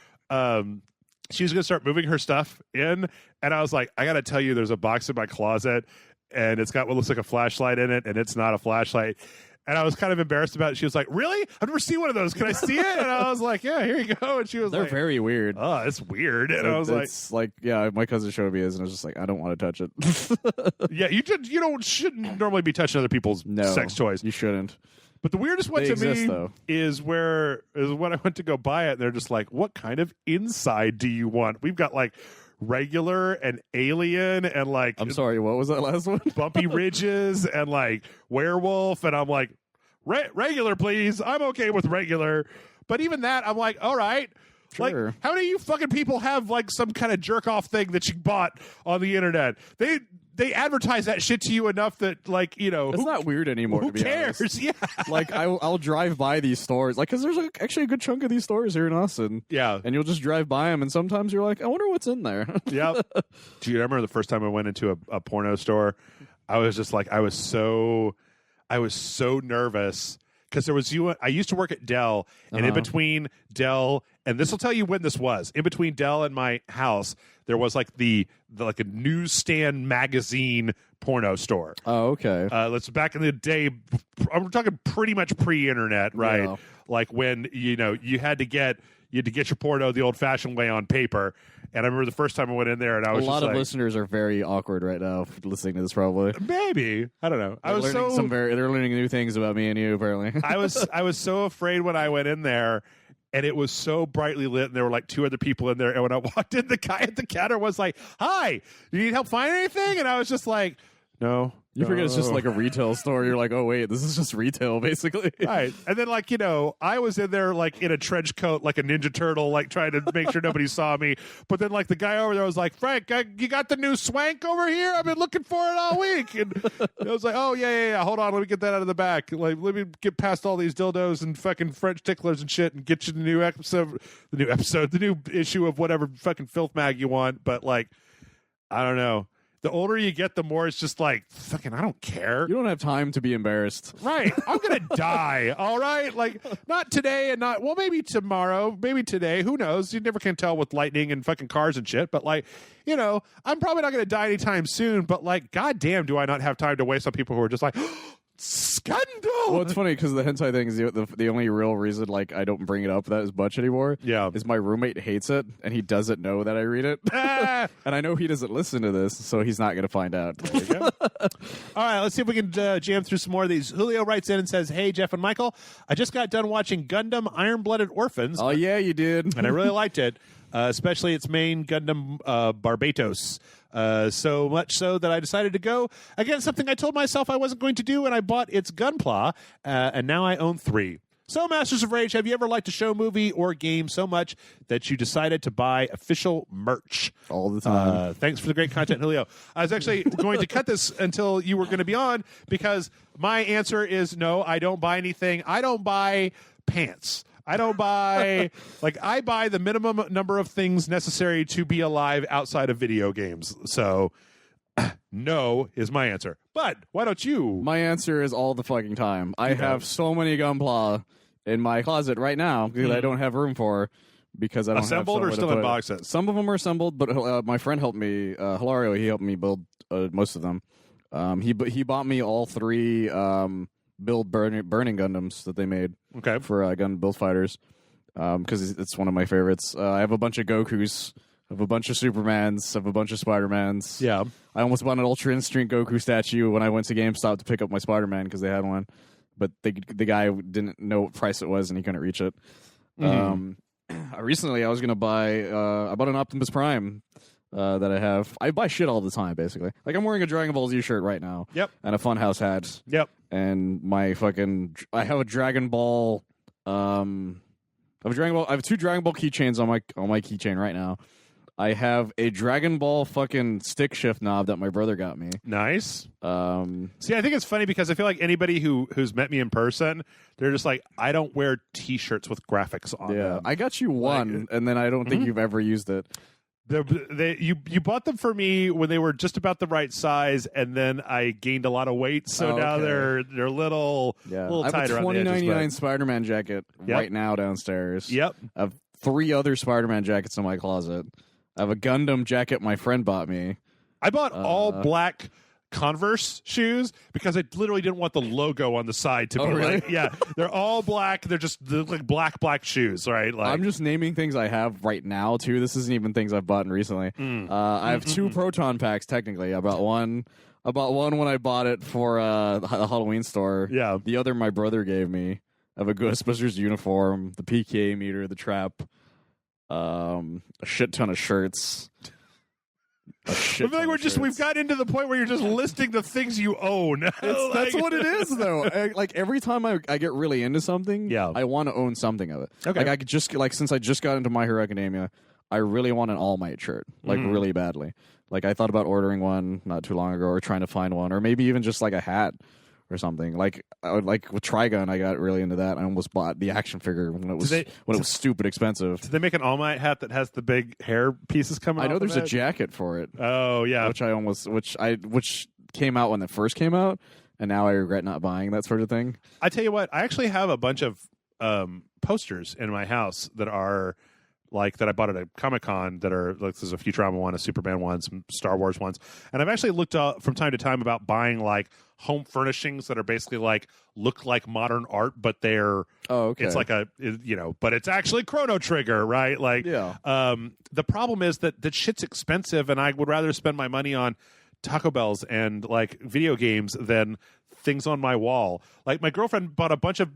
she was going to start moving her stuff in, and I was like, I got to tell you, there's a box in my closet, and it's got what looks like a flashlight in it, and it's not a flashlight. And I was kind of embarrassed about it. She was like, really? I've never seen one of those. Can I see it? And I was like, yeah, here you go. And she was They're like, very weird. oh, it's weird. And I was like, yeah, my cousin showed me his, and I was just like, I don't want to touch it. yeah, shouldn't normally be touching other people's sex toys. You shouldn't. But the weirdest one They to exist, me though. is when I went to go buy it, and they're just like, what kind of inside do you want? We've got like regular and alien and like I'm sorry, what was that last one? bumpy ridges and like werewolf, and I'm like, regular, please. I'm okay with regular. But even that, I'm like, all right. Sure. Like, how many of you fucking people have like some kind of jerk off thing that you bought on the internet? They advertise that shit to you enough that, like, it's not weird anymore. Who to be cares? Honest. Yeah. Like I'll drive by these stores, like, because there's actually a good chunk of these stores here in Austin. Yeah. And you'll just drive by them, and sometimes you're like, I wonder what's in there. Yeah. Do you remember the first time I went into a porno store? I was just like, I was so nervous. Because I used to work at Dell, and in between Dell, and this will tell you when this was, in between Dell and my house, there was like like a newsstand magazine porno store. Oh, okay. Let's back in the day. I'm talking pretty much pre-internet, right? Yeah. Like when you had to get your porno the old-fashioned way on paper. And I remember the first time I went in there, and I was a lot of listeners are very awkward right now listening to this. Probably, maybe, I don't know. They're learning new things about me and you. Apparently, I was so afraid when I went in there, and it was so brightly lit, and there were like two other people in there. And when I walked in, the guy at the counter was like, "Hi, do you need help finding anything?" And I was just like, "No." You forget it's just like a retail store. You're like, oh, wait, this is just retail, basically. Right. And then, like, I was in there, like, in a trench coat, like a Ninja Turtle, like, trying to make sure nobody saw me. But then, like, the guy over there was like, Frank, you got the new swank over here? I've been looking for it all week. And I was like, oh, yeah. Hold on. Let me get that out of the back. Like, let me get past all these dildos and fucking French ticklers and shit and get you the new issue of whatever fucking filth mag you want. But, like, I don't know. The older you get, the more it's just like, fucking, I don't care. You don't have time to be embarrassed. Right. I'm going to die. All right. Like, not today and not, well, maybe tomorrow, maybe today. Who knows? You never can tell with lightning and fucking cars and shit. But, like, I'm probably not going to die anytime soon. But, like, goddamn, do I not have time to waste on people who are just like, scandal. Well, it's funny because the hentai thing is the only real reason, like, I don't bring it up that as much anymore. Yeah. Is my roommate hates it, and he doesn't know that I read it. And I know he doesn't listen to this, so he's not going to find out. There you go. All right, let's see if we can jam through some more of these. Julio writes in and says, hey, Jeff and Michael, I just got done watching Gundam Iron-Blooded Orphans. Oh, yeah, you did. And I really liked it, especially its main Gundam, Barbatos. So much so that I decided to go against something I told myself I wasn't going to do, and I bought its Gunpla, and now I own 3. So, Masters of Rage, have you ever liked a show, movie, or game so much that you decided to buy official merch? All the time. Thanks for the great content, Julio. I was actually going to cut this until you were going to be on, because my answer is no, I don't buy anything. I don't buy pants. I don't buy, I buy the minimum number of things necessary to be alive outside of video games. So, no is my answer. But why don't you? My answer is all the fucking time. I have so many Gunpla in my closet right now because I don't have room for, because I don't assembled have or still in boxes? Some of them are assembled, but my friend helped me, Hilario, he helped me build most of them. He bought me all 3 build burning Gundams that they made for gun build fighters, because it's one of my favorites. I have a bunch of Gokus, I have a bunch of Supermans, I have a bunch of Spider-Mans. Yeah. I almost bought an Ultra Instinct Goku statue when I went to GameStop to pick up my Spider-Man because they had one. but the guy didn't know what price it was and he couldn't reach it. Recently, I was gonna buy. I bought an Optimus Prime that I have. I buy shit all the time, basically. Like I'm wearing a Dragon Ball Z shirt right now. Yep. And a Funhouse hat. Yep. And my I have a Dragon Ball. I have 2 Dragon Ball keychains on my keychain right now. I have a Dragon Ball fucking stick shift knob that my brother got me. Nice. See, I think it's funny because I feel like anybody who's met me in person, they're just like, I don't wear T-shirts with graphics on them. I got you one, and then I don't think you've ever used it. You bought them for me when they were just about the right size, and then I gained a lot of weight, so now they're little tighter. I have a $20.99 Spider-Man jacket right now downstairs. Yep. I have 3 other Spider-Man jackets in my closet. I have a Gundam jacket my friend bought me. I bought all black Converse shoes because I literally didn't want the logo on the side to be really? like, they're all black. They're like black shoes, right? Like, I'm just naming things I have right now too. This isn't even things I've bought recently. I have 2 Proton packs technically. I bought one when I bought it for the Halloween store. Yeah. The other my brother gave me. I have a Ghostbusters uniform, the PK meter, the trap, a shit ton of shirts. I feel like we've gotten into the point where you're just listing the things you own. That's what it is, though. Like every time I get really into something, I want to own something of it. Okay. Like since I just got into My Hero Academia, I really want an All Might shirt, like really badly. Like I thought about ordering one not too long ago, or trying to find one, or maybe even just like a hat or something. Like with Trigun, I got really into that. I almost bought the action figure when it was stupid expensive. Did they make an All Might hat that has the big hair pieces coming? I know there's a jacket for it. Oh yeah, which came out when it first came out, and now I regret not buying that sort of thing. I tell you what, I actually have a bunch of posters in my house that are like that I bought at a Comic-Con that are like there's a Futurama one, a Superman one, some Star Wars ones, and I've actually looked up from time to time about buying like home furnishings that are basically like look like modern art, but they're it's like but it's actually Chrono Trigger, right? Like the problem is that shit's expensive, and I would rather spend my money on Taco Bells and like video games than things on my wall. Like my girlfriend bought a bunch of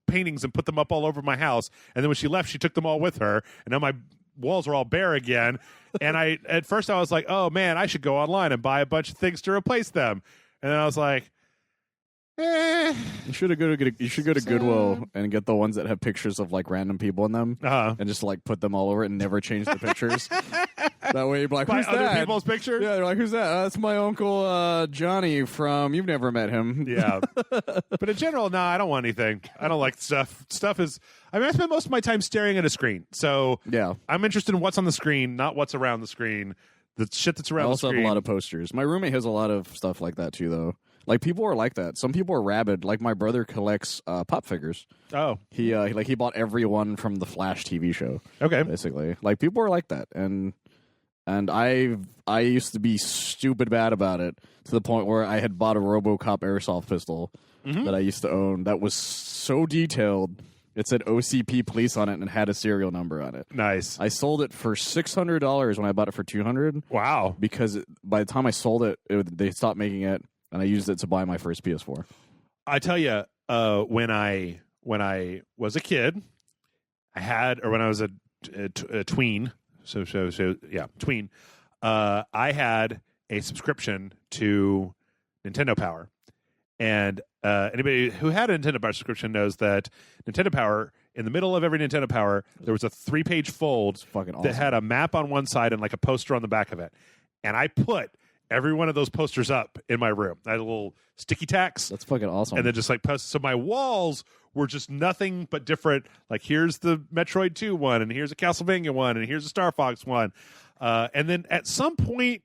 paintings and put them up all over my house, and then when she left she took them all with her, and now my walls are all bare again. And at first I was like, oh man, I should go online and buy a bunch of things to replace them, and then I was like, you should go to Goodwill and get the ones that have pictures of like random people in them, and just like put them all over it and never change the pictures. That way you're like, who's other that? people's pictures? Yeah, they're like, who's that? That's my uncle Johnny from. You've never met him. Yeah, but in general, I don't want anything. I don't like stuff. Stuff is. I mean, I spend most of my time staring at a screen, so I'm interested in what's on the screen, not what's around the screen. The shit that's around the screen. I also have a lot of posters. My roommate has a lot of stuff like that too, though. Like people are like that. Some people are rabid. Like my brother collects pop figures. Oh, he bought every one from the Flash TV show. Okay, basically, like people are like that, and I used to be stupid bad about it to the point where I had bought a RoboCop airsoft pistol that I used to own that was so detailed. It said OCP police on it and had a serial number on it. Nice. I sold it for $600 when I bought it for $200. Wow! Because by the time I sold it, they stopped making it. And I used it to buy my first PS4. I tell you, when I was a kid, I had, or when I was a tween, tween, I had a subscription to Nintendo Power, and anybody who had a Nintendo Power subscription knows that Nintendo Power, in the middle of every Nintendo Power, there was a 3-page fold that had a map on one side and like a poster on the back of it, and I put every one of those posters up in my room. I had a little sticky tacks. That's fucking awesome. And then just like post. So my walls were just nothing but different. Like here's the Metroid 2 one, and here's a Castlevania one, and here's a Star Fox one. And then at some point,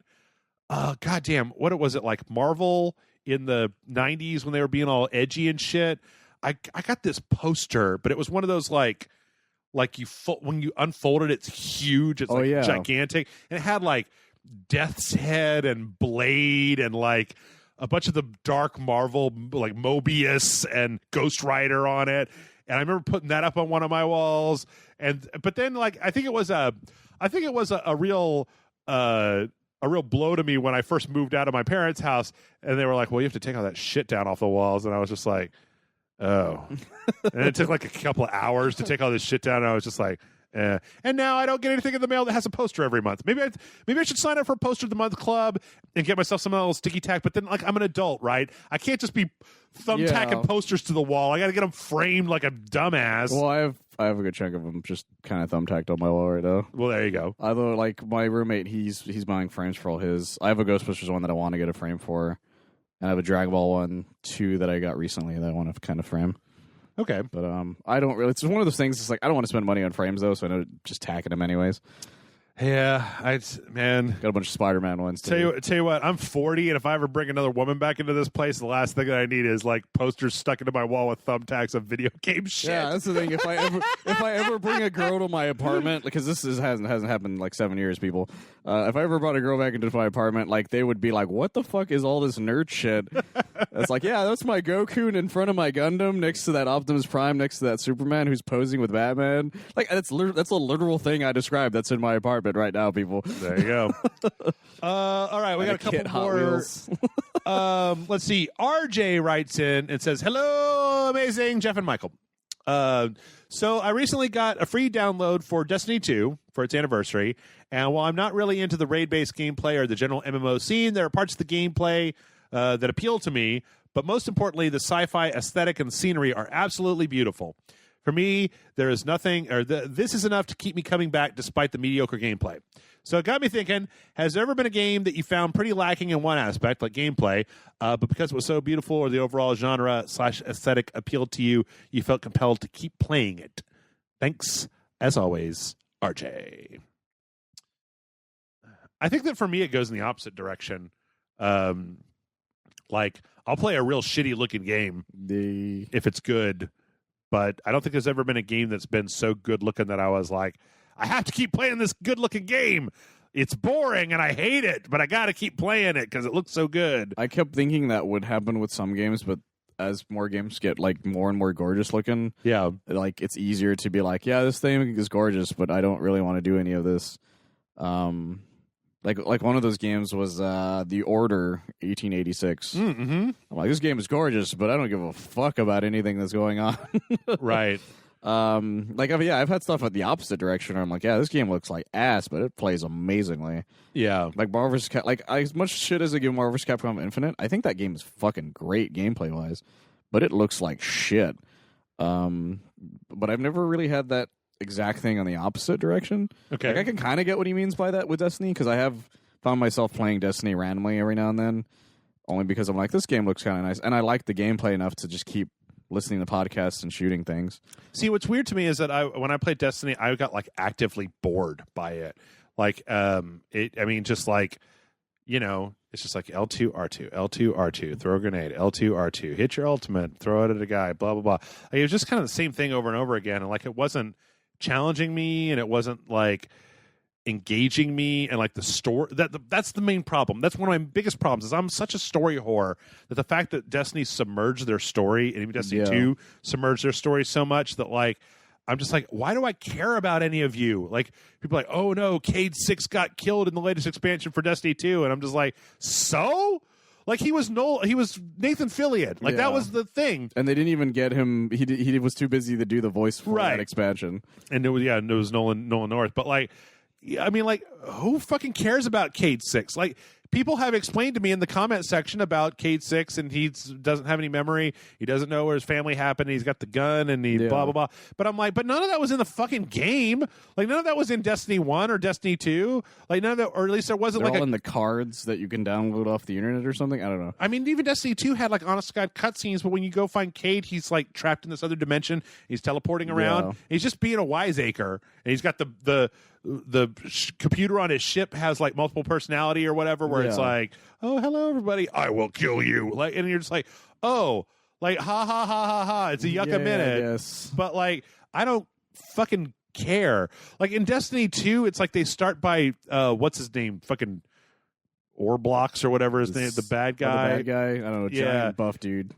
goddamn, what was it, like Marvel in the 90s when they were being all edgy and shit? I got this poster, but it was one of those like when you unfold it, it's huge. It's gigantic. And it had like Death's Head and Blade and like a bunch of the dark Marvel like Mobius and Ghost Rider on it, and I remember putting that up on one of my walls. But then like I think it was a real blow to me when I first moved out of my parents' house, and they were like, "Well, you have to take all that shit down off the walls," and I was just like, Oh. And it took like a couple of hours to take all this shit down. And I was just like, and now I don't get anything in the mail that has a poster every month. Maybe I should sign up for a poster of the month club and get myself some little sticky tack. But then, like, I'm an adult, right? I can't just be thumbtacking posters to the wall. I got to get them framed like a dumbass. Well, I have a good chunk of them just kind of thumbtacked on my wall right now. Well, there you go. Although, like, my roommate, he's buying frames for all his. I have a Ghostbusters one that I want to get a frame for, and I have a Dragon Ball one too that I got recently that I want to kind of frame. Okay. But I don't really. It's one of those things. It's like I don't want to spend money on frames though, so I know just tacking them anyways. Yeah, man. Got a bunch of Spider-Man ones. Tell you what, I'm 40, and if I ever bring another woman back into this place, the last thing that I need is like posters stuck into my wall with thumbtacks of video game shit. Yeah, that's the thing. If I ever bring a girl to my apartment, because hasn't happened in like 7 years, people. If I ever brought a girl back into my apartment, like they would be like, "What the fuck is all this nerd shit?" It's like, yeah, that's my Goku in front of my Gundam, next to that Optimus Prime, next to that Superman who's posing with Batman. Like that's a literal thing I described. That's in my apartment right now, people. There you go. All right, we got a couple more. Let's see. RJ writes in and says, "Hello, amazing Jeff and Michael. So I recently got a free download for Destiny 2 for its anniversary, and while I'm not really into the raid-based gameplay or the general MMO scene, there are parts of the gameplay that appeal to me, but most importantly, the sci-fi aesthetic and scenery are absolutely beautiful. For me, there is nothing, or this is enough to keep me coming back despite the mediocre gameplay. So it got me thinking, has there ever been a game that you found pretty lacking in one aspect, like gameplay, but because it was so beautiful or the overall genre/aesthetic appealed to you, you felt compelled to keep playing it? Thanks, as always, RJ." I think that for me, it goes in the opposite direction. Like, I'll play a real shitty-looking game if it's good, but I don't think there's ever been a game that's been so good-looking that I was like, I have to keep playing this good-looking game. It's boring, and I hate it, but I got to keep playing it because it looks so good. I kept thinking that would happen with some games, but as more games get like more and more gorgeous looking, yeah, like it's easier to be like, yeah, this thing is gorgeous, but I don't really want to do any of this. Like one of those games was The Order 1886. Mm-hmm. I'm like, this game is gorgeous, but I don't give a fuck about anything that's going on. Right. I've had stuff at the opposite direction where I'm like, yeah, this game looks like ass, but it plays amazingly. Yeah. Like Marvel vs. As much shit as I give Marvel vs. Capcom Infinite, I think that game is fucking great gameplay wise, but it looks like shit. But I've never really had that exact thing on the opposite direction. Okay. Like, I can kind of get what he means by that with Destiny, because I have found myself playing Destiny randomly every now and then, only because I'm like, this game looks kind of nice, and I like the gameplay enough to just keep listening to podcasts and shooting things. See, what's weird to me is that when I played Destiny, I got like actively bored by it. Like, just like, it's just like L2, R2, L2, R2, throw a grenade, L2, R2, hit your ultimate, throw it at a guy, blah, blah, blah. Like, it was just kind of the same thing over and over again. And like, it wasn't challenging me, and it wasn't like engaging me, and like the story that's the main problem. That's one of my biggest problems, is I'm such a story whore that the fact that Destiny submerged their story, and even Destiny 2 submerged their story so much that like I'm just like, why do I care about any of you? Like, people are like, oh no, Cade 6 got killed in the latest expansion for Destiny 2, and I'm just like, so? Like, he was Nathan Fillion. Like, that was the thing. And they didn't even get him. He was too busy to do the voice for that expansion. And it was Nolan North. But like, I mean, like, who fucking cares about Cade 6? Like, people have explained to me in the comment section about Cade 6, and he doesn't have any memory. He doesn't know where his family happened. He's got the gun, and he blah, blah, blah. But I'm like, but none of that was in the fucking game. Like, none of that was in Destiny 1 or Destiny 2. Like, none of that, or at least there wasn't They're all in the cards that you can download off the internet or something. I don't know. I mean, even Destiny 2 had, like, honest to God cutscenes, but when you go find Cade, he's, like, trapped in this other dimension. He's teleporting around. Yeah. He's just being a wiseacre. And he's got the computer on his ship has like multiple personality or whatever, where it's like, oh, hello everybody, I will kill you, like, and you're just like, oh, like, ha ha ha ha ha, it's a yucca minute. Yes. But like, I don't fucking care. Like in Destiny 2, it's like they start by what's his name, fucking Orblocks or whatever his name, the bad guy. I don't know, giant buff dude.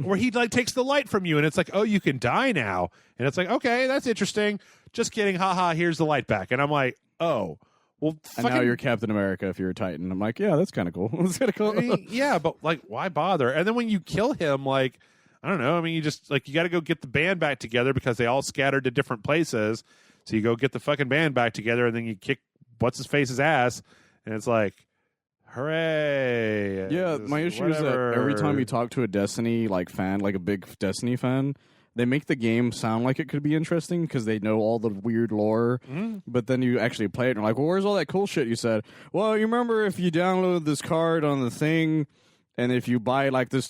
Where he like takes the light from you, and it's like, oh, you can die now, and it's like, okay, that's interesting. Just kidding, haha. Here's the light back, and I'm like, oh, well. And now you're Captain America if you're a Titan. I'm like, yeah, that's kind of cool. That's kind of cool. Yeah, but like, why bother? And then when you kill him, like, I don't know. I mean, you just like you got to go get the band back together because they all scattered to different places. So you go get the fucking band back together, and then you kick what's his face's ass, and it's like, hooray! Yeah, my issue is that every time you talk to a Destiny fan, like a big Destiny fan, they make the game sound like it could be interesting because they know all the weird lore. But then you actually play it, and you're like, well, where's all that cool shit you said? Well, you remember if you download this card on the thing, and if you buy like this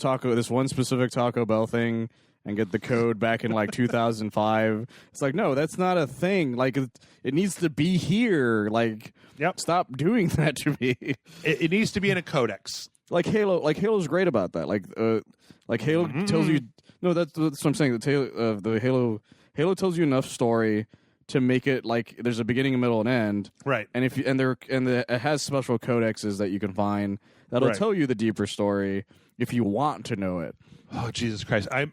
one specific Taco Bell thing, and get the code back in like 2005. It's like, no, that's not a thing. Like, it needs to be here. Like, stop doing that to me. It needs to be in a codex. Like Halo's great about that. Like Halo tells you. No, that's what I'm saying. The Halo tells you enough story to make it like there's a beginning, a middle, and end. Right. And it has special codexes that you can find that'll tell you the deeper story if you want to know it. Oh, Jesus Christ! I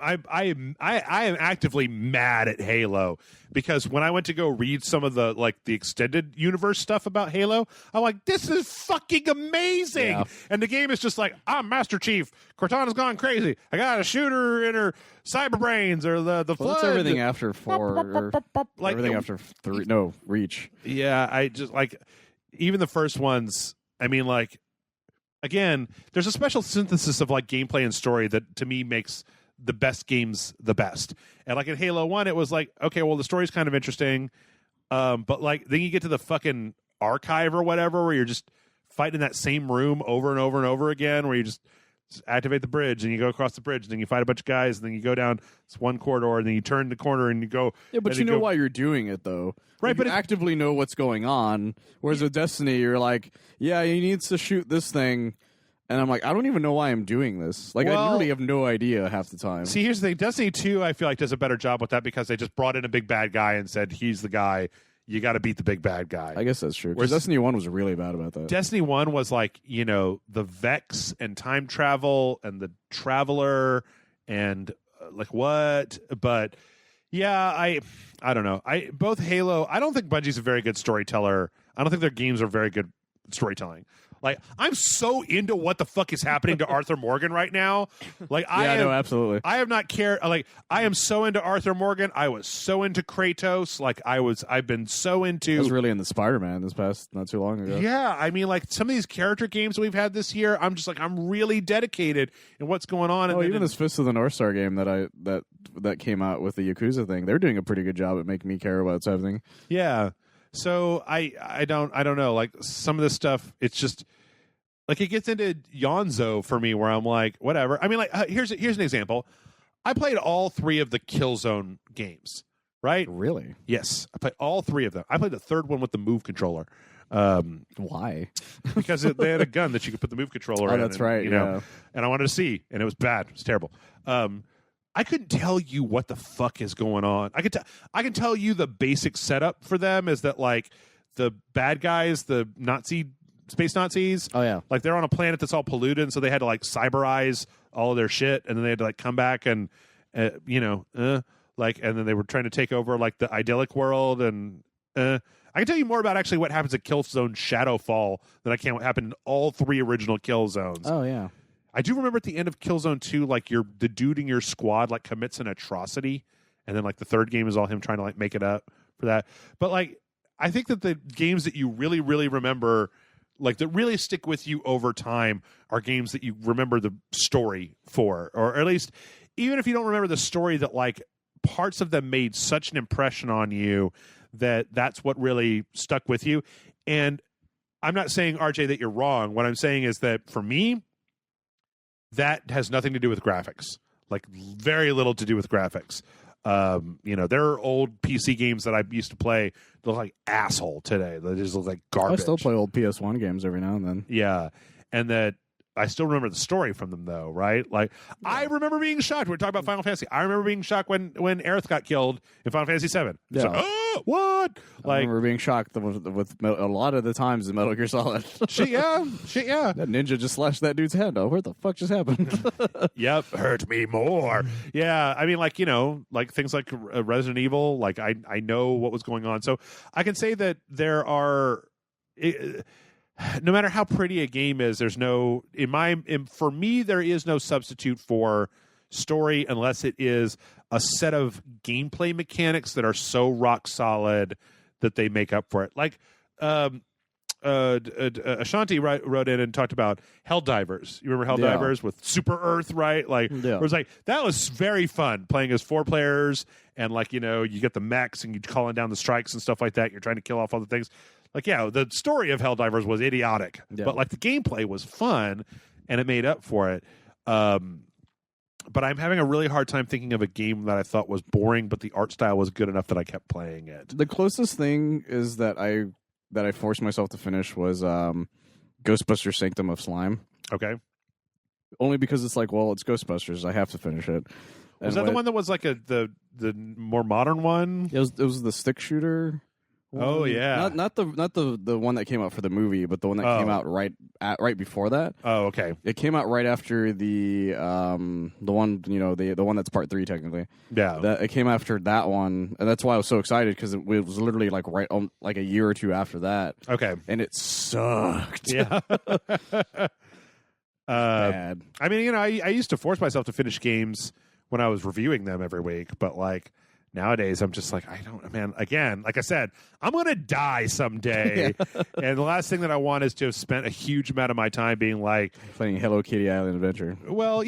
am actively mad at Halo because when I went to go read some of the extended universe stuff about Halo, I'm like, this is fucking amazing. Yeah. And the game is just like, I'm Master Chief. Cortana's gone crazy. I got a shooter in her cyber brains or the flood. That's everything after 4. Like everything after 3. No, Reach. Yeah, I just like even the first ones. I mean, like. Again, there's a special synthesis of like gameplay and story that to me makes the best games the best. And like in Halo 1, it was like, okay, well, the story's kind of interesting. But like then you get to the fucking archive or whatever where you're just fighting in that same room over and over and over again where you just activate the bridge and you go across the bridge and then you fight a bunch of guys and then you go down this one corridor and then you turn the corner and you go. Yeah, but you know why you're doing it though. Right, but you actively know what's going on. Whereas with Destiny, you're like, yeah, he needs to shoot this thing. And I'm like, I don't even know why I'm doing this. Like, I literally have no idea half the time. See, here's the thing. Destiny 2, I feel like, does a better job with that because they just brought in a big bad guy and said, he's the guy. You got to beat the big bad guy. I guess that's true. Because Destiny 1 was really bad about that. Destiny 1 was like, the Vex and time travel and the Traveler and like what? But yeah, I don't know. Both Halo, I don't think Bungie's a very good storyteller. I don't think their games are very good storytelling. Like, I'm so into what the fuck is happening to Arthur Morgan right now. Like, no, absolutely. I have not cared. Like, I am so into Arthur Morgan. I was so into Kratos. Like, I've been so into. I was really into Spider-Man this past not too long ago. Yeah, I mean, like some of these character games that we've had this year, I'm just like, I'm really dedicated in what's going on. Oh, even this Fist of the North Star game that came out with the Yakuza thing, they're doing a pretty good job at making me care about something. Yeah. So I don't know. Like some of this stuff, it's just like it gets into Yonzo for me, where I'm like, whatever. I mean, like here's an example. I played all 3 of the Killzone games. Right? Really? Yes, I played all 3 of them. I played the third one with the Move controller. Why? Because they had a gun that you could put the Move controller in. Oh, that's right. You know, and I wanted to see, and it was bad. It was terrible. I couldn't tell you what the fuck is going on. I can tell you the basic setup for them is that like the bad guys, the space Nazis. Oh yeah, like they're on a planet that's all polluted, and so they had to like cyberize all of their shit, and then they had to like come back and and then they were trying to take over like the idyllic world, and I can tell you more about actually what happens at Killzone Shadowfall than I can what happened in all 3 original Killzones. Oh yeah. I do remember at the end of Killzone 2, like the dude in your squad like commits an atrocity, and then like the third game is all him trying to like make it up for that. But like I think that the games that you really, really remember, like that really stick with you over time, are games that you remember the story for, or at least even if you don't remember the story, that like parts of them made such an impression on you that's what really stuck with you. And I'm not saying, RJ, that you're wrong. What I'm saying is that for me, that has nothing to do with graphics, like very little to do with graphics. There are old PC games that I used to play that look like asshole today. They just look like garbage. I still play old PS1 games every now and then. Yeah. And that I still remember the story from them though, right? Like I remember being shocked. We're talking about Final Fantasy. I remember being shocked when Aerith got killed in Final Fantasy 7. Yeah. Like, oh, what? I remember being shocked with a lot of the times in Metal Gear Solid. Shit, yeah. That ninja just slashed that dude's head off. Where the fuck just happened? Yep, hurt me more. Yeah, I mean, like, like things like Resident Evil, like I know what was going on. So I can say that there are... no matter how pretty a game is, there's no for me there is no substitute for story unless it is a set of gameplay mechanics that are so rock solid that they make up for it. Like Ashanti wrote in and talked about Helldivers. You remember Helldivers with Super Earth, right? Like, it was like, that was very fun playing as 4 players, and like, you get the mechs and you're calling down the strikes and stuff like that. You're trying to kill off all the things. Like, the story of Helldivers was idiotic, but like the gameplay was fun and it made up for it. But I'm having a really hard time thinking of a game that I thought was boring, but the art style was good enough that I kept playing it. The closest thing is that I forced myself to finish was Ghostbusters Sanctum of Slime. Okay. Only because it's like, well, it's Ghostbusters. I have to finish it. Was that the one that was like the more modern one? It was the stick shooter. Oh yeah, not the one that came out for the movie, but the one that came out right before that. Oh, okay. It came out right after the one the one that's part 3 technically. Yeah, it came after that one, and that's why I was so excited because it was literally like right on like a year or two after that. Okay, and it sucked. Yeah. Bad. I mean, I used to force myself to finish games when I was reviewing them every week, but like. Nowadays, I'm just like, again, like I said, I'm going to die someday. And the last thing that I want is to have spent a huge amount of my time being like... playing Hello Kitty Island Adventure. Well,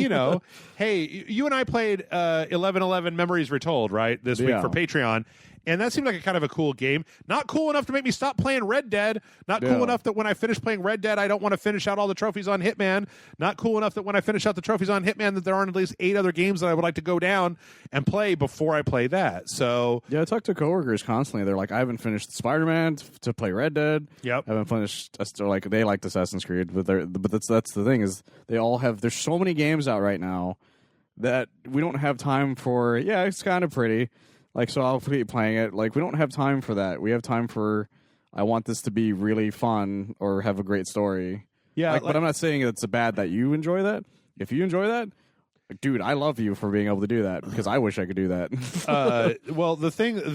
hey, you and I played 1111 Memories Retold, right, this week for Patreon. And that seemed like a kind of a cool game. Not cool enough to make me stop playing Red Dead. Not cool enough that when I finish playing Red Dead, I don't want to finish out all the trophies on Hitman. Not cool enough that when I finish out the trophies on Hitman, that there aren't at least 8 other games that I would like to go down and play before I play that. So I talk to coworkers constantly. They're like, I haven't finished Spider-Man to play Red Dead. Yep. I haven't finished. They liked Assassin's Creed, but that's the thing is they all have. There's so many games out right now that we don't have time for. Yeah, it's kind of pretty. Like, so I'll keep playing it. Like, we don't have time for that. We have time for, I want this to be really fun or have a great story. Yeah. But I'm not saying it's bad that you enjoy that. If you enjoy that, dude, I love you for being able to do that because I wish I could do that. Well, the thing is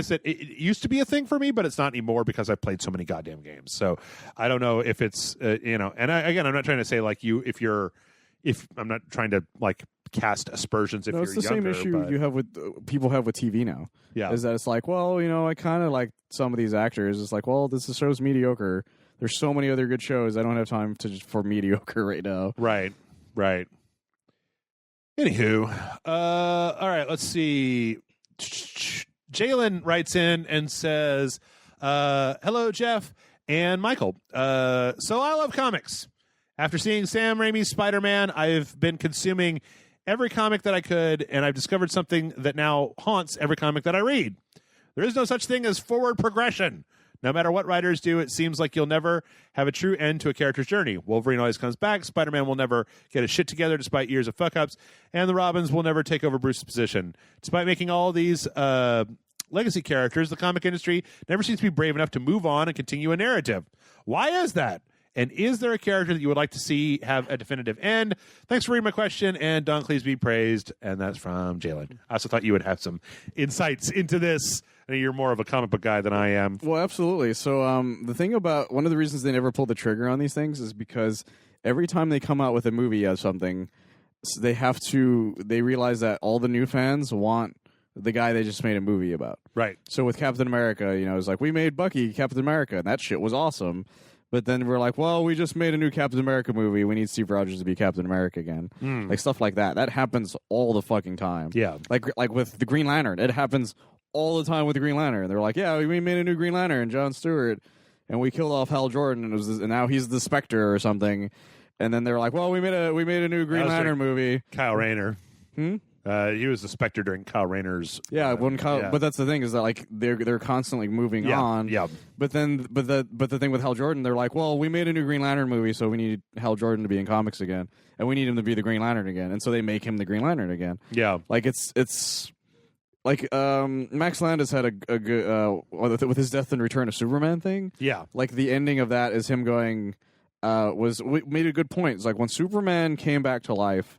that it used to be a thing for me, but it's not anymore because I've played so many goddamn games. So I don't know if it's, and I'm not trying to say like if I'm not trying to like cast aspersions if you're younger. It's the same issue you have with people have with TV now. Yeah. Is that it's like, well, I kind of like some of these actors. It's like, well, this show's mediocre. There's so many other good shows. I don't have time for mediocre right now. Right. Anywho, all right, let's see. Jalen writes in and says, hello, Jeff and Michael. So I love comics. After seeing Sam Raimi's Spider-Man, I've been consuming every comic that I could, and I've discovered something that now haunts every comic that I read. There is no such thing as forward progression. No matter what writers do, it seems like you'll never have a true end to a character's journey. Wolverine always comes back, Spider-Man will never get his shit together despite years of fuck-ups, and the Robins will never take over Bruce's position. Despite making all these legacy characters, the comic industry never seems to be brave enough to move on and continue a narrative. Why is that? And is there a character that you would like to see have a definitive end? Thanks for reading my question, and Don Cleese be praised. And that's from Jalen. I also thought you would have some insights into this. I mean, you're more of a comic book guy than I am. Well, absolutely. So the thing about one of the reasons they never pull the trigger on these things is because every time they come out with a movie of something, they realize that all the new fans want the guy they just made a movie about. Right. So with Captain America, it's like, we made Bucky Captain America, and that shit was awesome. But then we're like, well, we just made a new Captain America movie. We need Steve Rogers to be Captain America again. Like stuff like that. That happens all the fucking time. Yeah. Like with the Green Lantern. It happens all the time with the Green Lantern. They're like, yeah, we made a new Green Lantern, Jon Stewart, and we killed off Hal Jordan, and now he's the Spectre or something. And then they're like, well, we made a new Green Lantern movie. Kyle Rayner. He was the Spectre during Kyle Rayner's. But that's the thing is that like they're constantly moving on. Yeah. But the thing with Hal Jordan, they're like, well, we made a new Green Lantern movie, so we need Hal Jordan to be in comics again, and we need him to be the Green Lantern again, and so they make him the Green Lantern again. Yeah. Like it's like Max Landis had a good with his Death and Return of Superman thing. Yeah. Like the ending of that is him going made a good point. It's like when Superman came back to life,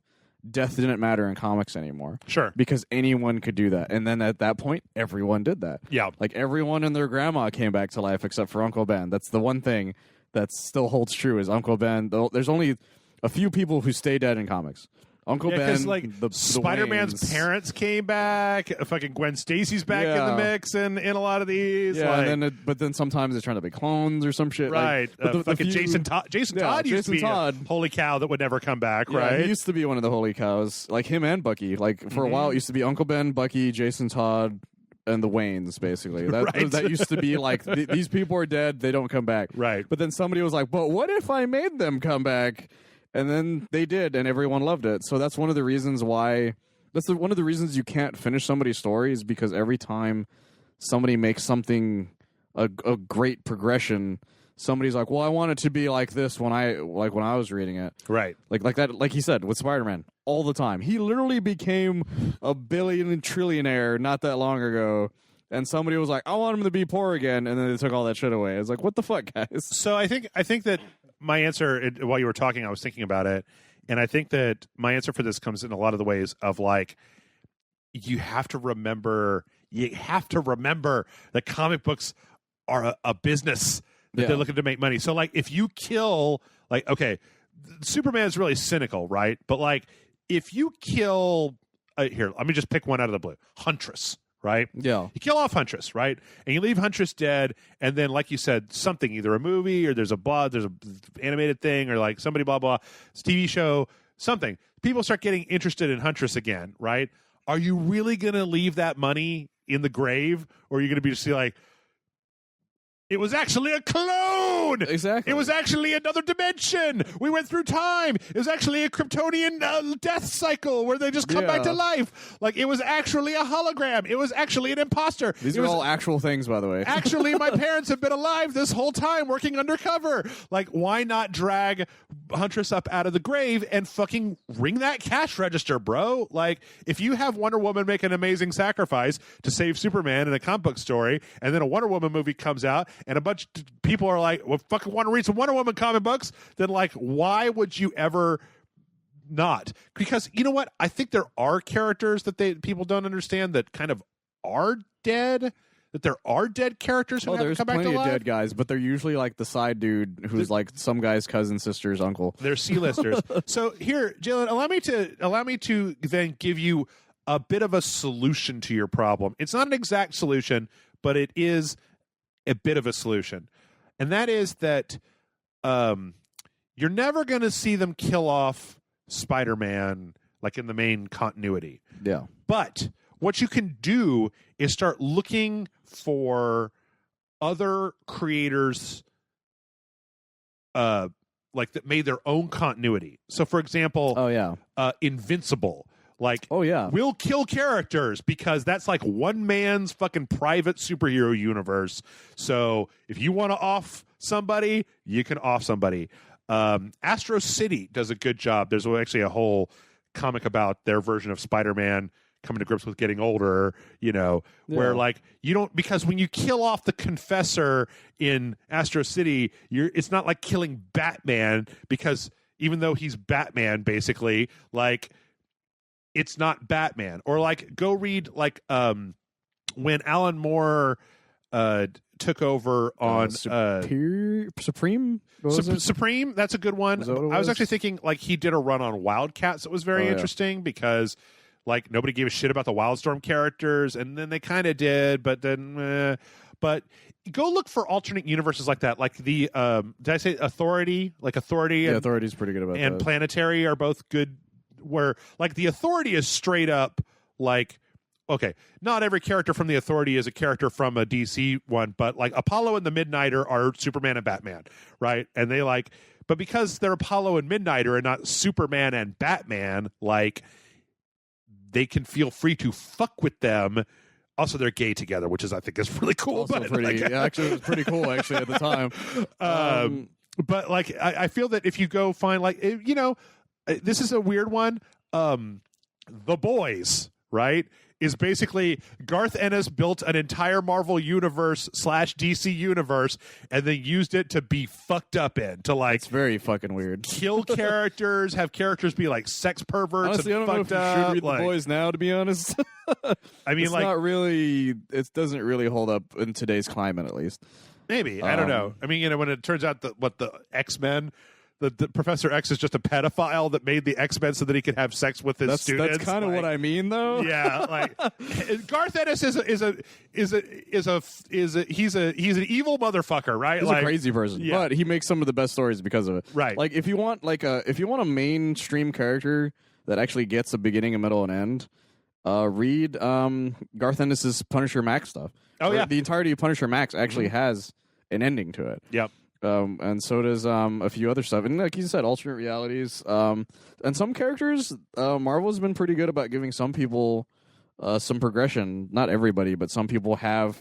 death didn't matter in comics anymore. Sure. Because anyone could do that. And then at that point, everyone did that. Yeah. Like everyone and their grandma came back to life except for Uncle Ben. That's the one thing that still holds true is Uncle Ben. There's only a few people who stay dead in comics. Uncle Yeah, Ben, because like the Spider-Man's Waynes. parents came back. Fucking Gwen Stacy's back in the mix, and in a lot of these. Yeah, like, and then but then sometimes they're trying to be clones or some shit. right. Like, but Fucking Jason Todd. Jason Todd used to be a holy cow that would never come back. Yeah, right. he used to be one of the holy cows, like him and Bucky. Like for a while, it used to be Uncle Ben, Bucky, Jason Todd, and the Waynes. Basically, that used to be like these people are dead; they don't come back. Right. But then somebody was like, "But what if I made them come back?" And then they did, and everyone loved it. So that's one of the reasons why. One of the reasons you can't finish somebody's story is because every time somebody makes something a great progression, somebody's like, "Well, I want it to be like this." When I was reading it, Right. like that, like he said with Spider-Man, all the time. He literally became a billion and trillionaire not that long ago. And somebody was like, "I want him to be poor again," and then they took all that shit away. It's like, what the fuck, guys? So I think that my answer, while you were talking, I was thinking about it, and I think that my answer for this comes in a lot of the ways of like, you have to remember that comic books are a business that they're looking to make money. So like, if you kill, like, okay, Superman is really cynical, right? But like, if you kill, here, let me just pick one out of the blue, Huntress. Right? Yeah. You kill off Huntress, right? And you leave Huntress dead, and then, like you said, something, either a movie or there's a animated thing or like somebody blah blah, it's a TV show, something. People start getting interested in Huntress again, right? Are you really gonna leave that money in the grave, or are you gonna be just like, it was actually a clone. Exactly. It was actually another dimension. We went through time. It was actually a Kryptonian death cycle where they just come back to life. Like, it was actually a hologram. It was actually an imposter. These are all actual things, by the way. Actually, my parents have been alive this whole time working undercover. Like, why not drag Huntress up out of the grave and fucking ring that cash register, bro? Like, if you have Wonder Woman make an amazing sacrifice to save Superman in a comic book story, and then a Wonder Woman movie comes out, and a bunch of people are like, well, fucking want to read some Wonder Woman comic books, then like, why would you ever not? Because you know what? I think there are characters that people don't understand that kind of are dead. That there are dead characters who haven't come back to life. There's plenty of dead guys, but they're usually like the side dude who's like some guy's cousin, sister's uncle. They're C-listers. So here, Jalen, allow me to then give you a bit of a solution to your problem. It's not an exact solution, but it is a bit of a solution. And that is that you're never going to see them kill off Spider-Man like in the main continuity. Yeah. But what you can do is start looking for other creators like that made their own continuity. So for example, Invincible. Like, we'll kill characters because that's like one man's fucking private superhero universe. So if you want to off somebody, you can off somebody. Astro City does a good job. There's actually a whole comic about their version of Spider-Man coming to grips with getting older, where like you don't, because when you kill off the Confessor in Astro City, it's not like killing Batman, because even though he's Batman, basically, like, it's not Batman. Or like, go read like when Alan Moore took over on Supreme. Supreme. That's a good one. I was actually thinking like he did a run on Wildcats that was very interesting because like nobody gave a shit about the Wildstorm characters, and then they kind of did, but then but go look for alternate universes like that. Like the did I say Authority? Like Authority. Yeah, Authority's pretty good about that. And Planetary are both good. Where like the Authority is straight up like, okay, not every character from the Authority is a character from a DC one, but like Apollo and the Midnighter are Superman and Batman, right? And they like, but because they're Apollo and Midnighter and not Superman and Batman, like they can feel free to fuck with them. Also, they're gay together, which is I think is really cool. Also actually, it was pretty cool actually at the time. But like, I feel that if you go find like, this is a weird one. The Boys, right, is basically Garth Ennis built an entire Marvel universe / DC universe and then used it to be fucked up in, to like, it's very fucking weird. Kill characters, have characters be like sex perverts. Honestly, and I don't know if you should read The Boys now, to be honest. I mean, it's like, not really. It doesn't really hold up in today's climate, at least. Maybe I don't know. I mean, when it turns out that what the X-Men, the Professor X is just a pedophile that made the X-Men so that he could have sex with his students. That's kind of what I mean, though. Yeah, like Garth Ennis is an evil motherfucker, right? He's a crazy person, yeah. but he makes some of the best stories because of it. Right. Like if you want a mainstream character that actually gets a beginning, a middle, and end, read Garth Ennis's Punisher Max stuff. Oh yeah, the entirety of Punisher Max actually has an ending to it. Yep. And so does a few other stuff. And like you said, alternate realities. And some characters, Marvel's been pretty good about giving some people some progression. Not everybody, but some people are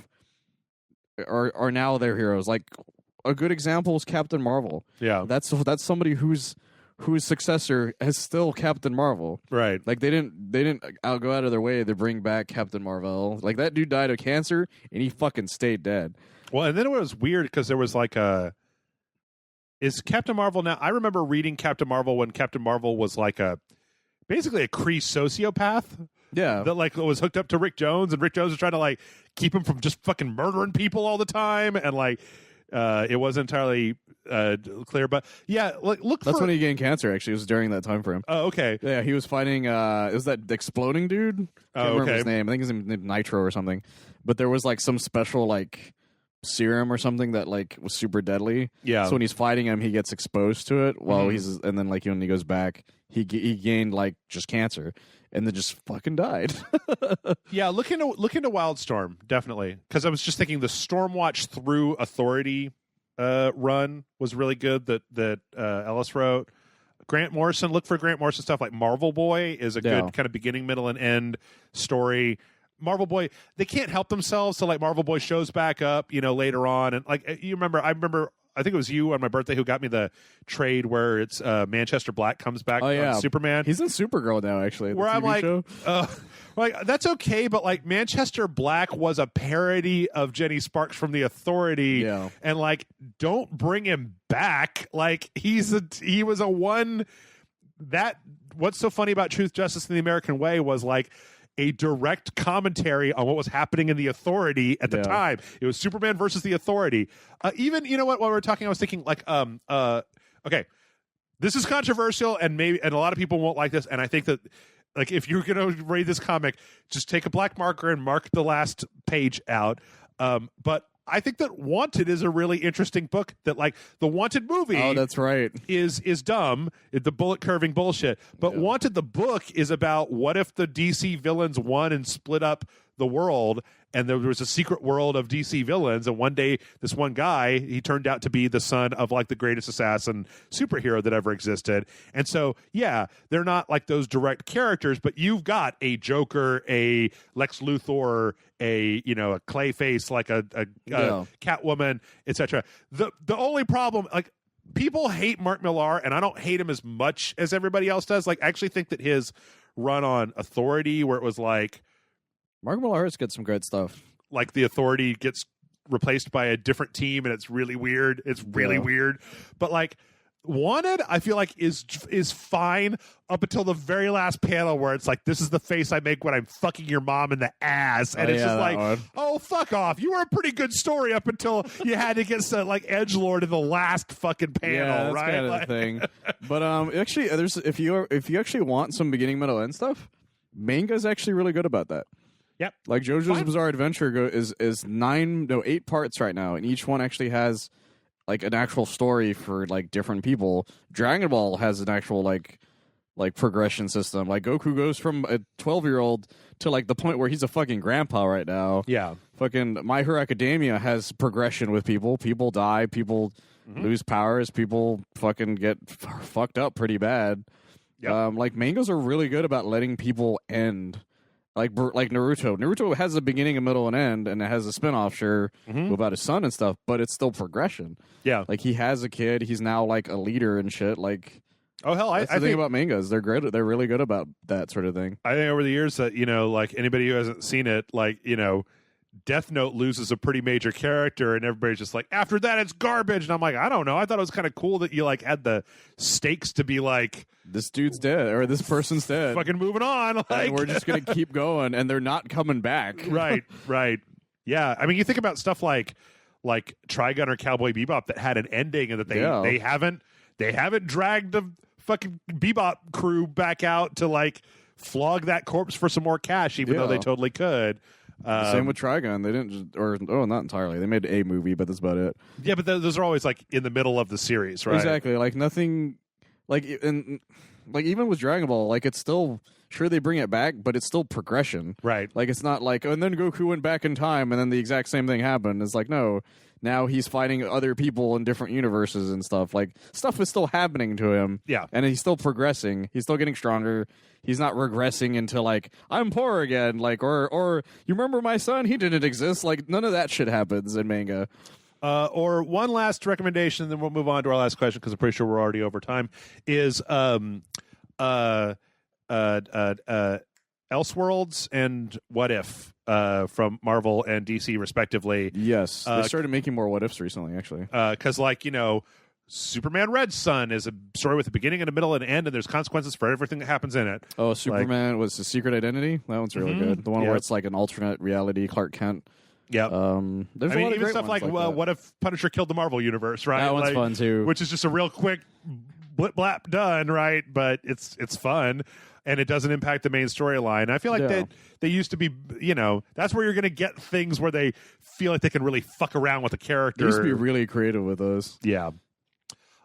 now their heroes. Like a good example is Captain Marvel. Yeah. That's somebody whose successor is still Captain Marvel. Right. Like they didn't go out of their way to bring back Captain Marvel. Like that dude died of cancer and he fucking stayed dead. Well, and then it was weird because there was like is Captain Marvel now? I remember reading Captain Marvel when Captain Marvel was like basically a Kree sociopath. Yeah. That like was hooked up to Rick Jones, and Rick Jones was trying to like keep him from just fucking murdering people all the time, and like it wasn't entirely clear. But yeah, like That's when he gained cancer. Actually, it was during that time frame. Oh, okay. Yeah, he was fighting. It was that exploding dude. I can't remember his name. I think his name was Nitro or something. But there was like some special like serum or something that like was super deadly. Yeah. So when he's fighting him, he gets exposed to it while and then like when he goes back, he gained like just cancer and then just fucking died. Yeah, look into Wildstorm definitely, because I was just thinking the Stormwatch through Authority run was really good that Ellis wrote. Grant Morrison, look for Grant Morrison stuff like Marvel Boy is a good kind of beginning, middle, and end story. Marvel Boy, they can't help themselves, so like Marvel Boy shows back up, later on, and like I remember I think it was you on my birthday who got me the trade where it's Manchester Black comes back on Superman. He's in Supergirl now, actually. Where I'm like, show. Like that's okay, but like Manchester Black was a parody of Jenny Sparks from The Authority, and like don't bring him back. Like he was a one that. What's so funny about Truth, Justice, and the American Way was like a direct commentary on what was happening in The Authority at the time. It was Superman versus The Authority. Even, while we were talking, I was thinking like, okay, this is controversial and a lot of people won't like this. And I think that like, if you're going to read this comic, just take a black marker and mark the last page out. But I think that Wanted is a really interesting book that like the Wanted movie. Oh, that's right. Is dumb. The bullet curving bullshit. But Wanted the book is about what if the DC villains won and split up the world, and there was a secret world of DC villains, and one day this one guy, he turned out to be the son of like the greatest assassin superhero that ever existed. And so they're not like those direct characters, but you've got a Joker, a Lex Luthor, a Clayface, like a Catwoman, etc. The only problem, like, people hate Mark Millar, and I don't hate him as much as everybody else does. Like, I actually think that his run on Authority, where it was like Mark Millar's got some great stuff. Like the Authority gets replaced by a different team, and it's really weird. It's really weird. But like Wanted, I feel like is fine up until the very last panel where it's like, this is the face I make when I'm fucking your mom in the ass, and it's just like, oh, fuck off. You were a pretty good story up until you had to get like edgelord in the last fucking panel, right? Kind of the thing. But actually, there's if you actually want some beginning, middle, end stuff, manga's actually really good about that. Yep. Like JoJo's Bizarre Adventure is 8 parts right now, and each one actually has like an actual story for like different people. Dragon Ball has an actual like progression system. Like Goku goes from a 12-year-old to like the point where he's a fucking grandpa right now. Yeah. Fucking My Hero Academia has progression with people. People die, people lose powers, people fucking get fucked up pretty bad. Yep. Like mangas are really good about letting people end. Like Naruto. Naruto has a beginning, a middle, and end, and it has a spinoff, about his son and stuff, but it's still progression. Yeah. Like, he has a kid. He's now, like, a leader and shit. Like, oh, hell, I think about mangas. They're great. They're really good about that sort of thing. I think over the years that, like, anybody who hasn't seen it, like, Death Note loses a pretty major character, and everybody's just like, after that, it's garbage. And I'm like, I don't know. I thought it was kind of cool that you, like, had the stakes to be like, this dude's dead, or this person's dead. Fucking moving on. Like, and we're just going to keep going, and they're not coming back. Right. Yeah. I mean, you think about stuff like Trigun or Cowboy Bebop that had an ending and that they They haven't dragged the fucking Bebop crew back out to like flog that corpse for some more cash, even though they totally could. Same with Trigun. They didn't not entirely. They made a movie, but that's about it. Yeah, but those are always like in the middle of the series, right? Exactly. Like nothing. Like even with Dragon Ball, like it's still sure they bring it back, but it's still progression, right? Like it's not like and then Goku went back in time and then the exact same thing happened. It's like no. Now he's fighting other people in different universes and stuff. Like, stuff is still happening to him. Yeah. And he's still progressing. He's still getting stronger. He's not regressing into, like, I'm poor again. Like, or you remember my son? He didn't exist. Like, none of that shit happens in manga. Or one last recommendation, then we'll move on to our last question because I'm pretty sure we're already over time, is Elseworlds and What If from Marvel and DC respectively. Yes, they started making more What Ifs recently, actually. Because, like, you know, Superman Red Sun is a story with a beginning and a middle and an end, and there's consequences for everything that happens in it. Oh, Superman was the Secret Identity? That one's really good. The one where it's like an alternate reality Clark Kent. Yeah. There's I mean, even stuff like What If Punisher killed the Marvel Universe, right? That one's fun, too. Which is just a real quick blip blap done, right? But it's fun. And it doesn't impact the main storyline. I feel like that they used to be, you know, that's where you're going to get things where they feel like they can really fuck around with a character. They used to be really creative with those. Yeah.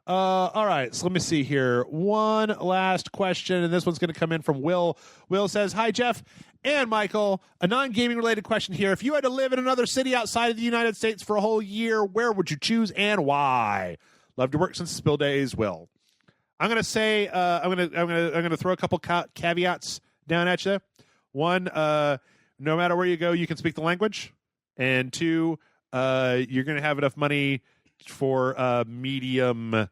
All right, so let me see here. One last question, and this one's going to come in from Will. Will says, "Hi, Jeff and Michael. A non-gaming related question here. If you had to live in another city outside of the United States for a whole year, where would you choose and why? Love to work since spill days, Will." I'm gonna say I'm gonna throw a couple caveats down at you. One, no matter where you go, you can speak the language, and two, you're gonna have enough money for medium.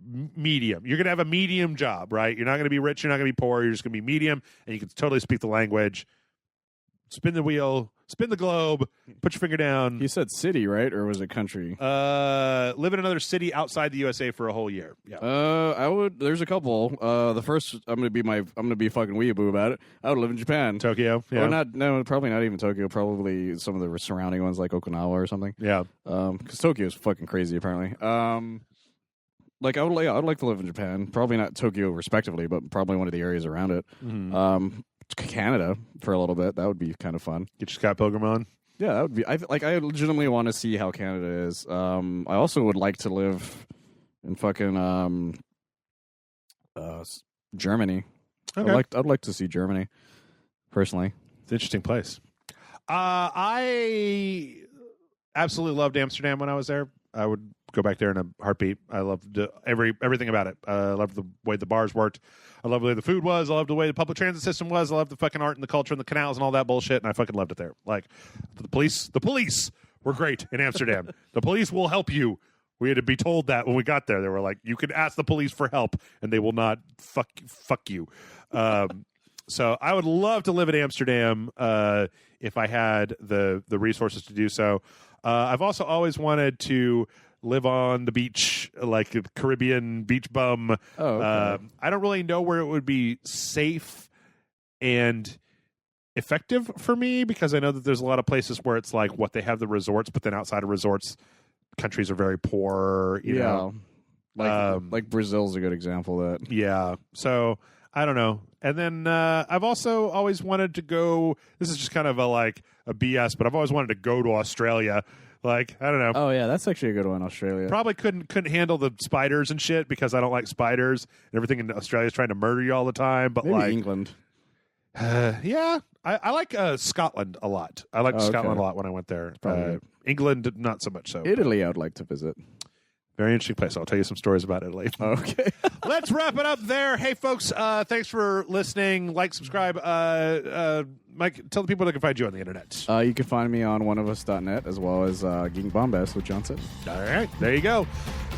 You're gonna have a medium job, right? You're not gonna be rich. You're not gonna be poor. You're just gonna be medium, and you can totally speak the language. Spin the wheel, spin the globe, put your finger down. You said city, right? Or was it country? Live in another city outside the USA for a whole year. Yeah. I would. There's a couple. The first, I'm gonna be fucking weeaboo about it. I would live in Japan, Tokyo. Yeah. Or probably not even Tokyo. Probably some of the surrounding ones like Okinawa or something. Yeah. Because Tokyo is fucking crazy apparently. Like I would like to live in Japan. Probably not Tokyo respectively, but probably one of the areas around it. Mm-hmm. Canada for a little bit. That would be kind of fun. Get your Scott Pilgrim on. Yeah, that would be. I legitimately want to see how Canada is. I also would like to live in fucking Germany. Okay. I'd like to see Germany personally. It's an interesting place. I absolutely loved Amsterdam when I was there. I would go back there in a heartbeat. I loved everything about it. I loved the way the bars worked. I loved the way the food was. I loved the way the public transit system was. I loved the fucking art and the culture and the canals and all that bullshit, and I fucking loved it there. Like, the police were great in Amsterdam. The police will help you. We had to be told that when we got there. They were like, you can ask the police for help, and they will not fuck you. So I would love to live in Amsterdam if I had the resources to do so. I've also always wanted to live on the beach, like a Caribbean beach bum. Oh, okay. I don't really know where it would be safe and effective for me, because I know that there's a lot of places where it's like what they have the resorts, but then outside of resorts, countries are very poor. You know, like Brazil's a good example of that. Yeah. So I don't know. And then I've also always wanted to go. This is just kind of a BS, but I've always wanted to go to Australia. Like, I don't know. Oh yeah, that's actually a good one. Australia. Probably couldn't handle the spiders and shit because I don't like spiders, and everything in Australia is trying to murder you all the time. But maybe like England. Yeah, I like Scotland a lot. I liked Scotland a lot when I went there. England, not so much so. Italy, I would like to visit. Very interesting place. I'll tell you some stories about Italy. Okay. Let's wrap it up there. Hey, folks, thanks for listening. Like, subscribe. Mike, tell the people they can find you on the internet. You can find me on oneofus.net as well as Geek Bombast with Johnson. All right. There you go.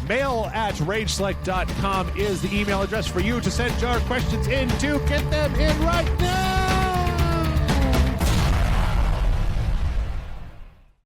mail@rageselect.com is the email address for you to send your questions in to. Get them in right now.